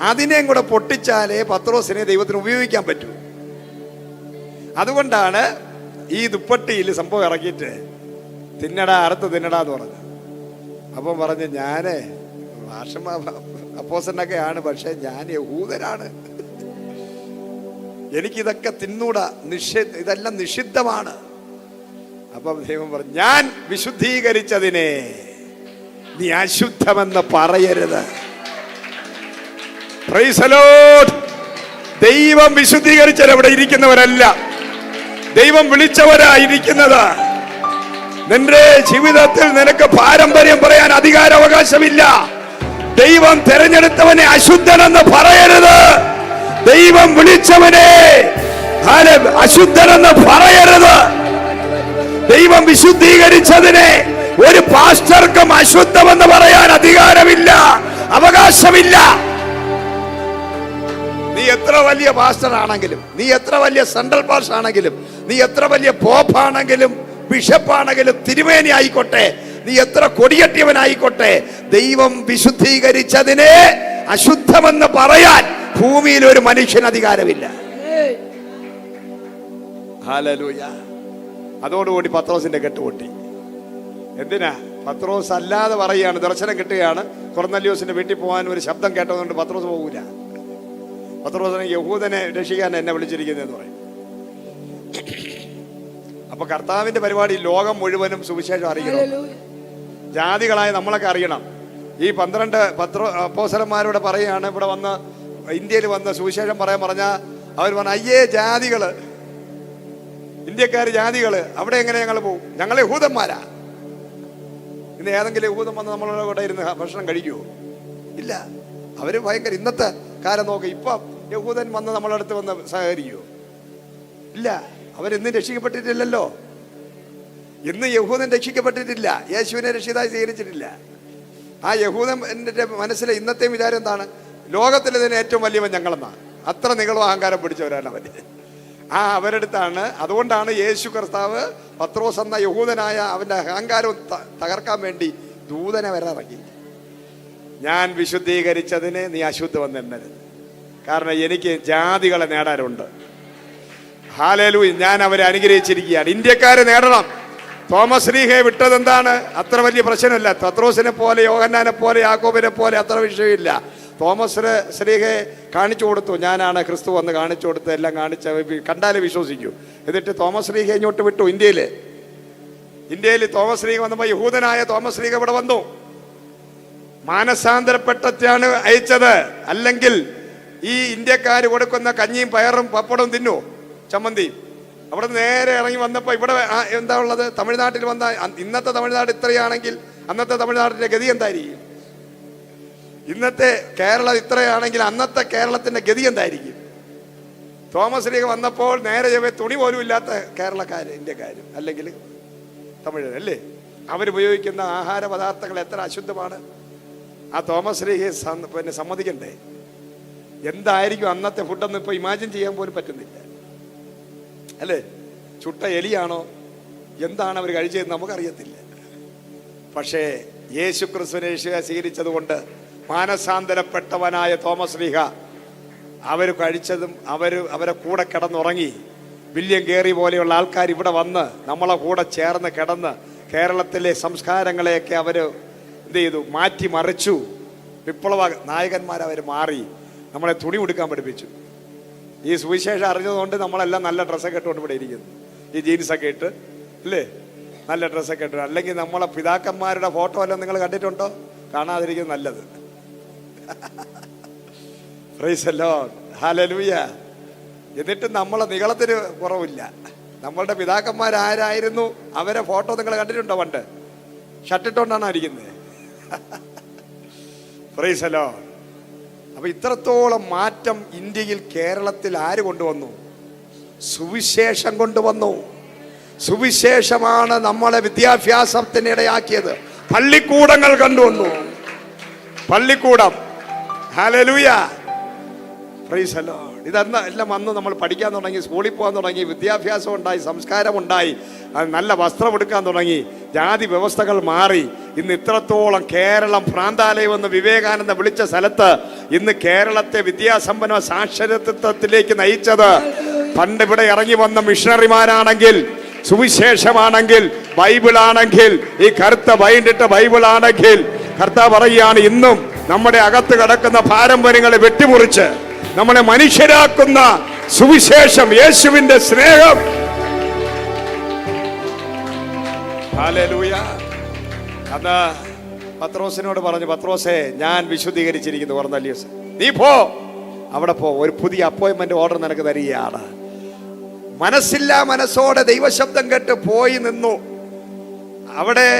അതിനെയും കൂടെ പൊട്ടിച്ചാലേ പത്രോസിനെ ദൈവത്തിന് ഉപയോഗിക്കാൻ പറ്റൂ. അതുകൊണ്ടാണ് ഈ ദുപ്പട്ടിയിൽ സംഭവം ഇറക്കിയിട്ട് തിന്നടാ അറുത്ത് തിന്നടാ എന്ന് പറഞ്ഞു. അപ്പം പറഞ്ഞു, ഞാനേ അപ്പോസ്തലനൊക്കെയാണ്, പക്ഷെ ഞാൻ യഹൂദനാണ്, എനിക്കിതൊക്കെ തിന്നൂടാ, ഇതെല്ലാം നിഷിദ്ധമാണ്. അപ്പം ദൈവം പറഞ്ഞു, ഞാൻ വിശുദ്ധീകരിച്ചതിനെ നീ അശുദ്ധമെന്ന് പറയരുത്. Price the Lord. ദൈവം വിശുദ്ധീകരിച്ചവരെ ഇരിക്കുന്നവരല്ല, ദൈവം വിളിച്ചവരായിരിക്കുന്നത്. നിന്റെ ജീവിതത്തിൽ നിനക്ക് പാരമ്പര്യം പറയാൻ അധികാരാവകാശമില്ല. ദൈവം തെരഞ്ഞെടുത്തവനെ അശുദ്ധനെന്ന് പറയരുത്. ദൈവം വിളിച്ചവനെ അശുദ്ധനെന്ന് പറയരുത്. ദൈവം വിശുദ്ധീകരിച്ചതിനെ ഒരു പാസ്റ്റർക്കും അശുദ്ധമെന്ന് പറയാൻ അധികാരമില്ല, അവകാശമില്ല. നീ എത്ര വലിയ പാസ്റ്റർ ആണെങ്കിലും, നീ എത്ര വലിയ സെൻട്രൽ പാസ്റ്റർ ആണെങ്കിലും, നീ എത്ര വലിയ പോപ്പാണെങ്കിലും, ബിഷപ്പാണെങ്കിലും, തിരുമേനി ആയിക്കോട്ടെ, നീ എത്ര കൊടികെട്ടിയവനായിക്കോട്ടെ, ദൈവം വിശുദ്ധീകരിച്ചതിനെ അശുദ്ധമെന്ന് പറയാൻ ഭൂമിയിൽ ഒരു മനുഷ്യന് അധികാരമില്ല. ഹല്ലേലൂയ. അതോടുകൂടി പത്രോസിന്റെ കെട്ടുപൊട്ടി. എന്തിനാ? പത്രോസ് അല്ലാതെ പറയുകയാണ്, ദർശനം കിട്ടുകയാണ്, കൊർന്നല്യോസിന്റെ വീട്ടിൽ പോകാൻ ഒരു ശബ്ദം കേട്ടതുകൊണ്ട് പത്രോസ് പോകൂല. പത്രോസിനെ യഹൂദനെ രക്ഷിക്കാൻ എന്നെ വിളിച്ചിരിക്കുന്നതെന്ന് പറയും. അപ്പൊ കർത്താവിന്റെ പരിപാടി ലോകം മുഴുവനും സുവിശേഷം അറിയണം. ജാതികളായ നമ്മളൊക്കെ അറിയണം. ഈ 12 അപ്പോസ്തലന്മാരോട് പറയുകയാണ്, ഇവിടെ വന്ന് ഇന്ത്യയിൽ വന്ന് സുവിശേഷം പറഞ്ഞാൽ അവർ പറഞ്ഞു, അയ്യേ ജാതികള്, ഇന്ത്യക്കാര് ജാതികള്, അവിടെ എങ്ങനെ ഞങ്ങൾ പോകും? ഞങ്ങൾ യഹൂദന്മാരാ. ഇന്ന് ഏതെങ്കിലും യഹൂദൻ വന്ന് നമ്മളോട് കൂടെ ഇരുന്ന് ഭക്ഷണം കഴിക്കുവോ? ഇല്ല. അവര് ഭയങ്കര ഇന്നത്തെ കാലം നോക്കി. ഇപ്പം യഹൂദൻ വന്ന് നമ്മളെ അടുത്ത് വന്ന് സഹകരിക്കുവോ? ഇല്ല. അവരിന്നും രക്ഷിക്കപ്പെട്ടിട്ടില്ലല്ലോ. ഇന്ന് യഹൂദൻ രക്ഷിക്കപ്പെട്ടിട്ടില്ല, യേശുവിനെ രക്ഷിതായി സ്വീകരിച്ചിട്ടില്ല. ആ യഹൂദന്റെ മനസ്സിലെ ഇന്നത്തെ വിചാരം എന്താണ്? ലോകത്തിലെ തന്നെ ഏറ്റവും വലിയവൻ ഞങ്ങളെന്നാണ്. അത്ര നിങ്ങളും അഹങ്കാരം പിടിച്ചവരാണ് അവര്. അവരെടുത്താണ്. അതുകൊണ്ടാണ് യേശു കർത്താവ് പത്രോസ് എന്ന യഹൂദനായ അവന്റെ അഹങ്കാരം തകർക്കാൻ വേണ്ടി ദൂതനെ വരെ ഇറങ്ങി. ഞാൻ വിശുദ്ധീകരിച്ചതിനെ നീ അശുദ്ധമെന്ന് എണ്ണരുത്. കാരണം എനിക്ക് ജാതികളെ നേടാനുണ്ട്. ഹല്ലേലൂയ. ഞാൻ അവരെ അനുഗ്രഹിച്ചിരിക്കുകയാണ്. ഇന്ത്യക്കാരെ നേടണം. തോമസ് ശ്ലീഹയെ വിട്ടത് എന്താണ്? അത്ര വലിയ പ്രശ്നമില്ല. പത്രോസിനെ പോലെ, യോഹന്നാനെ പോലെ, യാക്കോബിനെ പോലെ അത്ര വിഷയമില്ല. തോമസ് ശ്ലീഹയെ കാണിച്ചു കൊടുത്തു, ഞാനാണ് ക്രിസ്തു എന്ന് കാണിച്ചു കൊടുത്ത്, എല്ലാം കാണിച്ച കണ്ടാലേ വിശ്വസിക്കൂ. എന്നിട്ട് തോമസ് ശ്ലീഹ ഇങ്ങോട്ട് വിട്ടു. ഇന്ത്യയിൽ തോമസ് ശ്ലീഹ വന്നപ്പോൾ യഹൂദനായ തോമസ് ശ്ലീഹ ഇവിടെ വന്നു. മാനസാന്തരപ്പെട്ടാണ് അയച്ചത്. അല്ലെങ്കിൽ ഈ ഇന്ത്യക്കാർ കൊടുക്കുന്ന കഞ്ഞിയും പയറും പപ്പടവും തിന്നു, ചമ്മന്തിയും. അവിടെ നേരെ ഇറങ്ങി വന്നപ്പോൾ ഇവിടെ എന്താ ഉള്ളത്? തമിഴ്നാട്ടിൽ വന്ന, ഇന്നത്തെ തമിഴ്നാട് ഇത്രയാണെങ്കിൽ അന്നത്തെ തമിഴ്നാടിന്റെ ഗതി എന്തായിരിക്കും? ഇന്നത്തെ കേരളം ഇത്രയാണെങ്കിൽ അന്നത്തെ കേരളത്തിന്റെ ഗതി എന്തായിരിക്കും? തോമസ് ലീഗ് വന്നപ്പോൾ നേരെ തുണി പോലും ഇല്ലാത്ത കേരളക്കാര്, ഇന്ത്യക്കാരും അല്ലെങ്കിൽ തമിഴർ അല്ലേ, അവരുപയോഗിക്കുന്ന ആഹാര പദാർത്ഥങ്ങൾ എത്ര അശുദ്ധമാണ്. ആ തോമസ് ലീഗ് പിന്നെ സമ്മതിക്കണ്ടേ? എന്തായിരിക്കും അന്നത്തെ ഫുഡൊന്നും ഇപ്പൊ ഇമാജിൻ ചെയ്യാൻ പോലും പറ്റുന്നില്ല അല്ലേ? ചുട്ട എലിയാണോ എന്താണ് അവർ കഴിച്ചതെന്ന് നമുക്കറിയത്തില്ല. പക്ഷേ യേശു ക്രിസ്തുവിനെ സ്വീകരിച്ചത് കൊണ്ട് മാനസാന്തരപ്പെട്ടവനായ തോമസ് ലീഹ അവർ കഴിച്ചതും അവരെ കൂടെ കിടന്നുറങ്ങി. വില്യം ഗേറി പോലെയുള്ള ആൾക്കാർ ഇവിടെ വന്ന് നമ്മളെ കൂടെ ചേർന്ന് കിടന്ന് കേരളത്തിലെ സംസ്കാരങ്ങളെയൊക്കെ അവർ എന്ത് ചെയ്തു? മാറ്റിമറിച്ചു. വിപ്ലവ നായകന്മാരവർ മാറി നമ്മളെ തുണി ഉടുക്കാൻ പഠിപ്പിച്ചു. ഈ സുവിശേഷം അറിഞ്ഞതുകൊണ്ട് നമ്മളെല്ലാം നല്ല ഡ്രസ്സൊക്കെ ഇട്ടുകൊണ്ട് ഇവിടെ ഇരിക്കുന്നു. ഈ ജീൻസൊക്കെ ഇട്ട് അല്ലേ, നല്ല ഡ്രസ്സൊക്കെ ഇട്ടു. അല്ലെങ്കിൽ നമ്മളെ പിതാക്കന്മാരുടെ ഫോട്ടോ എല്ലാം നിങ്ങൾ കണ്ടിട്ടുണ്ടോ? കാണാതിരിക്കുന്നത് നല്ലത്. Price the lord. ഹല്ലേലൂയ. എന്നിട്ട് നമ്മളെ നീളത്തിന് കുറവില്ല. നമ്മളുടെ പിതാക്കന്മാരാരായിരുന്നു അവരെ ഫോട്ടോ നിങ്ങൾ കണ്ടിട്ടുണ്ടോ? പണ്ട് ഷർട്ടിട്ടുകൊണ്ടാണോ ഇരിക്കുന്നത്? Price the lord. അപ്പൊ ഇത്രത്തോളം മാറ്റം ഇന്ത്യയിൽ, കേരളത്തിൽ ആര് കൊണ്ടുവന്നു? സുവിശേഷം കൊണ്ടുവന്നു. സുവിശേഷമാണ് നമ്മളെ വിദ്യാഭ്യാസത്തിന് ഇടയാക്കിയത്. പള്ളിക്കൂടങ്ങൾ കൊണ്ടുവന്നു. പള്ളിക്കൂടം, ഹല്ലേലൂയ, പ്രൈസ് ദി ലോർഡ്. ഇതെല്ലാം എല്ലാം വന്ന് നമ്മൾ പഠിക്കാൻ തുടങ്ങി, സ്കൂളിൽ പോകാൻ തുടങ്ങി, വിദ്യാഭ്യാസം ഉണ്ടായി, സംസ്കാരം ഉണ്ടായി, നല്ല വസ്ത്രം എടുക്കാൻ തുടങ്ങി, ജാതി വ്യവസ്ഥകൾ മാറി. ഇന്ന് ഇത്രത്തോളം കേരളം ഭ്രാന്താലയം എന്ന് വിവേകാനന്ദ വിളിച്ച സ്ഥലത്ത് ഇന്ന് കേരളത്തെ വിദ്യാസമ്പന്ന സാക്ഷരത്വത്തിലേക്ക് നയിച്ചത് പണ്ട് ഇവിടെ ഇറങ്ങി വന്ന മിഷണറിമാരാണെങ്കിൽ, സുവിശേഷമാണെങ്കിൽ, ബൈബിളാണെങ്കിൽ, ഈ കറുത്ത ബൈൻഡിട്ട ബൈബിളാണെങ്കിൽ, കർത്താവ് പറയുകയാണ് ഇന്നും നമ്മുടെ അകത്ത് കിടക്കുന്ന പാരമ്പര്യങ്ങളെ വെട്ടിമുറിച്ച് നമ്മളെ മനുഷ്യരാക്കുന്ന സുവിശേഷം, യേശുവിന്റെ സ്നേഹം. ഹല്ലേലൂയ. അത് പത്രോസിനോട് പറഞ്ഞു, പത്രോസേ, ഞാൻ വിശുദ്ധീകരിച്ചിരിക്കുന്നു. കൊർന്നല്യോസ്, നീ പോ, അവിടെ പോ, ഒരു പുതിയ അപ്പോയിന്റ്മെന്റ് ഓർഡർ നിനക്ക് തരികയാണ്. മനസ്സില്ലാ മനസ്സോടെ ദൈവശബ്ദം കേട്ട് പോയി നിന്നു. അവിടെ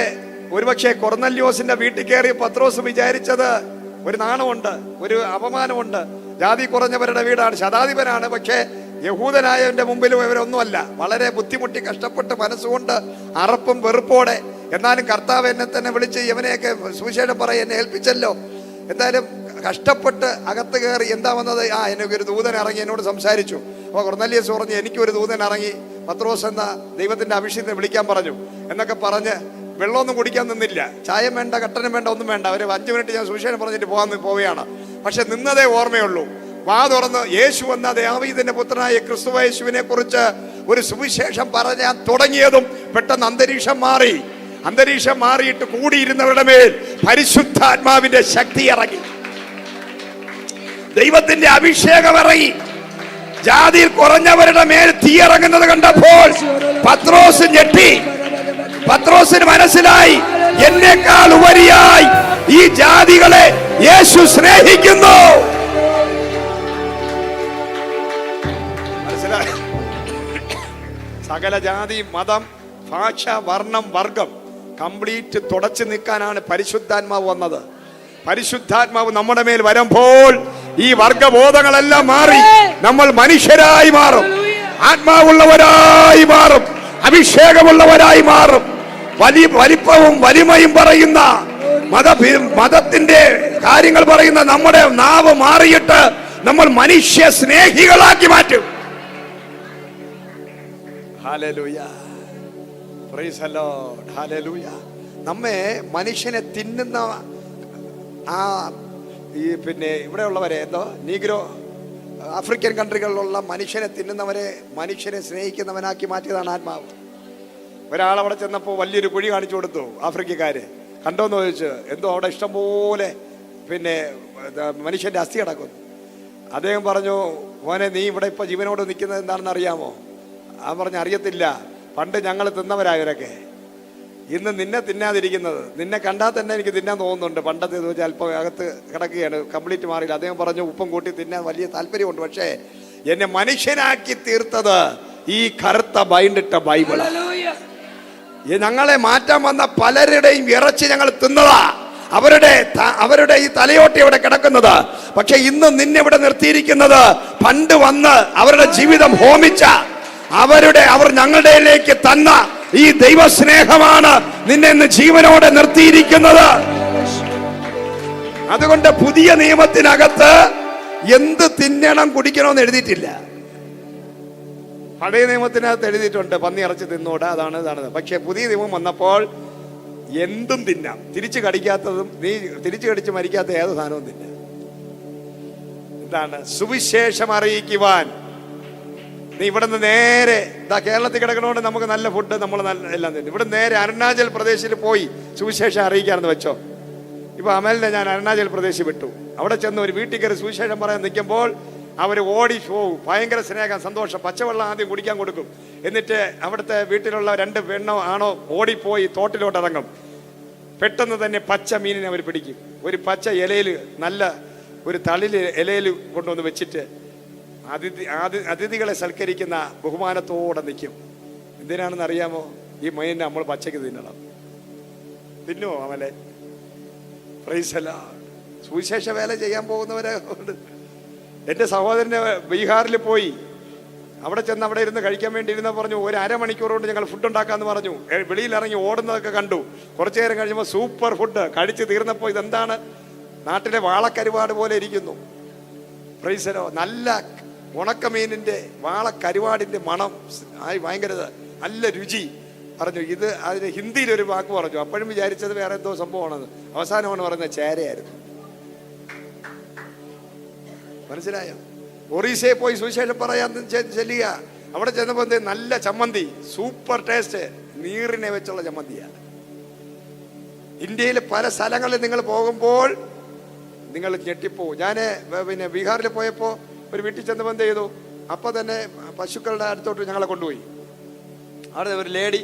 ഒരുപക്ഷെ കൊർന്നല്യോസിന്റെ വീട്ടിൽ കയറി പത്രോസ് വിചാരിച്ചത് ഒരു നാണമുണ്ട്, ഒരു അപമാനമുണ്ട്. ജാതി കുറഞ്ഞവരുടെ വീടാണ്, ശതാധിപനാണ്. പക്ഷേ യഹൂദനായവന്റെ മുമ്പിലും ഇവരൊന്നുമല്ല. വളരെ ബുദ്ധിമുട്ടി കഷ്ടപ്പെട്ട് മനസ്സുകൊണ്ട് അറപ്പും വെറുപ്പോടെ, എന്നാലും കർത്താവ് എന്നെ തന്നെ വിളിച്ച് ഇവനെയൊക്കെ സുവിശേഷം പറയും, എന്നെ ഏൽപ്പിച്ചല്ലോ. എന്തായാലും കഷ്ടപ്പെട്ട് അകത്ത് കയറി. എന്താ വന്നത്? എനിക്കൊരു ദൂതൻ ഇറങ്ങി എന്നോട് സംസാരിച്ചു. അപ്പോൾ കൊർന്നല്യോസ് പറഞ്ഞു, എനിക്കൊരു ദൂതൻ ഇറങ്ങി, പത്രോസ് എന്ന ദൈവത്തിന്റെ അഭിഷേകത്തെ വിളിക്കാൻ പറഞ്ഞു എന്നൊക്കെ പറഞ്ഞ് വെള്ളമൊന്നും കുടിക്കാൻ നിന്നില്ല. ചായം വേണ്ട, കട്ടനും വേണ്ട, ഒന്നും വേണ്ട. ഒരു 5 മിനിറ്റ് ഞാൻ സുവിശേഷം പറഞ്ഞിട്ട് പോവുകയാണ്. പക്ഷെ നിന്നതേ ഓർമ്മയുള്ളൂ. വാ തുറന്ന് യേശു എന്ന ദാവീദിന്റെ പുത്രനായ ക്രിസ്തു യേശുവിനെ കുറിച്ച് ഒരു സുവിശേഷം പറയാൻ തുടങ്ങിയതും പെട്ടെന്ന് അന്തരീക്ഷം മാറി. അന്തരീക്ഷം മാറിയിട്ട് കൂടിയിരുന്നവരുടെ മേൽ പരിശുദ്ധാത്മാവിന്റെ ശക്തി ഇറങ്ങി, ദൈവത്തിന്റെ അഭിഷേകം ഇറങ്ങി. ജാതിയിൽ കുറഞ്ഞവരുടെ മേൽ തീ ഇറങ്ങുന്നത് കണ്ടപ്പോൾ പത്രോസ് ഞെട്ടി. പത്രോസിന് മനസ്സിലായി, എന്നേക്കാൾ ഉപരിയായി ഈ ജാതികളെ യേശു സ്നേഹിക്കുന്നു. മനസ്സിലായി? സകല ജാതി, മതം, ഭാഷ, വർണ്ണം, വർഗം കംപ്ലീറ്റ് തുടച്ചു നിൽക്കാനാണ് പരിശുദ്ധാത്മാവ് വന്നത്. പരിശുദ്ധാത്മാവ് നമ്മുടെ മേൽ വരുമ്പോൾ ഈ വർഗബോധങ്ങളെല്ലാം മാറി നമ്മൾ മനുഷ്യരായി മാറും, ആത്മാവുള്ളവരായി മാറും, അഭിഷേകമുള്ളവരായി മാറും. വലിപ്പവും വലിമയും പറയുന്ന മതത്തിന്റെ കാര്യങ്ങൾ പറയുന്ന നമ്മുടെ നാവ് മാറിയിട്ട് നമ്മൾ മനുഷ്യ സ്നേഹികളാക്കി മാറ്റും. Hallelujah, praise the lord, hallelujah. നമ്മെ മനുഷ്യനെ തിന്നുന്ന ഇവിടെയുള്ളവരെ നീഗ്രോ ആഫ്രിക്കൻ കൺട്രികളിലുള്ള മനുഷ്യനെ തിന്നുന്നവരെ മനുഷ്യനെ സ്നേഹിക്കുന്നവനാക്കി മാറ്റിയതാണ് ആത്മാവ്. ഒരാളവിടെ ചെന്നപ്പോൾ വലിയൊരു കുഴി കാണിച്ചു കൊടുത്തു. ആഫ്രിക്കക്കാര് കണ്ടോന്ന് ചോദിച്ചു. എന്തോ അവിടെ ഇഷ്ടംപോലെ മനുഷ്യന്റെ അസ്ഥി കിടക്കുന്നു. അദ്ദേഹം പറഞ്ഞു, മോനെ, നീ ഇവിടെ ഇപ്പൊ ജീവനോട് നിൽക്കുന്നത് എന്താണെന്ന് അറിയാമോ? അവൻ പറഞ്ഞു, അറിയത്തില്ല. പണ്ട് ഞങ്ങൾ തിന്നവരായവരൊക്കെ ഇന്ന് നിന്നെ തിന്നാതിരിക്കുന്നത്. നിന്നെ കണ്ടാൽ തന്നെ എനിക്ക് തിന്നാൻ തോന്നുന്നുണ്ട്. പണ്ടത്തെ ചോദിച്ചാൽ അല്പം അകത്ത് കിടക്കുകയാണ്, കംപ്ലീറ്റ് മാറിയില്ല. അദ്ദേഹം പറഞ്ഞു, ഉപ്പും കൂട്ടി തിന്നാൻ വലിയ താല്പര്യമുണ്ട്, പക്ഷേ എന്നെ മനുഷ്യനാക്കി തീർത്തത് ഈ കറുത്ത ബൈൻഡിട്ട ബൈബിളാണ്. ഞങ്ങളെ മാറ്റാൻ വന്ന പലരുടെയും ഇറച്ചി ഞങ്ങൾ തിന്നതാ. അവരുടെ ഈ തലയോട്ടി അവിടെ കിടക്കുന്നത്. പക്ഷെ ഇന്ന് നിന്നെ ഇവിടെ നിർത്തിയിരിക്കുന്നത് പണ്ട് വന്ന് അവരുടെ ജീവിതം ഹോമിച്ച അവർ ഞങ്ങളുടെയിലേക്ക് തന്ന ഈ ദൈവസ്നേഹമാണ് നിന്നെ ഇന്ന് ജീവനോടെ നിർത്തിയിരിക്കുന്നത്. അതുകൊണ്ട് പുതിയ നിയമത്തിനകത്ത് എന്ത് തിന്നണം കുടിക്കണമെന്ന് എഴുതിയിട്ടില്ല. പഴയ നിയമത്തിനകത്ത് എഴുതിയിട്ടുണ്ട്, പന്നി ഇറച്ചി തിന്നൂടാ, അതാണ്. പക്ഷെ പുതിയ നിയമം വന്നപ്പോൾ എന്തും തിന്നാം. തിരിച്ചു കടിക്കാത്തതും, നീ തിരിച്ചു കടിച്ച് മരിക്കാത്ത ഏത് സാധനവും തിന്നാം. എന്താണ്? സുവിശേഷം അറിയിക്കുവാൻ. നീ ഇവിടെ നിന്ന് നേരെ കേരളത്തിൽ കിടക്കണോണ്ട് നമുക്ക് നല്ല ഫുഡ്, നമ്മൾ എല്ലാം തിന്നും. ഇവിടെ നേരെ അരുണാചൽ പ്രദേശിൽ പോയി സുവിശേഷം അറിയിക്കാമെന്ന് വെച്ചോ. ഇപ്പൊ അമലിനെ ഞാൻ അരുണാചൽ പ്രദേശിൽ വിട്ടു. അവിടെ ചെന്ന് ഒരു വീട്ടിൽ കയറി സുവിശേഷം പറയാൻ നിൽക്കുമ്പോൾ അവർ ഓടി പോകും. ഭയങ്കര സ്നേഹം, സന്തോഷം. പച്ചവെള്ളം ആദ്യം കുടിക്കാൻ കൊടുക്കും. എന്നിട്ട് അവിടുത്തെ വീട്ടിലുള്ള 2 പെണ്ണോ ആണോ ഓടിപ്പോയി തോട്ടിലോട്ട് ഇറങ്ങും. പെട്ടെന്ന് തന്നെ പച്ച മീനിനെ അവർ പിടിക്കും. ഒരു പച്ച ഇലയിൽ, നല്ല ഒരു തളിൽ ഇലയിൽ കൊണ്ടുവന്ന് വെച്ചിട്ട് അതിഥികളെ സൽക്കരിക്കുന്ന ബഹുമാനത്തോടെ നിൽക്കും. എന്തിനാണെന്ന് അറിയാമോ? ഈ മീനിനെ നമ്മൾ പച്ചയ്ക്ക് തിന്നണം. തിന്നുമോ അമലെ? Praise the lord. സുവിശേഷ വേല ചെയ്യാൻ പോകുന്നവരെ ഉണ്ട്. എൻ്റെ സഹോദരനെ ബീഹാറിൽ പോയി, അവിടെ ചെന്ന് അവിടെ ഇരുന്ന് കഴിക്കാൻ വേണ്ടി ഇരുന്ന പറഞ്ഞു, ഒരു അരമണിക്കൂർ കൊണ്ട് ഞങ്ങൾ ഫുഡ് ഉണ്ടാക്കാമെന്ന് പറഞ്ഞു. വെളിയിൽ ഇറങ്ങി ഓടുന്നതൊക്കെ കണ്ടു. കുറച്ചു നേരം കഴിയുമ്പോൾ സൂപ്പർ ഫുഡ് കഴിച്ച് തീർന്നപ്പോൾ ഇതെന്താണ്, നാട്ടിലെ വാളക്കരുവാട് പോലെ ഇരിക്കുന്നു. പ്രൈസലോ, നല്ല ഉണക്കമീനിൻ്റെ വാളക്കരുവാടിൻ്റെ മണം, ഭയങ്കര നല്ല രുചി പറഞ്ഞു. ഇത് അതിന് ഹിന്ദിയിലൊരു വാക്ക് പറഞ്ഞു. അപ്പോഴും വിചാരിച്ചത് വേറെ എന്തോ സംഭവമാണെന്ന്. അവസാനമാണ് പറയുന്നത് ചേരയായിരുന്നു. മനസ്സിലായോ? ഒറീസയിൽ പോയി സുവിശേഷം പറയാൻ ചെല്ലുക. അവിടെ ചെന്നപ്പോൾ നല്ല ചമ്മന്തി, സൂപ്പർ ടേസ്റ്റ്, നീറിനെ വെച്ചുള്ള ചമ്മന്തിയാണ്. ഇന്ത്യയിൽ പല സ്ഥലങ്ങളിൽ നിങ്ങൾ പോകുമ്പോൾ നിങ്ങൾ ഞെട്ടിപ്പോവും. ഞാൻ പിന്നെ ബീഹാറിൽ പോയപ്പോൾ ഒരു വീട്ടിൽ ചെന്നപ്പോൾ എന്ത് ചെയ്തു, അപ്പോൾ തന്നെ പശുക്കളുടെ അടുത്തോട്ട് ഞങ്ങളെ കൊണ്ടുപോയി. അവിടെ ഒരു ലേഡി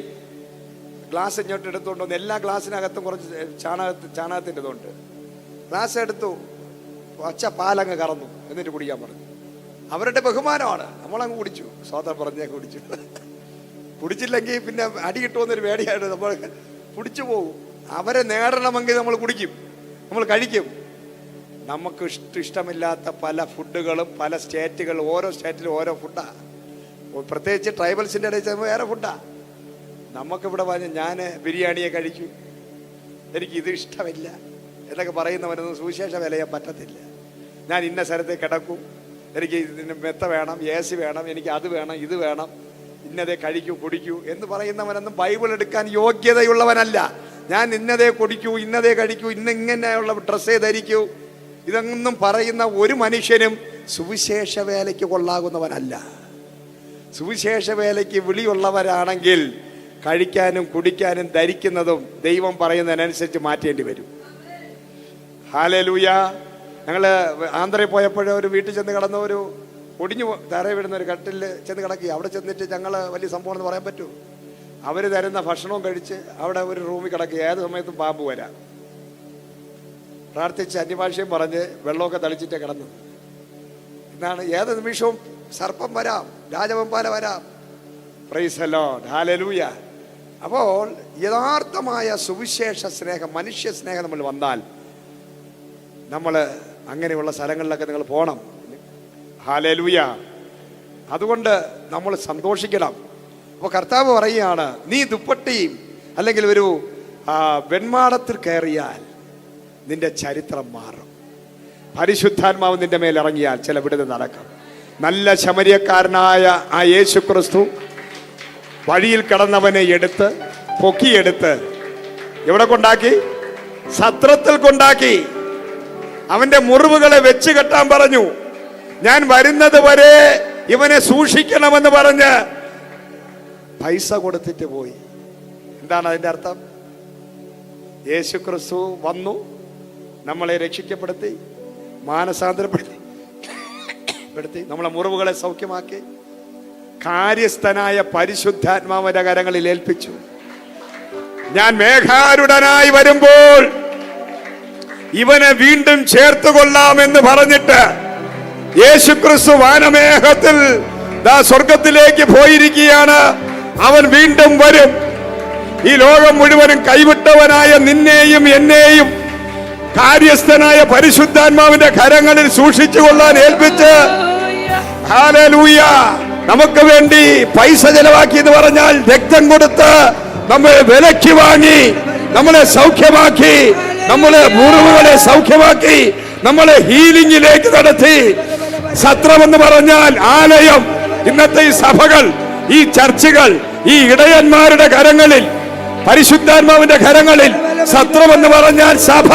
ഗ്ലാസ് ഇങ്ങോട്ട് എടുത്തുകൊണ്ട് വന്ന്, എല്ലാ ഗ്ലാസ്സിനകത്തും കുറച്ച് ചാണകത്തിൻ്റെ ഇതുണ്ട്. ഗ്ലാസ് എടുത്തു, പച്ച പാലങ്ങ് കറന്നു, എന്നിട്ട് കുടിക്കാൻ പറഞ്ഞു. അവരുടെ ബഹുമാനമാണ്. നമ്മളങ്ങ് കുടിച്ചു, സ്വതം പറഞ്ഞേ കുടിച്ചു. കുടിച്ചില്ലെങ്കിൽ പിന്നെ അടി കിട്ടുമെന്നൊരു പേടിയായിട്ട് നമ്മൾ കുടിച്ചു പോകും. അവരെ നേടണമെങ്കിൽ നമ്മൾ കുടിക്കും, നമ്മൾ കഴിക്കും. നമുക്ക് ഇഷ്ടമില്ലാത്ത പല ഫുഡുകളും പല സ്റ്റേറ്റുകൾ, ഓരോ സ്റ്റേറ്റിലും ഓരോ ഫുഡാണ്. പ്രത്യേകിച്ച് ട്രൈബൽസിൻ്റെ ഇടയിൽ ചെല്ലുമ്പോൾ വേറെ ഫുഡാണ്. നമുക്കിവിടെ പറഞ്ഞ് ഞാൻ ബിരിയാണിയെ കഴിക്കൂ, എനിക്കിത് ഇഷ്ടമില്ല എന്നൊക്കെ പറയുന്നവരൊന്നും സുവിശേഷ വേല ചെയ്യാൻ പറ്റത്തില്ല. ഞാൻ ഇന്ന സ്ഥലത്ത് കിടക്കും, എനിക്ക് ഇതിന് മെത്ത വേണം, AC വേണം, എനിക്ക് അത് വേണം, ഇത് വേണം, ഇന്നതേ കഴിക്കൂ കുടിക്കൂ എന്ന് പറയുന്നവനൊന്നും ബൈബിൾ എടുക്കാൻ യോഗ്യതയുള്ളവനല്ല. ഞാൻ ഇന്നതേ കുടിക്കൂ, ഇന്നതേ കഴിക്കൂ, ഇങ്ങനെയുള്ള ഡ്രസ്സേ ധരിക്കൂ, ഇതൊന്നും പറയുന്ന ഒരു മനുഷ്യനും സുവിശേഷ വേലയ്ക്ക് കൊള്ളാകുന്നവനല്ല. സുവിശേഷ വേലയ്ക്ക് വിളിയുള്ളവരാണെങ്കിൽ കഴിക്കാനും കുടിക്കാനും ധരിക്കുന്നതും ദൈവം പറയുന്നതിനനുസരിച്ച് മാറ്റേണ്ടി വരും. ഹല്ലേലൂയ. ഞങ്ങൾ ആന്ധ്രയിൽ പോയപ്പോഴേ ഒരു വീട്ടിൽ ചെന്ന് കിടന്ന ഒരു ഒടിഞ്ഞു തറയിൽ വിടുന്ന ഒരു കട്ടിൽ ചെന്ന് കിടക്കി. അവിടെ ചെന്നിട്ട് ഞങ്ങൾ വലിയ സംഭവം എന്ന് പറയാൻ പറ്റൂ. അവർ തരുന്ന ഭക്ഷണവും കഴിച്ച് അവിടെ ഒരു റൂമിൽ കിടക്കുക. ഏത് സമയത്തും പാമ്പ് വരാം. പ്രാർത്ഥിച്ച് അന്യഭാഷയും പറഞ്ഞ് വെള്ളമൊക്കെ തളിച്ചിട്ട് കിടന്നത്. എന്നാണ്, ഏത് നിമിഷവും സർപ്പം വരാം, രാജവെമ്പാല വരാം. Price the lord, hallelujah. അപ്പോൾ യഥാർത്ഥമായ സുവിശേഷ സ്നേഹം, മനുഷ്യ സ്നേഹം നമ്മൾ വന്നാൽ നമ്മൾ അങ്ങനെയുള്ള സ്ഥലങ്ങളിലൊക്കെ നിങ്ങൾ പോകണം. ഹല്ലേലൂയ. അതുകൊണ്ട് നമ്മൾ സന്തോഷിക്കണം. അപ്പോൾ കർത്താവ് പറയുകയാണ്, നീ ദുപ്പട്ടിയും അല്ലെങ്കിൽ ഒരു വെൺമാടത്തിൽ കയറിയാൽ നിന്റെ ചരിത്രം മാറും. പരിശുദ്ധാത്മാവ് നിന്റെ മേൽ ഇറങ്ങിയാൽ ചില വിടുതൽ നടക്കും. നല്ല ശമരിയക്കാരനായ ആ യേശു ക്രിസ്തു വഴിയിൽ കിടന്നവനെ എടുത്ത് പൊക്കിയെടുത്ത് എവിടെ കൊണ്ടാക്കി? സത്രത്തിൽ കൊണ്ടാക്കി. അവന്റെ മുറിവുകളെ വെച്ച് കെട്ടാൻ പറഞ്ഞു. ഞാൻ വരുന്നത് വരെ ഇവനെ സൂക്ഷിക്കണമെന്ന് പറഞ്ഞ് പൈസ കൊടുത്തിട്ട് പോയി. എന്താണ് അതിന്റെ അർത്ഥം? യേശു ക്രിസ്തു വന്നു, നമ്മളെ രക്ഷിക്കപ്പെടുത്തി, മാനസാന്തരപ്പെടുത്തി, നമ്മളെ മുറിവുകളെ സൗഖ്യമാക്കി, കാര്യസ്ഥനായ പരിശുദ്ധാത്മാവിന്റെ കരങ്ങളിൽ ഏൽപ്പിച്ചു. ഞാൻ മേഘാരുടനായി വരുമ്പോൾ ഇവനെ വീണ്ടും ചേർത്തുകൊള്ളാമെന്ന് പറഞ്ഞിട്ട് യേശുക്രിസ്തു വാനമേഘത്തിൽ സ്വർഗത്തിലേക്ക് പോയിരിക്കുകയാണ്. അവൻ വീണ്ടും വരും. ഈ ലോകം മുഴുവനും കൈവിട്ടവനായ നിന്നെയും എന്നെയും കാര്യസ്ഥനായ പരിശുദ്ധാത്മാവിന്റെ കരങ്ങളിൽ സൂക്ഷിച്ചുകൊള്ളാൻ ഏൽപ്പിച്ച്, ഹല്ലേലൂയ, നമുക്ക് വേണ്ടി പൈസ ചെലവാക്കി എന്ന് പറഞ്ഞാൽ രക്തം കൊടുത്ത് നമ്മളെ വിലയ്ക്ക് വാങ്ങി, നമ്മളെ സൗഖ്യമാക്കി, നമ്മളെ മുറിവുകളെ സൗഖ്യമാക്കി, നമ്മളെ ഹീലിംഗിലേക്ക് നടത്തി. സത്രമെന്ന് പറഞ്ഞാൽ ആലയം. ഇന്നത്തെ ഈ സഭകൾ, ഈ ചർച്ചുകൾ, ഈ ഇടയന്മാരുടെ കരങ്ങളിൽ, പരിശുദ്ധാത്മാവിന്റെ കരങ്ങളിൽ. സത്രമെന്ന് പറഞ്ഞാൽ സഭ.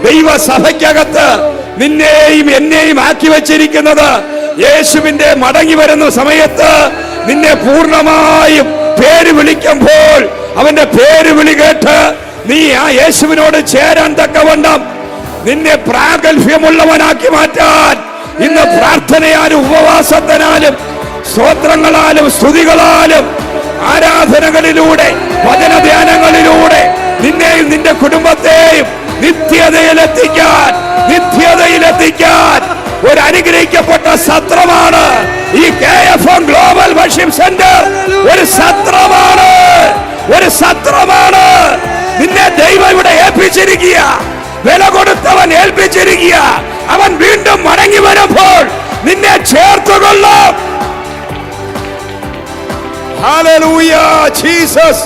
ദൈവസഭയ്ക്കകത്ത് നിന്നെയും എന്നെയും ആക്കി വെച്ചിരിക്കുന്നത് യേശുവിന്റെ മടങ്ങി വരുന്ന സമയത്ത് നിന്നെ പൂർണ്ണമായും പേര് വിളിക്കുമ്പോൾ അവന്റെ പേര് വിളി കേട്ട് നീ ആ യേശുവിനോട് ചേരാൻ തക്കവണ്ണം നിന്നെ പ്രാഗൽഭ്യമുള്ളവനാക്കി മാറ്റാൻ ഇന്ന് പ്രാർത്ഥനയാലും ഉപവാസത്തിനാലും സ്തോത്രങ്ങളാലും സ്തുതികളാലും ആരാധനകളിലൂടെ വചനധ്യാനങ്ങളിലൂടെ നിന്നെയും നിന്റെ കുടുംബത്തെയും നിത്യതയിലെത്തിക്കാൻ ഒരു അനുഗ്രഹിക്കപ്പെട്ട സത്രമാണ് ഈ KFM ഗ്ലോബൽ വർഷിപ്പ് സെന്റർ. ഒരു സത്രമാണ്. നിന്നെ ദൈവം ഇവിടെ ഏൽപ്പിച്ചിരിക്കുക. വില കൊടുത്തവൻ ഏൽപ്പിച്ചു. ഉറപ്പിച്ചിരിക്കുക. അവൻ വീണ്ടും മടങ്ങി വരുമ്പോൾ നിന്നെ ചേർത്തുകൊള്ളും. Hallelujah Jesus.